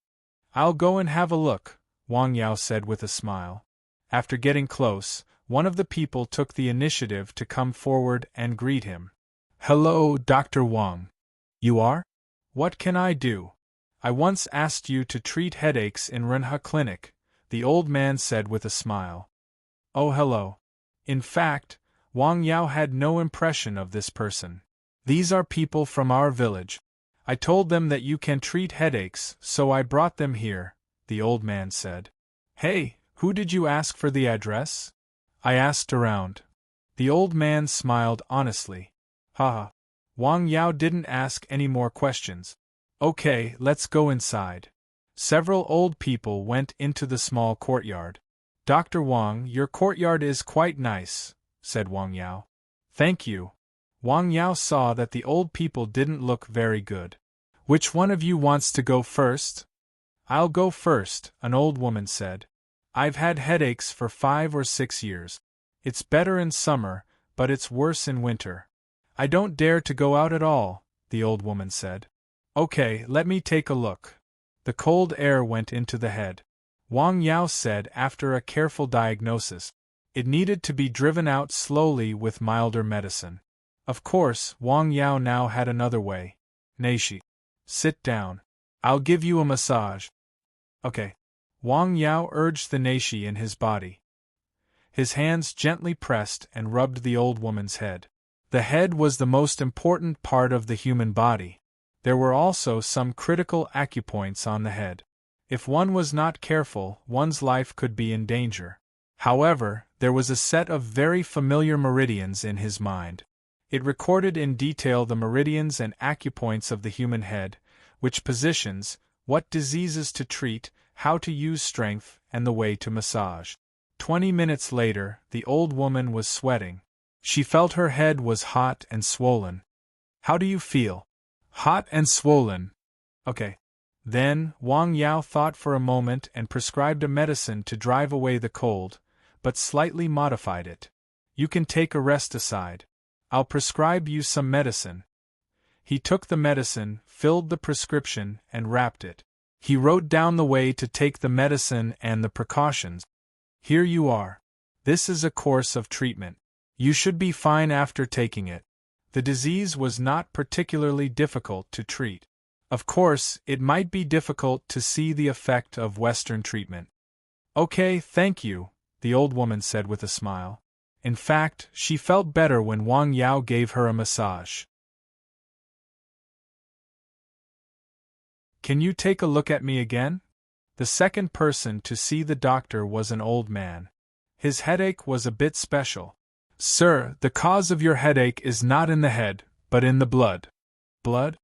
I'll go and have a look, Wang Yao said with a smile. After getting close, one of the people took the initiative to come forward and greet him. Hello, Dr. Wang. You are? What can I do? I once asked you to treat headaches in Renha Clinic, the old man said with a smile. Oh, hello. In fact, Wang Yao had no impression of this person. These are people from our village. I told them that you can treat headaches, so I brought them here, the old man said. Hey, who did you ask for the address? I asked around. The old man smiled honestly. Haha. Wang Yao didn't ask any more questions. Okay, let's go inside. Several old people went into the small courtyard. Dr. Wang, your courtyard is quite nice, said Wang Yao. Thank you. Wang Yao saw that the old people didn't look very good. Which one of you wants to go first? I'll go first, an old woman said. I've had headaches for 5 or 6 years. It's better in summer, but it's worse in winter. I don't dare to go out at all, the old woman said. Okay, let me take a look. The cold air went into the head. Wang Yao said after a careful diagnosis. It needed to be driven out slowly with milder medicine. Of course, Wang Yao now had another way. Neishi. Sit down. I'll give you a massage. Okay. Wang Yao urged the Neishi in his body. His hands gently pressed and rubbed the old woman's head. The head was the most important part of the human body. There were also some critical acupoints on the head. If one was not careful, one's life could be in danger. However, there was a set of very familiar meridians in his mind. It recorded in detail the meridians and acupoints of the human head, which positions, what diseases to treat, how to use strength, and the way to massage. 20 minutes later, the old woman was sweating. She felt her head was hot and swollen. How do you feel? Hot and swollen. Okay. Then, Wang Yao thought for a moment and prescribed a medicine to drive away the cold, but slightly modified it. You can take a rest aside. I'll prescribe you some medicine. He took the medicine, filled the prescription, and wrapped it. He wrote down the way to take the medicine and the precautions. Here you are. This is a course of treatment. You should be fine after taking it. The disease was not particularly difficult to treat. Of course, it might be difficult to see the effect of Western treatment. Okay, thank you, the old woman said with a smile. In fact, she felt better when Wang Yao gave her a massage. Can you take a look at me again? The second person to see the doctor was an old man. His headache was a bit special. Sir, the cause of your headache is not in the head, but in the blood. Blood?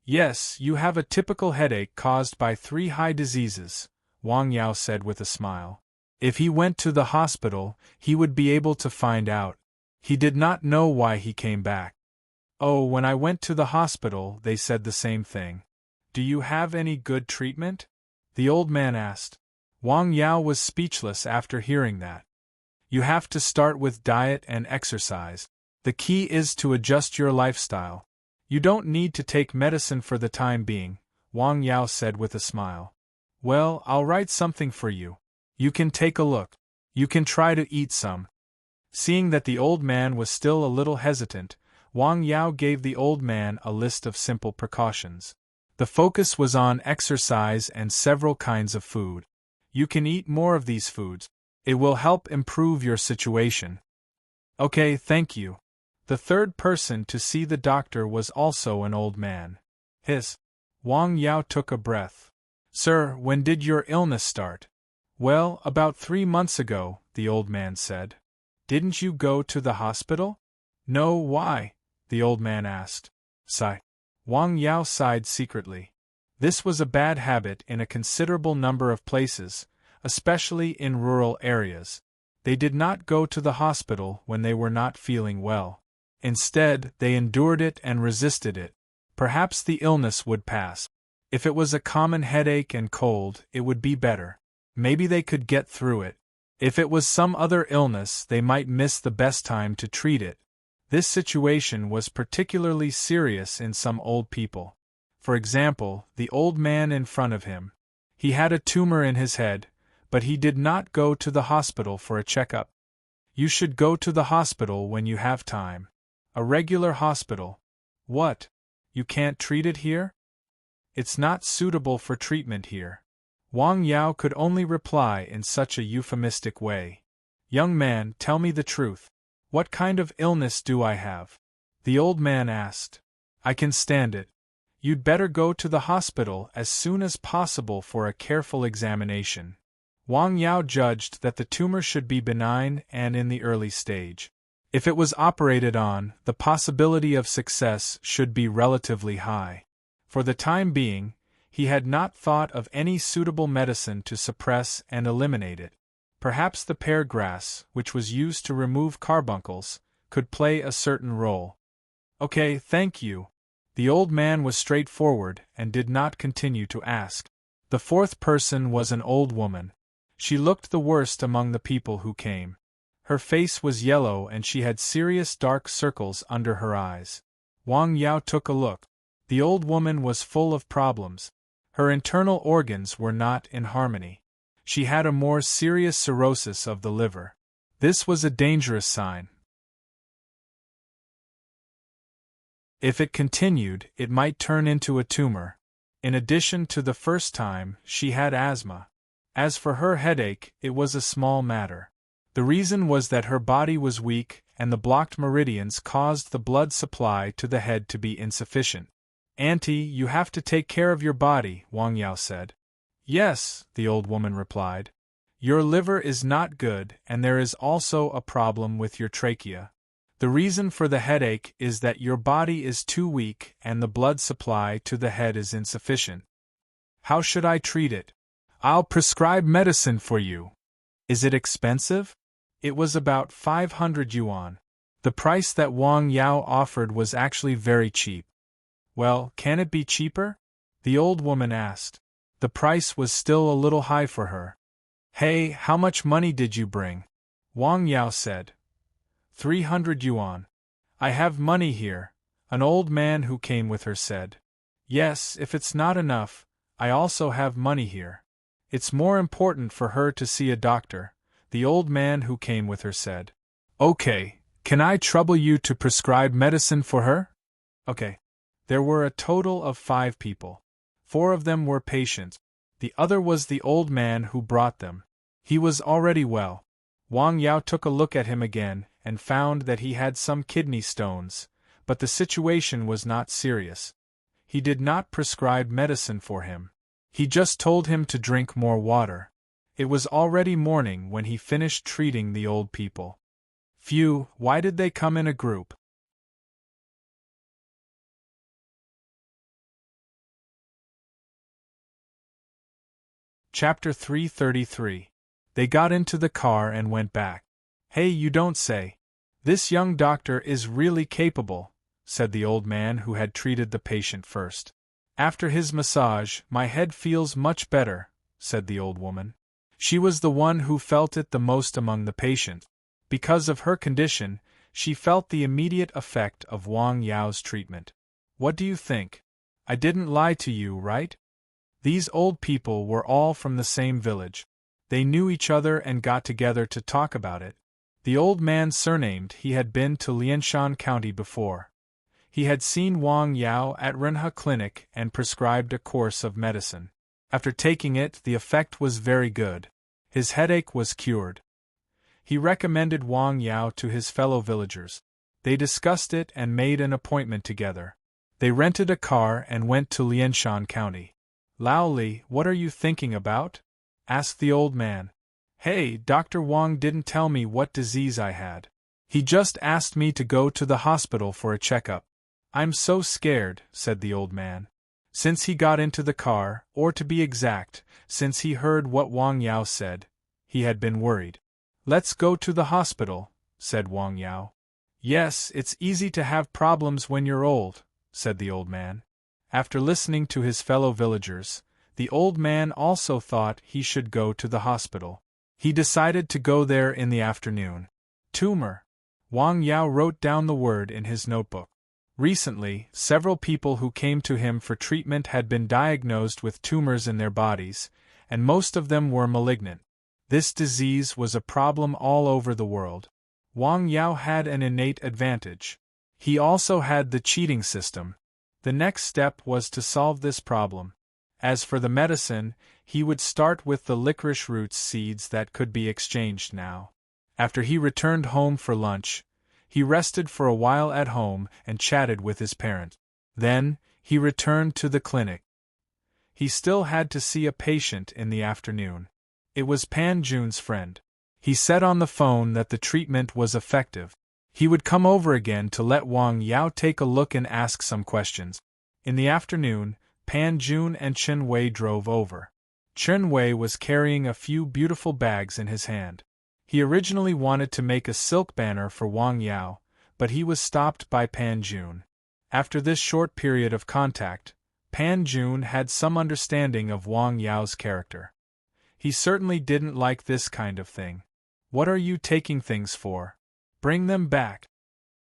Yes, you have a typical headache caused by 3 high diseases, Wang Yao said with a smile. If he went to the hospital, he would be able to find out. He did not know why he came back. Oh, when I went to the hospital, they said the same thing. Do you have any good treatment? The old man asked. Wang Yao was speechless after hearing that. You have to start with diet and exercise. The key is to adjust your lifestyle. You don't need to take medicine for the time being, Wang Yao said with a smile. Well, I'll write something for you. You can take a look. You can try to eat some. Seeing that the old man was still a little hesitant, Wang Yao gave the old man a list of simple precautions. The focus was on exercise and several kinds of food. You can eat more of these foods. It will help improve your situation. Okay, thank you. The third person to see the doctor was also an old man. Wang Yao took a breath. Sir, when did your illness start? Well, about 3 months ago, the old man said. Didn't you go to the hospital? No, why? The old man asked. Sigh. Wang Yao sighed secretly. This was a bad habit in a considerable number of places, especially in rural areas. They did not go to the hospital when they were not feeling well. Instead, they endured it and resisted it. Perhaps the illness would pass. If it was a common headache and cold, it would be better. Maybe they could get through it. If it was some other illness, they might miss the best time to treat it. This situation was particularly serious in some old people. For example, the old man in front of him. He had a tumor in his head, but he did not go to the hospital for a checkup. You should go to the hospital when you have time. A regular hospital. What? You can't treat it here? It's not suitable for treatment here. Wang Yao could only reply in such a euphemistic way. Young man, tell me the truth. What kind of illness do I have? The old man asked. I can stand it. You'd better go to the hospital as soon as possible for a careful examination. Wang Yao judged that the tumor should be benign and in the early stage. If it was operated on, the possibility of success should be relatively high. For the time being, he had not thought of any suitable medicine to suppress and eliminate it. Perhaps the pear grass, which was used to remove carbuncles, could play a certain role. Okay, thank you. The old man was straightforward and did not continue to ask. The fourth person was an old woman. She looked the worst among the people who came. Her face was yellow and she had serious dark circles under her eyes. Wang Yao took a look. The old woman was full of problems. Her internal organs were not in harmony. She had a more serious cirrhosis of the liver. This was a dangerous sign. If it continued, it might turn into a tumor. In addition to the first time, she had asthma. As for her headache, it was a small matter. The reason was that her body was weak, and the blocked meridians caused the blood supply to the head to be insufficient. "Auntie, you have to take care of your body," Wang Yao said. "Yes," the old woman replied. "Your liver is not good, and there is also a problem with your trachea. The reason for the headache is that your body is too weak and the blood supply to the head is insufficient. How should I treat it?" "I'll prescribe medicine for you." "Is it expensive?" It was about 500 yuan. The price that Wang Yao offered was actually very cheap. "Well, can it be cheaper?" the old woman asked. The price was still a little high for her. "Hey, how much money did you bring?" Wang Yao said. 300 yuan. "I have money here," an old man who came with her said. "Yes, if it's not enough, I also have money here. It's more important for her to see a doctor," the old man who came with her said. "Okay, can I trouble you to prescribe medicine for her?" "Okay." There were a total of 5 people. 4 of them were patients. The other was the old man who brought them. He was already well. Wang Yao took a look at him again and found that he had some kidney stones, but the situation was not serious. He did not prescribe medicine for him. He just told him to drink more water. It was already morning when he finished treating the old people. Phew, why did they come in a group? Chapter 333. They got into the car and went back. "Hey, you don't say. This young doctor is really capable," said the old man who had treated the patient first. "After his massage, my head feels much better," said the old woman. She was the one who felt it the most among the patients. Because of her condition, she felt the immediate effect of Wang Yao's treatment. "What do you think? I didn't lie to you, right?" These old people were all from the same village. They knew each other and got together to talk about it. The old man surnamed he had been to Lianshan County before. He had seen Wang Yao at Renhe Clinic and prescribed a course of medicine. After taking it, the effect was very good. His headache was cured. He recommended Wang Yao to his fellow villagers. They discussed it and made an appointment together. They rented a car and went to Lianshan County. "Lao Li, what are you thinking about?" asked the old man. "Hey, Dr. Wang didn't tell me what disease I had. He just asked me to go to the hospital for a checkup." "I'm so scared," said the old man. Since he got into the car, or to be exact, since he heard what Wang Yao said, he had been worried. "Let's go to the hospital," said Wang Yao. "Yes, it's easy to have problems when you're old," said the old man. After listening to his fellow villagers, the old man also thought he should go to the hospital. He decided to go there in the afternoon. Tumor. Wang Yao wrote down the word in his notebook. Recently, several people who came to him for treatment had been diagnosed with tumors in their bodies, and most of them were malignant. This disease was a problem all over the world. Wang Yao had an innate advantage. He also had the cheating system. The next step was to solve this problem. As for the medicine, he would start with the licorice root seeds that could be exchanged now. After he returned home for lunch, he rested for a while at home and chatted with his parent. Then, he returned to the clinic. He still had to see a patient in the afternoon. It was Pan Jun's friend. He said on the phone that the treatment was effective. He would come over again to let Wang Yao take a look and ask some questions. In the afternoon, Pan Jun and Chen Wei drove over. Chen Wei was carrying a few beautiful bags in his hand. He originally wanted to make a silk banner for Wang Yao, but he was stopped by Pan Jun. After this short period of contact, Pan Jun had some understanding of Wang Yao's character. He certainly didn't like this kind of thing. "What are you taking things for? Bring them back."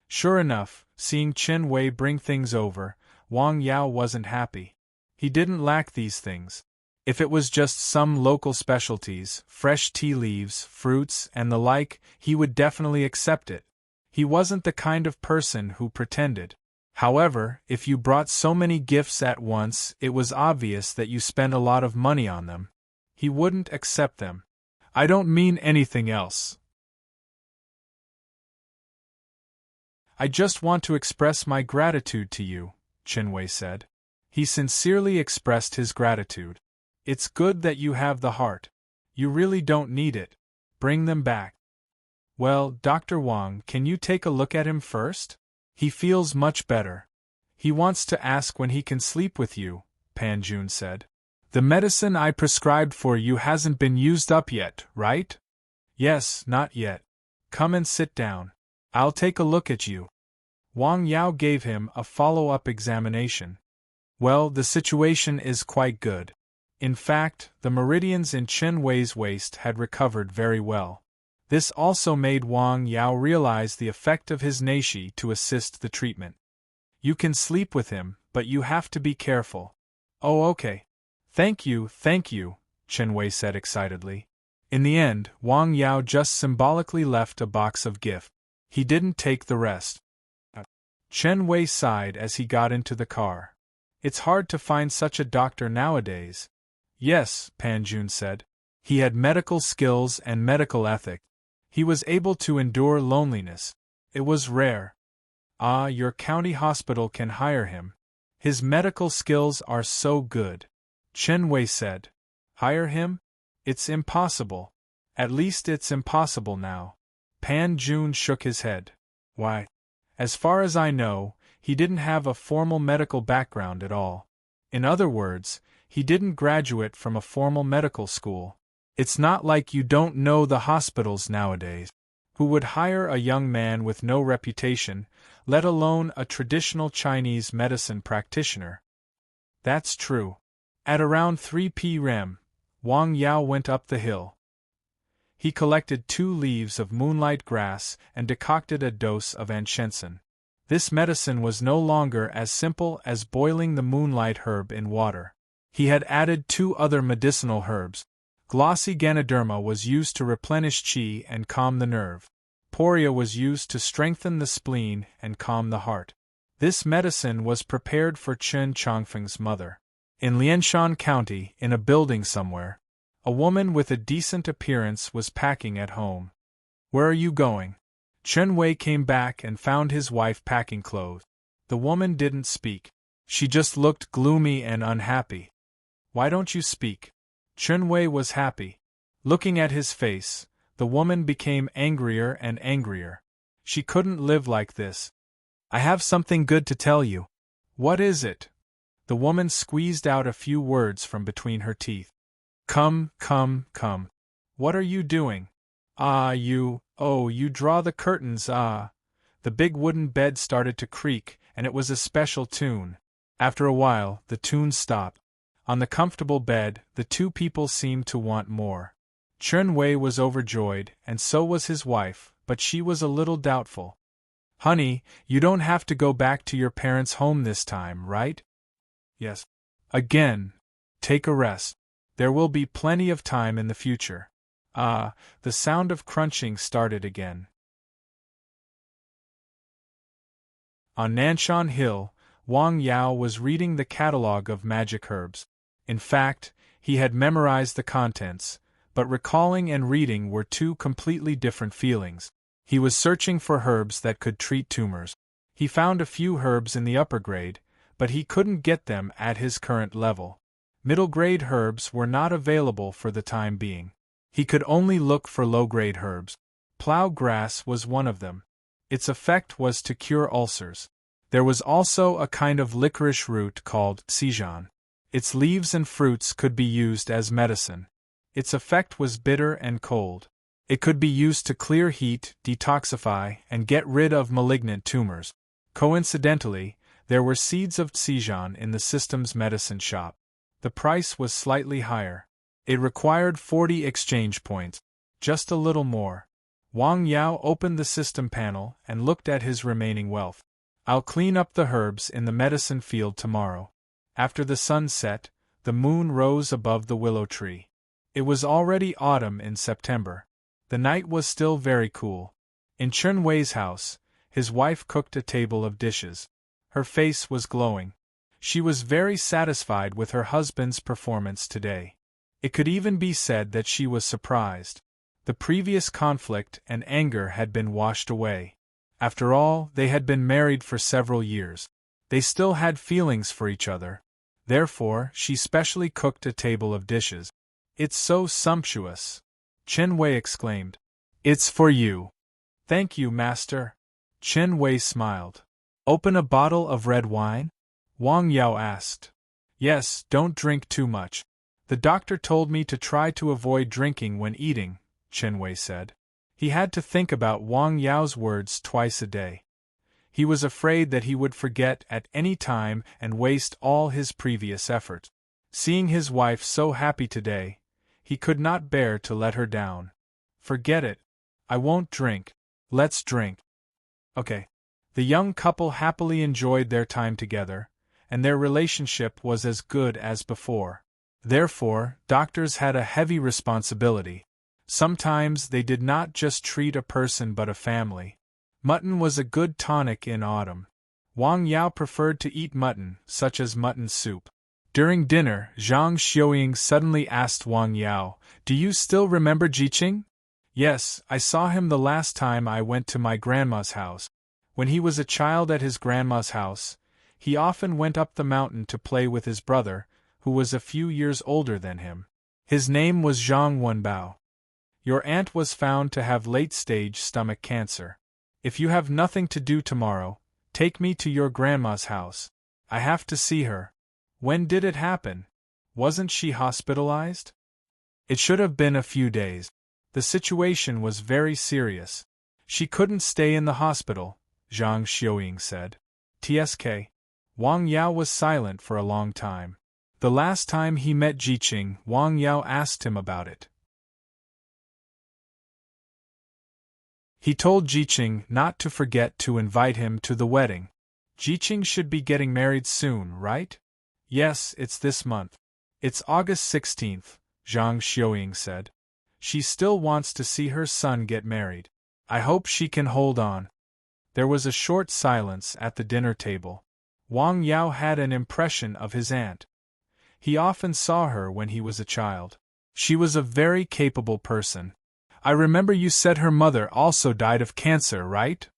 Sure enough, seeing Chen Wei bring things over, Wang Yao wasn't happy. He didn't lack these things. If it was just some local specialties, fresh tea leaves, fruits, and the like, he would definitely accept it. He wasn't the kind of person who pretended. However, if you brought so many gifts at once, it was obvious that you spent a lot of money on them. He wouldn't accept them. I don't mean anything else. I just want to express my gratitude to you, Qinwei said. He sincerely expressed his gratitude. It's good that you have the heart. You really don't need it. Bring them back. Well, Dr. Wang, can you take a look at him first? He feels much better. He wants to ask when he can sleep with you, Pan Jun said. The medicine I prescribed for you hasn't been used up yet, right? Yes, not yet. Come and sit down. I'll take a look at you. Wang Yao gave him a follow-up examination. Well, the situation is quite good. In fact, the meridians in Chen Wei's waist had recovered very well. This also made Wang Yao realize the effect of his neishi to assist the treatment. You can sleep with him, but you have to be careful. Oh, okay. Thank you, Chen Wei said excitedly. In the end, Wang Yao just symbolically left a box of gift. He didn't take the rest. Chen Wei sighed as he got into the car. It's hard to find such a doctor nowadays. Yes, Pan Jun said. He had medical skills and medical ethic. He was able to endure loneliness. It was rare. Ah, your county hospital can hire him. His medical skills are so good. Chen Wei said. Hire him? It's impossible. At least it's impossible now. Pan Jun shook his head. Why? As far as I know, he didn't have a formal medical background at all. In other words, he didn't graduate from a formal medical school. It's not like you don't know the hospitals nowadays. Who would hire a young man with no reputation, let alone a traditional Chinese medicine practitioner? That's true. At around 3 p.m., Wang Yao went up the hill. He collected 2 leaves of moonlight grass and decocted a dose of enchantment. This medicine was no longer as simple as boiling the moonlight herb in water. He had added 2 other medicinal herbs. Glossy Ganoderma was used to replenish qi and calm the nerve. Poria was used to strengthen the spleen and calm the heart. This medicine was prepared for Chen Chongfeng's mother. In Lianshan County, in a building somewhere, a woman with a decent appearance was packing at home. Where are you going? Chen Wei came back and found his wife packing clothes. The woman didn't speak. She just looked gloomy and unhappy. Why don't you speak? Chen Wei was happy. Looking at his face, the woman became angrier and angrier. She couldn't live like this. I have something good to tell you. What is it? The woman squeezed out a few words from between her teeth. Come. What are you doing? You draw the curtains, The big wooden bed started to creak, and it was a special tune. After a while, the tune stopped. On the comfortable bed, the 2 people seemed to want more. Chen Wei was overjoyed, and so was his wife, but she was a little doubtful. Honey, you don't have to go back to your parents' home this time, right? Yes. Again. Take a rest. There will be plenty of time in the future. The sound of crunching started again. On Nanshan Hill, Wang Yao was reading the catalogue of magic herbs. In fact, he had memorized the contents, but recalling and reading were 2 completely different feelings. He was searching for herbs that could treat tumors. He found a few herbs in the upper grade, but he couldn't get them at his current level. Middle-grade herbs were not available for the time being. He could only look for low-grade herbs. Plough grass was one of them. Its effect was to cure ulcers. There was also a kind of licorice root called Sijan. Its leaves and fruits could be used as medicine. Its effect was bitter and cold. It could be used to clear heat, detoxify, and get rid of malignant tumors. Coincidentally, there were seeds of Sijan in the system's medicine shop. The price was slightly higher. It required 40 exchange points. Just a little more. Wang Yao opened the system panel and looked at his remaining wealth. I'll clean up the herbs in the medicine field tomorrow. After the sun set, the moon rose above the willow tree. It was already autumn in September. The night was still very cool. In Chen Wei's house, his wife cooked a table of dishes. Her face was glowing. She was very satisfied with her husband's performance today. It could even be said that she was surprised. The previous conflict and anger had been washed away. After all, they had been married for several years. They still had feelings for each other. Therefore, she specially cooked a table of dishes. "It's so sumptuous," Chen Wei exclaimed. "It's for you." "Thank you, master." Chen Wei smiled. "Open a bottle of red wine?" Wang Yao asked. "Yes, don't drink too much. The doctor told me to try to avoid drinking when eating," Chen Wei said. He had to think about Wang Yao's words twice a day. He was afraid that he would forget at any time and waste all his previous effort. Seeing his wife so happy today, he could not bear to let her down. "Forget it. I won't drink. Let's drink." Okay. The young couple happily enjoyed their time together, and their relationship was as good as before. Therefore, doctors had a heavy responsibility. Sometimes they did not just treat a person but a family. Mutton was a good tonic in autumn. Wang Yao preferred to eat mutton, such as mutton soup. During dinner, Zhang Xiuying suddenly asked Wang Yao, "Do you still remember Jiqing?" "Yes, I saw him the last time I went to my grandma's house. When he was a child at his grandma's house, he often went up the mountain to play with his brother, who was a few years older than him. His name was Zhang Wenbao. Your aunt was found to have late-stage stomach cancer. If you have nothing to do tomorrow, take me to your grandma's house. I have to see her." "When did it happen? Wasn't she hospitalized?" "It should have been a few days. The situation was very serious. She couldn't stay in the hospital," Zhang Xiuying said. "Tsk." Wang Yao was silent for a long time. The last time he met Jiqing, Wang Yao asked him about it. He told Jiqing not to forget to invite him to the wedding. Jiqing should be getting married soon, right? "Yes, it's this month. It's August 16th, Zhang Xiuying said. "She still wants to see her son get married. I hope she can hold on." There was a short silence at the dinner table. Wang Yao had an impression of his aunt. He often saw her when he was a child. She was a very capable person. "I remember you said her mother also died of cancer, right?"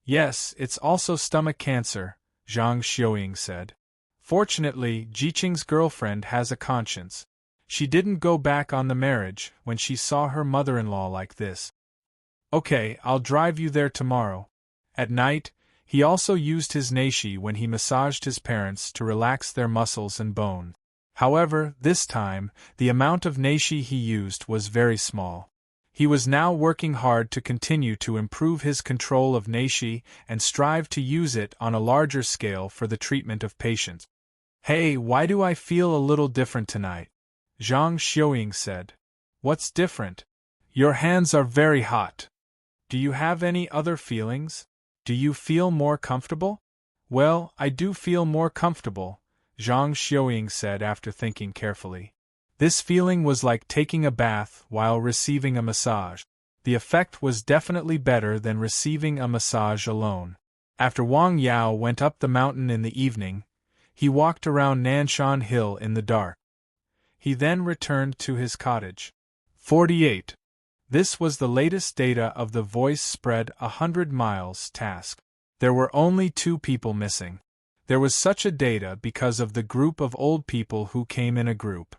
"Yes, it's also stomach cancer," Zhang Xiuying said. "Fortunately, Jiqing's girlfriend has a conscience. She didn't go back on the marriage when she saw her mother-in-law like this." "Okay, I'll drive you there tomorrow." At night, he also used his neishi when he massaged his parents to relax their muscles and bone. However, this time, the amount of neishi he used was very small. He was now working hard to continue to improve his control of neishi and strive to use it on a larger scale for the treatment of patients. "Hey, why do I feel a little different tonight?" Zhang Xiuying said. "What's different?" "Your hands are very hot. Do you have any other feelings? Do you feel more comfortable?" "Well, I do feel more comfortable," Zhang Xiuying said after thinking carefully. This feeling was like taking a bath while receiving a massage. The effect was definitely better than receiving a massage alone. After Wang Yao went up the mountain in the evening, he walked around Nanshan Hill in the dark. He then returned to his cottage. 48. This was the latest data of the voice spread 100 miles task. There were only 2 people missing. There was such a data because of the group of old people who came in a group.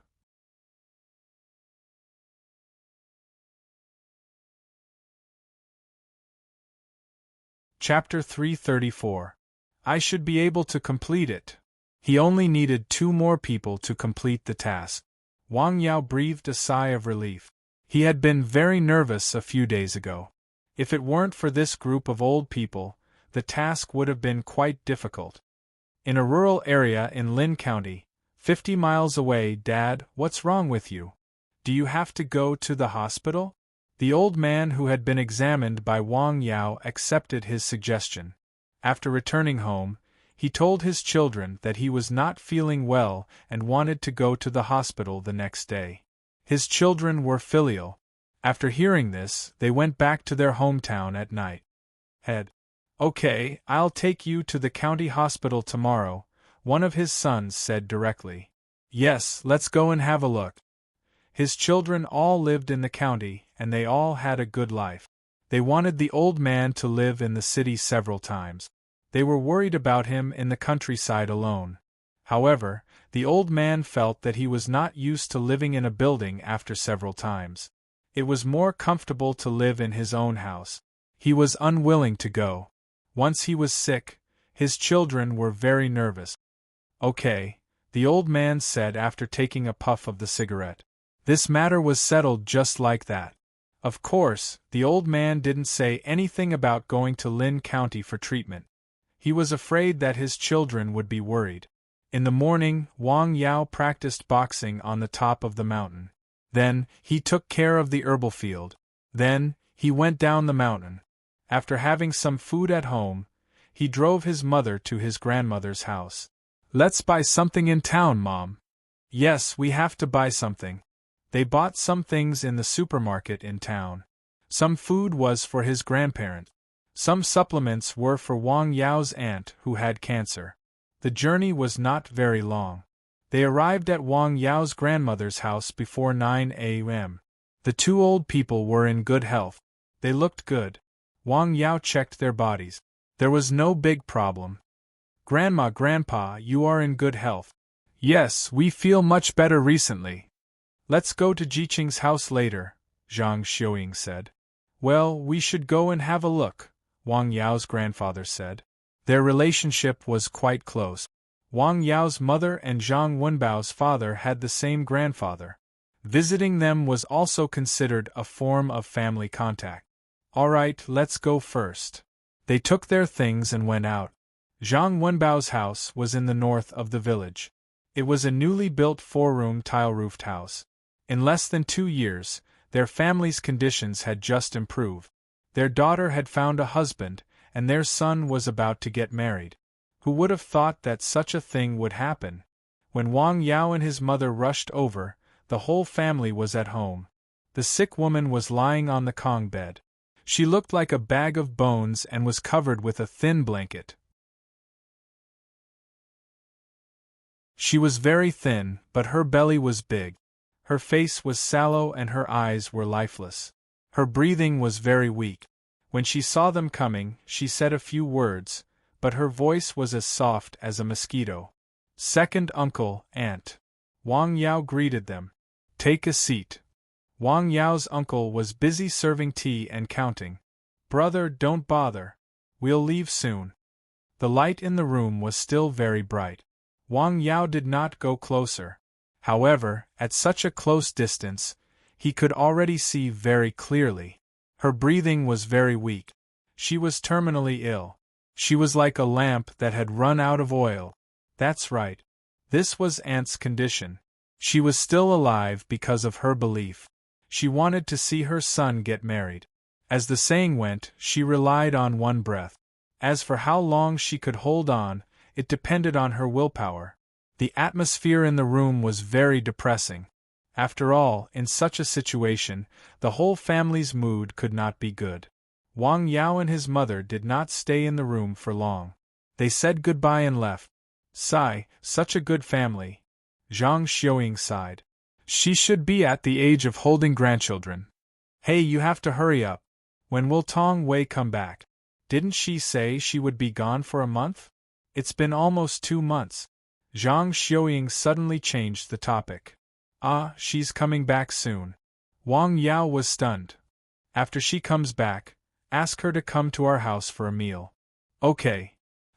Chapter 334. I should be able to complete it. He only needed 2 more people to complete the task. Wang Yao breathed a sigh of relief. He had been very nervous a few days ago. If it weren't for this group of old people, the task would have been quite difficult. In a rural area in Lin County, 50 miles away. "Dad, what's wrong with you? Do you have to go to the hospital?" The old man who had been examined by Wang Yao accepted his suggestion. After returning home, he told his children that he was not feeling well and wanted to go to the hospital the next day. His children were filial. After hearing this, they went back to their hometown at night. Okay, I'll take you to the county hospital tomorrow, one of his sons said directly. Yes, let's go and have a look. His children all lived in the county, and they all had a good life. They wanted the old man to live in the city several times. They were worried about him in the countryside alone. However, the old man felt that he was not used to living in a building after several times. It was more comfortable to live in his own house. He was unwilling to go. Once he was sick, his children were very nervous. Okay, the old man said after taking a puff of the cigarette. This matter was settled just like that. Of course, the old man didn't say anything about going to Lin County for treatment. He was afraid that his children would be worried. In the morning, Wang Yao practiced boxing on the top of the mountain. Then, he took care of the herbal field. Then, he went down the mountain. After having some food at home, he drove his mother to his grandmother's house. Let's buy something in town, Mom. Yes, we have to buy something. They bought some things in the supermarket in town. Some food was for his grandparent. Some supplements were for Wang Yao's aunt who had cancer. The journey was not very long. They arrived at Wang Yao's grandmother's house before 9 a.m. The two old people were in good health. They looked good. Wang Yao checked their bodies. There was no big problem. Grandma, Grandpa, you are in good health. Yes, we feel much better recently. Let's go to Jiqing's house later, Zhang Xiuying said. Well, we should go and have a look, Wang Yao's grandfather said. Their relationship was quite close. Wang Yao's mother and Zhang Wenbao's father had the same grandfather. Visiting them was also considered a form of family contact. All right, let's go first. They took their things and went out. Zhang Wenbao's house was in the north of the village. It was a newly built 4-room tile-roofed house. In less than 2 years, their family's conditions had just improved. Their daughter had found a husband, and their son was about to get married. Who would have thought that such a thing would happen? When Wang Yao and his mother rushed over, the whole family was at home. The sick woman was lying on the Kong bed. She looked like a bag of bones and was covered with a thin blanket. She was very thin, but her belly was big. Her face was sallow and her eyes were lifeless. Her breathing was very weak. When she saw them coming, she said a few words, but her voice was as soft as a mosquito. Second uncle, aunt. Wang Yao greeted them. Take a seat. Wang Yao's uncle was busy serving tea and counting. Brother, don't bother. We'll leave soon. The light in the room was still very bright. Wang Yao did not go closer. However, at such a close distance, he could already see very clearly. Her breathing was very weak. She was terminally ill. She was like a lamp that had run out of oil. That's right. This was Aunt's condition. She was still alive because of her belief. She wanted to see her son get married. As the saying went, she relied on one breath. As for how long she could hold on, it depended on her willpower. The atmosphere in the room was very depressing. After all, in such a situation, the whole family's mood could not be good. Wang Yao and his mother did not stay in the room for long. They said goodbye and left. Sigh, such a good family. Zhang Xiuying sighed. She should be at the age of holding grandchildren. Hey, you have to hurry up. When will Tong Wei come back? Didn't she say she would be gone for a month? It's been almost 2 months. Zhang Xiuying suddenly changed the topic. Ah, she's coming back soon. Wang Yao was stunned. After she comes back, ask her to come to our house for a meal. Okay.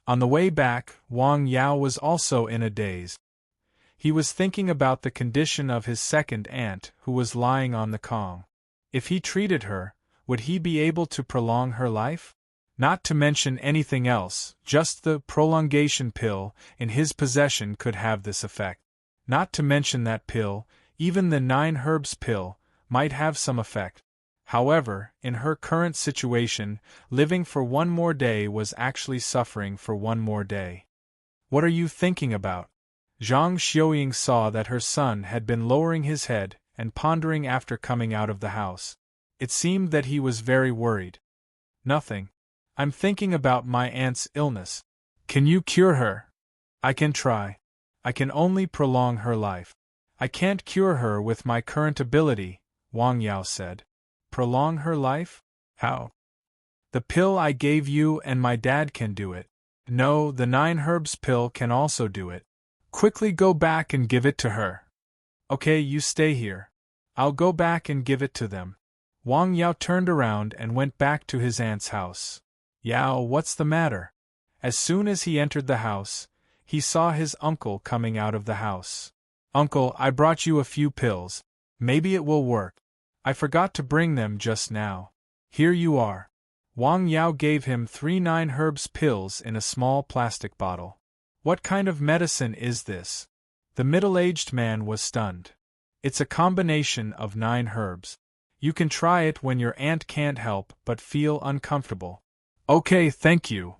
On the way back, Wang Yao was also in a daze. He was thinking about the condition of his second aunt who was lying on the Kong. If he treated her, would he be able to prolong her life? Not to mention anything else, just the prolongation pill in his possession could have this effect. Not to mention that pill, even the 9 herbs pill, might have some effect. However, in her current situation, living for one more day was actually suffering for one more day. What are you thinking about? Zhang Xiuying saw that her son had been lowering his head and pondering after coming out of the house. It seemed that he was very worried. Nothing. I'm thinking about my aunt's illness. Can you cure her? I can try. I can only prolong her life. I can't cure her with my current ability, Wang Yao said. Prolong her life? How? The pill I gave you and my dad can do it. No, the 9 herbs pill can also do it. Quickly go back and give it to her. Okay, you stay here. I'll go back and give it to them. Wang Yao turned around and went back to his aunt's house. Yao, what's the matter? As soon as he entered the house, he saw his uncle coming out of the house. Uncle, I brought you a few pills. Maybe it will work. I forgot to bring them just now. Here you are. Wang Yao gave him 3 9 herbs pills in a small plastic bottle. What kind of medicine is this? The middle-aged man was stunned. It's a combination of 9 herbs. You can try it when your aunt can't help but feel uncomfortable. Okay, thank you.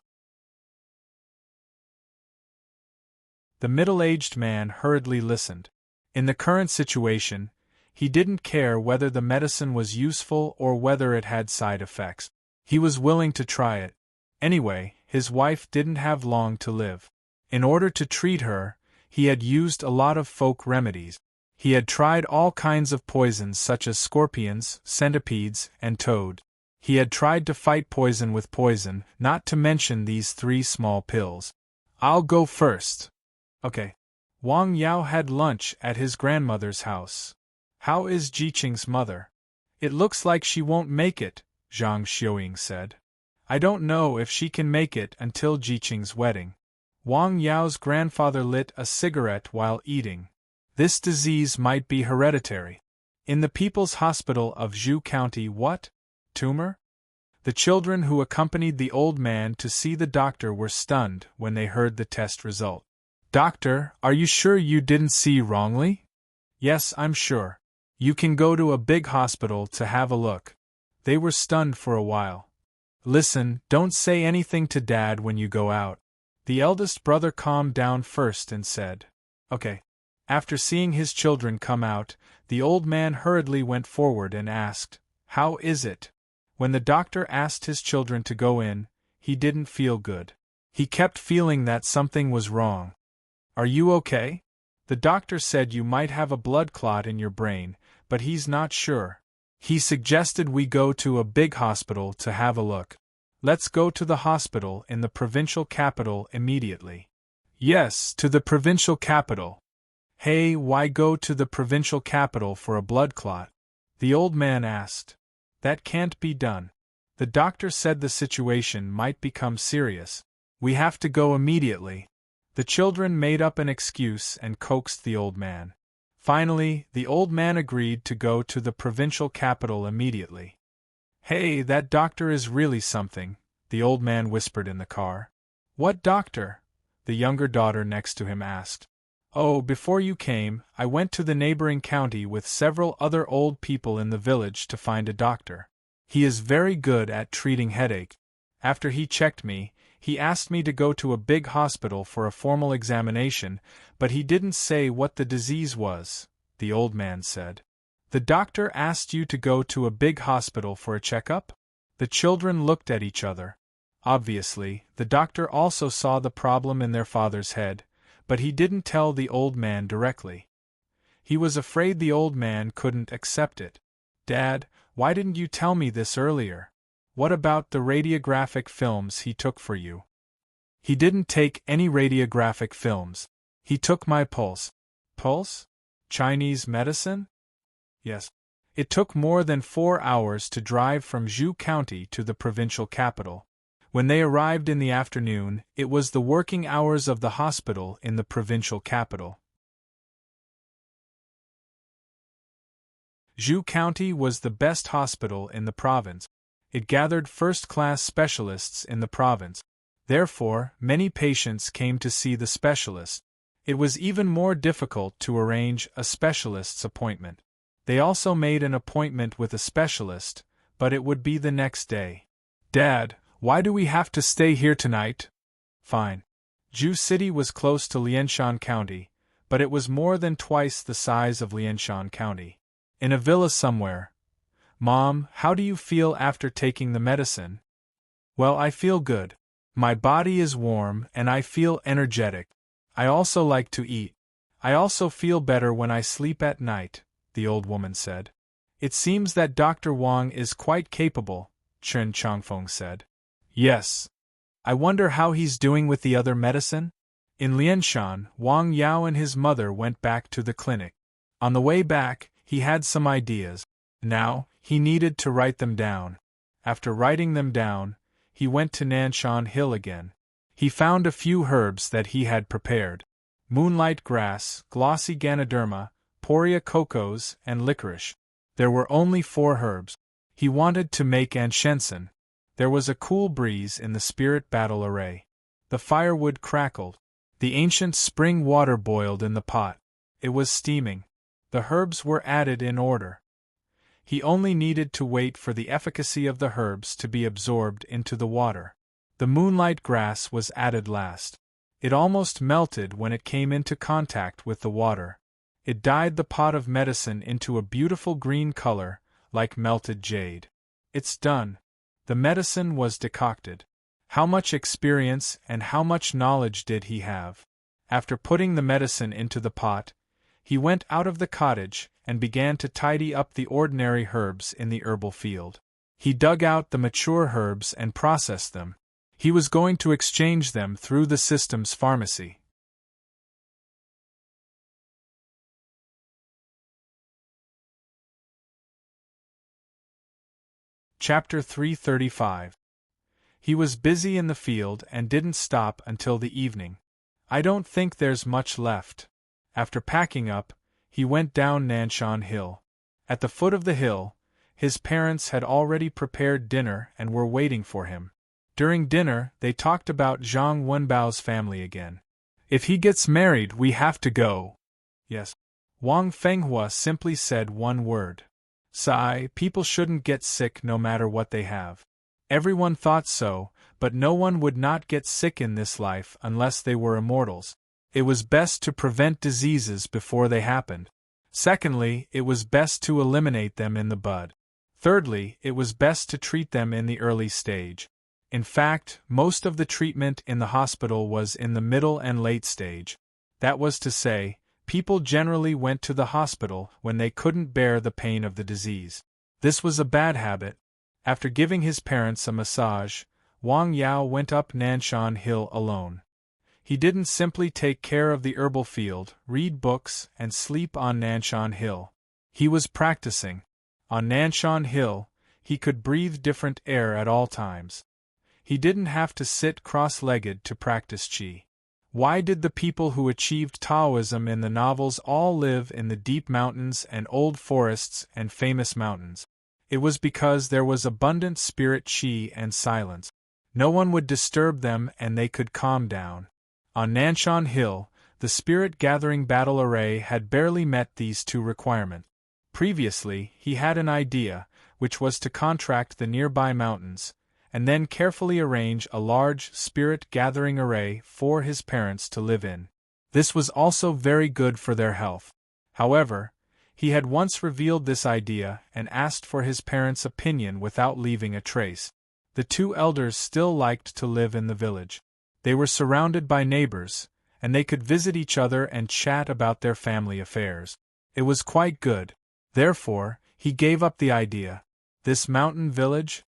The middle-aged man hurriedly listened. In the current situation, he didn't care whether the medicine was useful or whether it had side effects. He was willing to try it. Anyway, his wife didn't have long to live. In order to treat her, he had used a lot of folk remedies. He had tried all kinds of poisons such as scorpions, centipedes, and toad. He had tried to fight poison with poison, not to mention these 3 small pills. I'll go first. Okay. Wang Yao had lunch at his grandmother's house. How is Jiqing's mother? It looks like she won't make it, Zhang Xiuying said. I don't know if she can make it until Jiqing's wedding. Wang Yao's grandfather lit a cigarette while eating. This disease might be hereditary. In the People's Hospital of Zhu County, what? Tumor? The children who accompanied the old man to see the doctor were stunned when they heard the test result. Doctor, are you sure you didn't see wrongly? Yes, I'm sure. You can go to a big hospital to have a look. They were stunned for a while. Listen, don't say anything to Dad when you go out. The eldest brother calmed down first and said, Okay. After seeing his children come out, the old man hurriedly went forward and asked, How is it? When the doctor asked his children to go in, he didn't feel good. He kept feeling that something was wrong. Are you okay? The doctor said you might have a blood clot in your brain, but he's not sure. He suggested we go to a big hospital to have a look. Let's go to the hospital in the provincial capital immediately. Yes, to the provincial capital. Hey, why go to the provincial capital for a blood clot? The old man asked. That can't be done. The doctor said the situation might become serious. We have to go immediately. The children made up an excuse and coaxed the old man. Finally, the old man agreed to go to the provincial capital immediately. Hey, that doctor is really something, the old man whispered in the car. What doctor? The younger daughter next to him asked. Oh, before you came, I went to the neighboring county with several other old people in the village to find a doctor. He is very good at treating headache. After he checked me, he asked me to go to a big hospital for a formal examination, but he didn't say what the disease was, the old man said. The doctor asked you to go to a big hospital for a checkup? The children looked at each other. Obviously, the doctor also saw the problem in their father's head, but he didn't tell the old man directly. He was afraid the old man couldn't accept it. Dad, why didn't you tell me this earlier? What about the radiographic films he took for you? He didn't take any radiographic films. He took my pulse. Pulse? Chinese medicine? Yes. It took more than 4 hours to drive from Zhu County to the provincial capital. When they arrived in the afternoon, it was the working hours of the hospital in the provincial capital. Zhu County was the best hospital in the province. It gathered first-class specialists in the province. Therefore, many patients came to see the specialist. It was even more difficult to arrange a specialist's appointment. They also made an appointment with a specialist, but it would be the next day. Dad, why do we have to stay here tonight? Fine. Ju City was close to Lianshan County, but it was more than twice the size of Lianshan County. In a villa somewhere. Mom, how do you feel after taking the medicine? Well, I feel good. My body is warm and I feel energetic. I also like to eat. I also feel better when I sleep at night, the old woman said. It seems that Dr. Wang is quite capable, Chen Changfeng said. Yes. I wonder how he's doing with the other medicine? In Lianshan, Wang Yao and his mother went back to the clinic. On the way back, he had some ideas. Now, he needed to write them down. After writing them down, he went to Nanshan Hill again. He found a few herbs that he had prepared. Moonlight grass, glossy ganoderma, poria cocos, and licorice. There were only 4 herbs. He wanted to make enchanment. There was a cool breeze in the spirit battle array. The firewood crackled. The ancient spring water boiled in the pot. It was steaming. The herbs were added in order. He only needed to wait for the efficacy of the herbs to be absorbed into the water. The moonlight grass was added last. It almost melted when it came into contact with the water. It dyed the pot of medicine into a beautiful green color, like melted jade. It's done. The medicine was decocted. How much experience and how much knowledge did he have? After putting the medicine into the pot, he went out of the cottage and began to tidy up the ordinary herbs in the herbal field. He dug out the mature herbs and processed them. He was going to exchange them through the system's pharmacy. Chapter 335. He was busy in the field and didn't stop until the evening. I don't think there's much left. After packing up, he went down Nanshan Hill. At the foot of the hill, his parents had already prepared dinner and were waiting for him. During dinner, they talked about Zhang Wenbao's family again. If he gets married, we have to go. Yes. Wang Fenghua simply said one word. Sigh, people shouldn't get sick no matter what they have. Everyone thought so, but no one would not get sick in this life unless they were immortals. It was best to prevent diseases before they happened. Secondly, it was best to eliminate them in the bud. Thirdly, it was best to treat them in the early stage. In fact, most of the treatment in the hospital was in the middle and late stage. That was to say, people generally went to the hospital when they couldn't bear the pain of the disease. This was a bad habit. After giving his parents a massage, Wang Yao went up Nanshan Hill alone. He didn't simply take care of the herbal field, read books, and sleep on Nanshan Hill. He was practicing. On Nanshan Hill, he could breathe different air at all times. He didn't have to sit cross-legged to practice qi. Why did the people who achieved Taoism in the novels all live in the deep mountains and old forests and famous mountains? It was because there was abundant spirit qi and silence. No one would disturb them and they could calm down. On Nanshan Hill, the spirit-gathering battle array had barely met these 2 requirements. Previously, he had an idea, which was to contract the nearby mountains, and then carefully arrange a large spirit-gathering array for his parents to live in. This was also very good for their health. However, he had once revealed this idea and asked for his parents' opinion without leaving a trace. The 2 elders still liked to live in the village. They were surrounded by neighbors, and they could visit each other and chat about their family affairs. It was quite good. Therefore, he gave up the idea. This mountain village?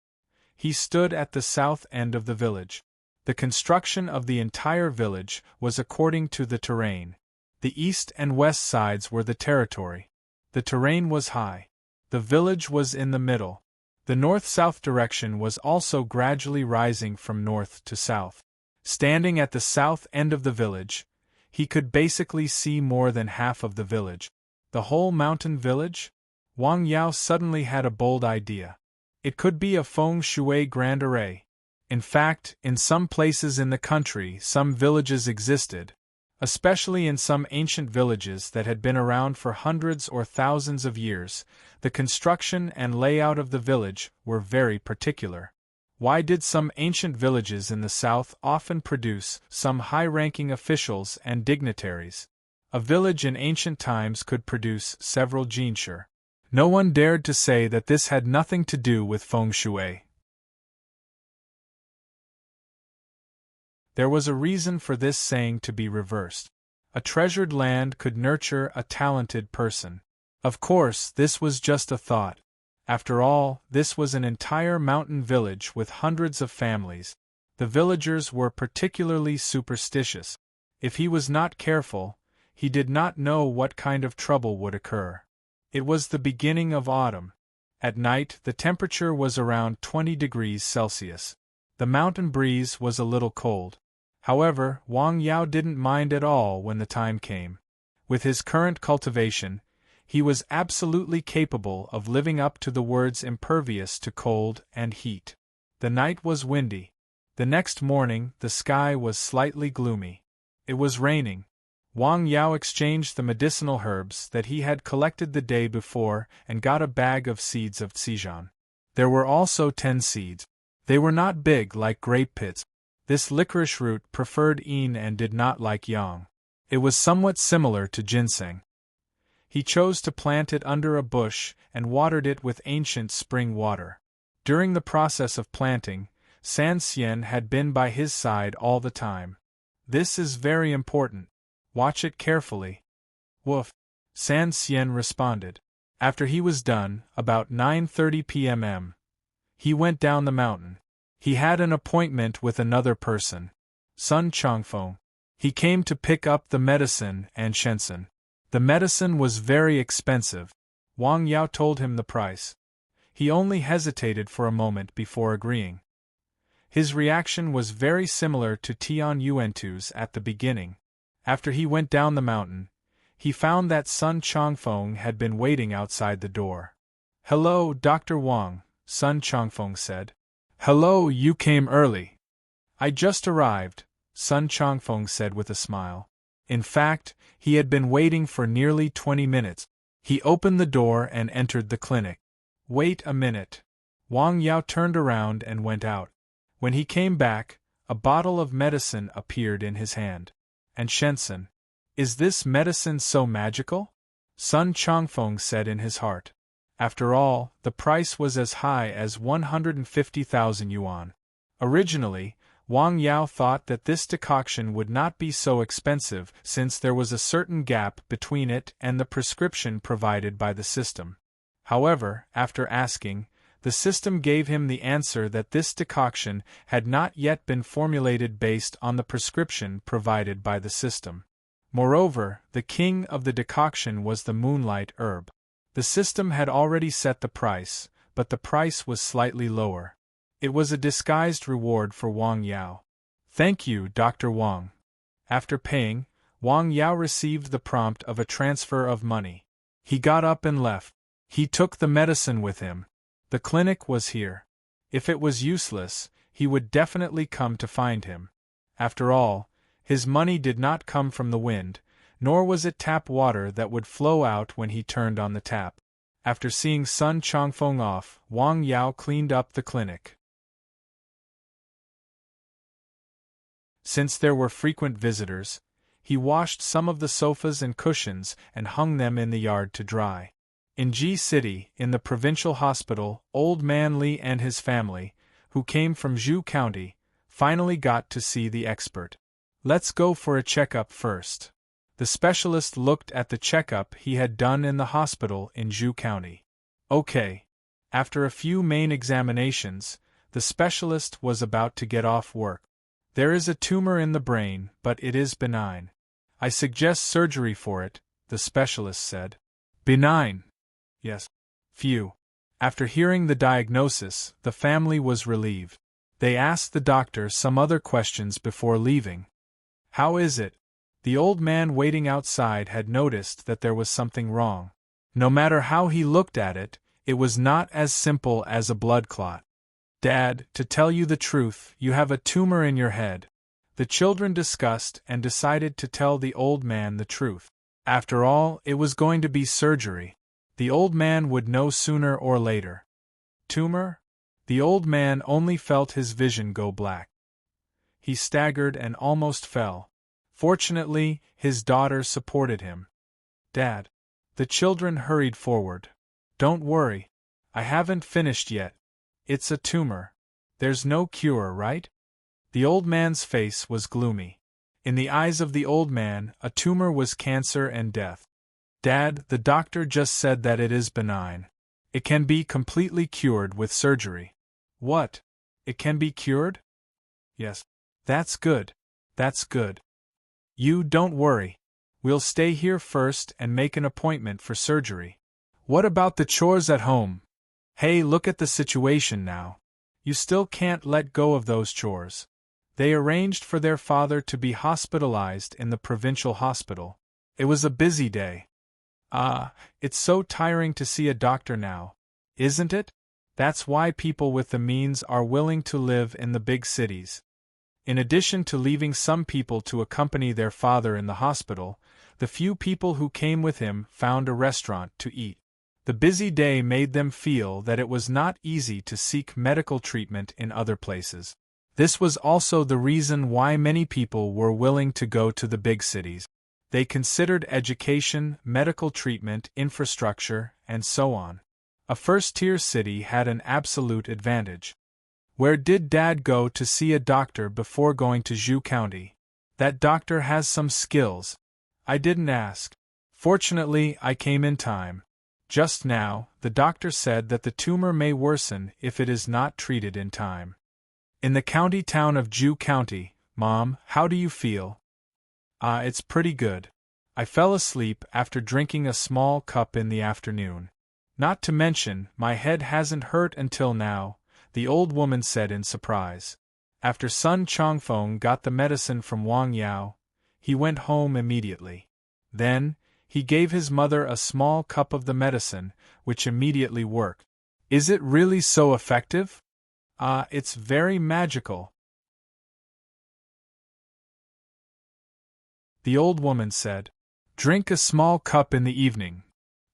He stood at the south end of the village. The construction of the entire village was according to the terrain. The east and west sides were the territory. The terrain was high. The village was in the middle. The north-south direction was also gradually rising from north to south. Standing at the south end of the village, he could basically see more than half of the village. The whole mountain village? Wang Yao suddenly had a bold idea. It could be a feng shui grand array. In fact, in some places in the country some villages existed. Especially in some ancient villages that had been around for hundreds or thousands of years, the construction and layout of the village were very particular. Why did some ancient villages in the south often produce some high-ranking officials and dignitaries? A village in ancient times could produce several jinshi. No one dared to say that this had nothing to do with feng shui. There was a reason for this saying to be reversed. A treasured land could nurture a talented person. Of course, this was just a thought. After all, this was an entire mountain village with hundreds of families. The villagers were particularly superstitious. If he was not careful, he did not know what kind of trouble would occur. It was the beginning of autumn. At night, the temperature was around 20 degrees Celsius. The mountain breeze was a little cold. However, Wang Yao didn't mind at all when the time came. With his current cultivation, he was absolutely capable of living up to the words impervious to cold and heat. The night was windy. The next morning, the sky was slightly gloomy. It was raining. Wang Yao exchanged the medicinal herbs that he had collected the day before and got a bag of seeds of Xijan. There were also 10 seeds. They were not big like grape pits. This licorice root preferred yin and did not like yang. It was somewhat similar to ginseng. He chose to plant it under a bush and watered it with ancient spring water. During the process of planting, San Xian had been by his side all the time. This is very important. Watch it carefully. Woof, San Xian responded. After he was done, about 9:30 p.m., he went down the mountain. He had an appointment with another person, Sun Chongfeng. He came to pick up the medicine and Shenzhen. The medicine was very expensive. Wang Yao told him the price. He only hesitated for a moment before agreeing. His reaction was very similar to Tian Yuantu's at the beginning. After he went down the mountain, he found that Sun Chongfeng had been waiting outside the door. "Hello, Dr. Wang," Sun Chongfeng said. "Hello, you came early." "I just arrived," Sun Chongfeng said with a smile. In fact, he had been waiting for nearly 20 minutes. He opened the door and entered the clinic. "Wait a minute." Wang Yao turned around and went out. When he came back, a bottle of medicine appeared in his hand. "And Shenzhen, is this medicine so magical?" Sun Chongfeng said in his heart. After all, the price was as high as 150,000 yuan. Originally, Wang Yao thought that this decoction would not be so expensive since there was a certain gap between it and the prescription provided by the system. However, after asking, the system gave him the answer that this decoction had not yet been formulated based on the prescription provided by the system. Moreover, the king of the decoction was the moonlight herb. The system had already set the price, but the price was slightly lower. It was a disguised reward for Wang Yao. "Thank you, Dr. Wang." After paying, Wang Yao received the prompt of a transfer of money. He got up and left. He took the medicine with him. The clinic was here. If it was useless, he would definitely come to find him. After all, his money did not come from the wind, nor was it tap water that would flow out when he turned on the tap. After seeing Sun Chongfeng off, Wang Yao cleaned up the clinic. Since there were frequent visitors, he washed some of the sofas and cushions and hung them in the yard to dry. In Ji City, in the provincial hospital, old man Li and his family, who came from Zhu County, finally got to see the expert. "Let's go for a checkup first." The specialist looked at the checkup he had done in the hospital in Zhu County. "Okay." After a few main examinations, the specialist was about to get off work. "There is a tumor in the brain, but it is benign. I suggest surgery for it," the specialist said. "Benign?" "Yes." Phew. After hearing the diagnosis, the family was relieved. They asked the doctor some other questions before leaving. "How is it?" The old man waiting outside had noticed that there was something wrong. No matter how he looked at it, it was not as simple as a blood clot. "Dad, to tell you the truth, you have a tumor in your head. The children discussed and decided to tell the old man the truth. After all, it was going to be surgery. The old man would know sooner or later. Tumor? The old man only felt his vision go black. He staggered and almost fell. Fortunately, his daughter supported him. Dad. The children hurried forward. Don't worry. I haven't finished yet. It's a tumor. There's no cure, right? The old man's face was gloomy. In the eyes of the old man, a tumor was cancer and death. Dad, the doctor just said that it is benign. It can be completely cured with surgery. What? It can be cured? Yes. That's good. That's good. You don't worry. We'll stay here first and make an appointment for surgery. What about the chores at home? Hey, look at the situation now. You still can't let go of those chores. They arranged for their father to be hospitalized in the provincial hospital. It was a busy day. It's so tiring to see a doctor now, isn't it? That's why people with the means are willing to live in the big cities. In addition to leaving some people to accompany their father in the hospital, the few people who came with him found a restaurant to eat. The busy day made them feel that it was not easy to seek medical treatment in other places. This was also the reason why many people were willing to go to the big cities. They considered education, medical treatment, infrastructure, and so on. A first-tier city had an absolute advantage. Where did Dad go to see a doctor before going to Zhou County? That doctor has some skills. I didn't ask. Fortunately, I came in time. Just now, the doctor said that the tumor may worsen if it is not treated in time. In the county town of Zhou County, Mom, how do you feel? It's pretty good. I fell asleep after drinking a small cup in the afternoon. Not to mention, my head hasn't hurt until now, the old woman said in surprise. After Sun Chongfeng got the medicine from Wang Yao, he went home immediately. Then, he gave his mother a small cup of the medicine, which immediately worked. Is it really so effective? It's very magical. The old woman said. Drink a small cup in the evening.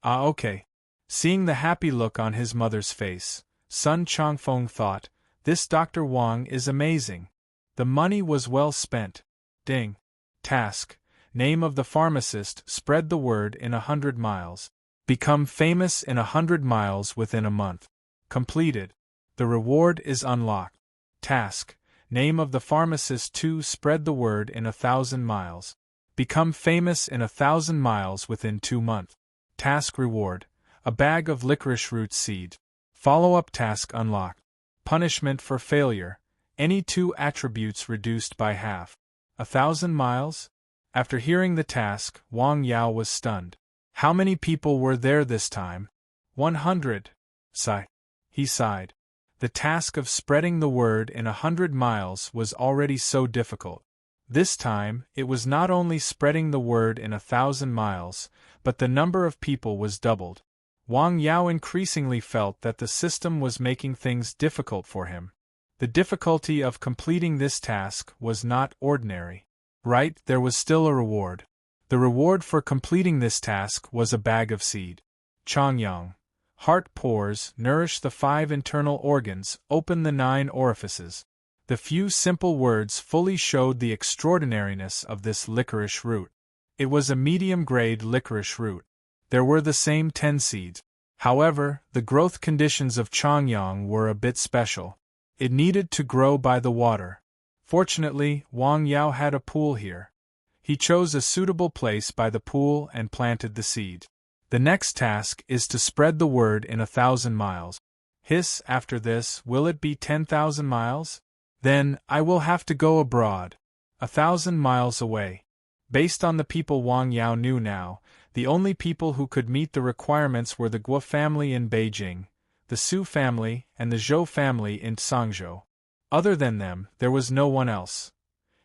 Okay. Seeing the happy look on his mother's face, Sun Chongfeng thought, this Dr. Wang is amazing. The money was well spent. Ding. Task. Name of the pharmacist, spread the word in 100 miles. Become famous in 100 miles within a month. Completed. The reward is unlocked. Task. Name of the pharmacist 2, spread the word in 1,000 miles. Become famous in 1,000 miles within 2 months. Task reward. A bag of licorice root seed. Follow-up task unlocked. Punishment for failure. Any 2 attributes reduced by half. 1,000 miles? After hearing the task, Wang Yao was stunned. How many people were there this time? 100. Sigh. He sighed. The task of spreading the word in 100 miles was already so difficult. This time, it was not only spreading the word in 1,000 miles, but the number of people was doubled. Wang Yao increasingly felt that the system was making things difficult for him. The difficulty of completing this task was not ordinary. Right, there was still a reward. The reward for completing this task was a bag of seed. Chongyang. Heart pores, nourish the 5 internal organs, open the 9 orifices. The few simple words fully showed the extraordinariness of this licorice root. It was a medium-grade licorice root. There were the same 10 seeds. However, the growth conditions of Chongyang were a bit special. It needed to grow by the water. Fortunately, Wang Yao had a pool here. He chose a suitable place by the pool and planted the seed. The next task is to spread the word in 1,000 miles. Hiss, after this, will it be 10,000 miles? Then, I will have to go abroad. 1,000 miles away. Based on the people Wang Yao knew now, the only people who could meet the requirements were the Guo family in Beijing, the Su family, and the Zhou family in Sangzhou. Other than them, there was no one else.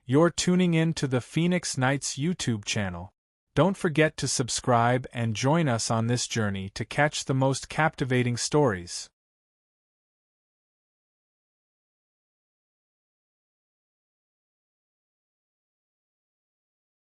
You're tuning in to the Phoenix Nights YouTube channel. Don't forget to subscribe and join us on this journey to catch the most captivating stories.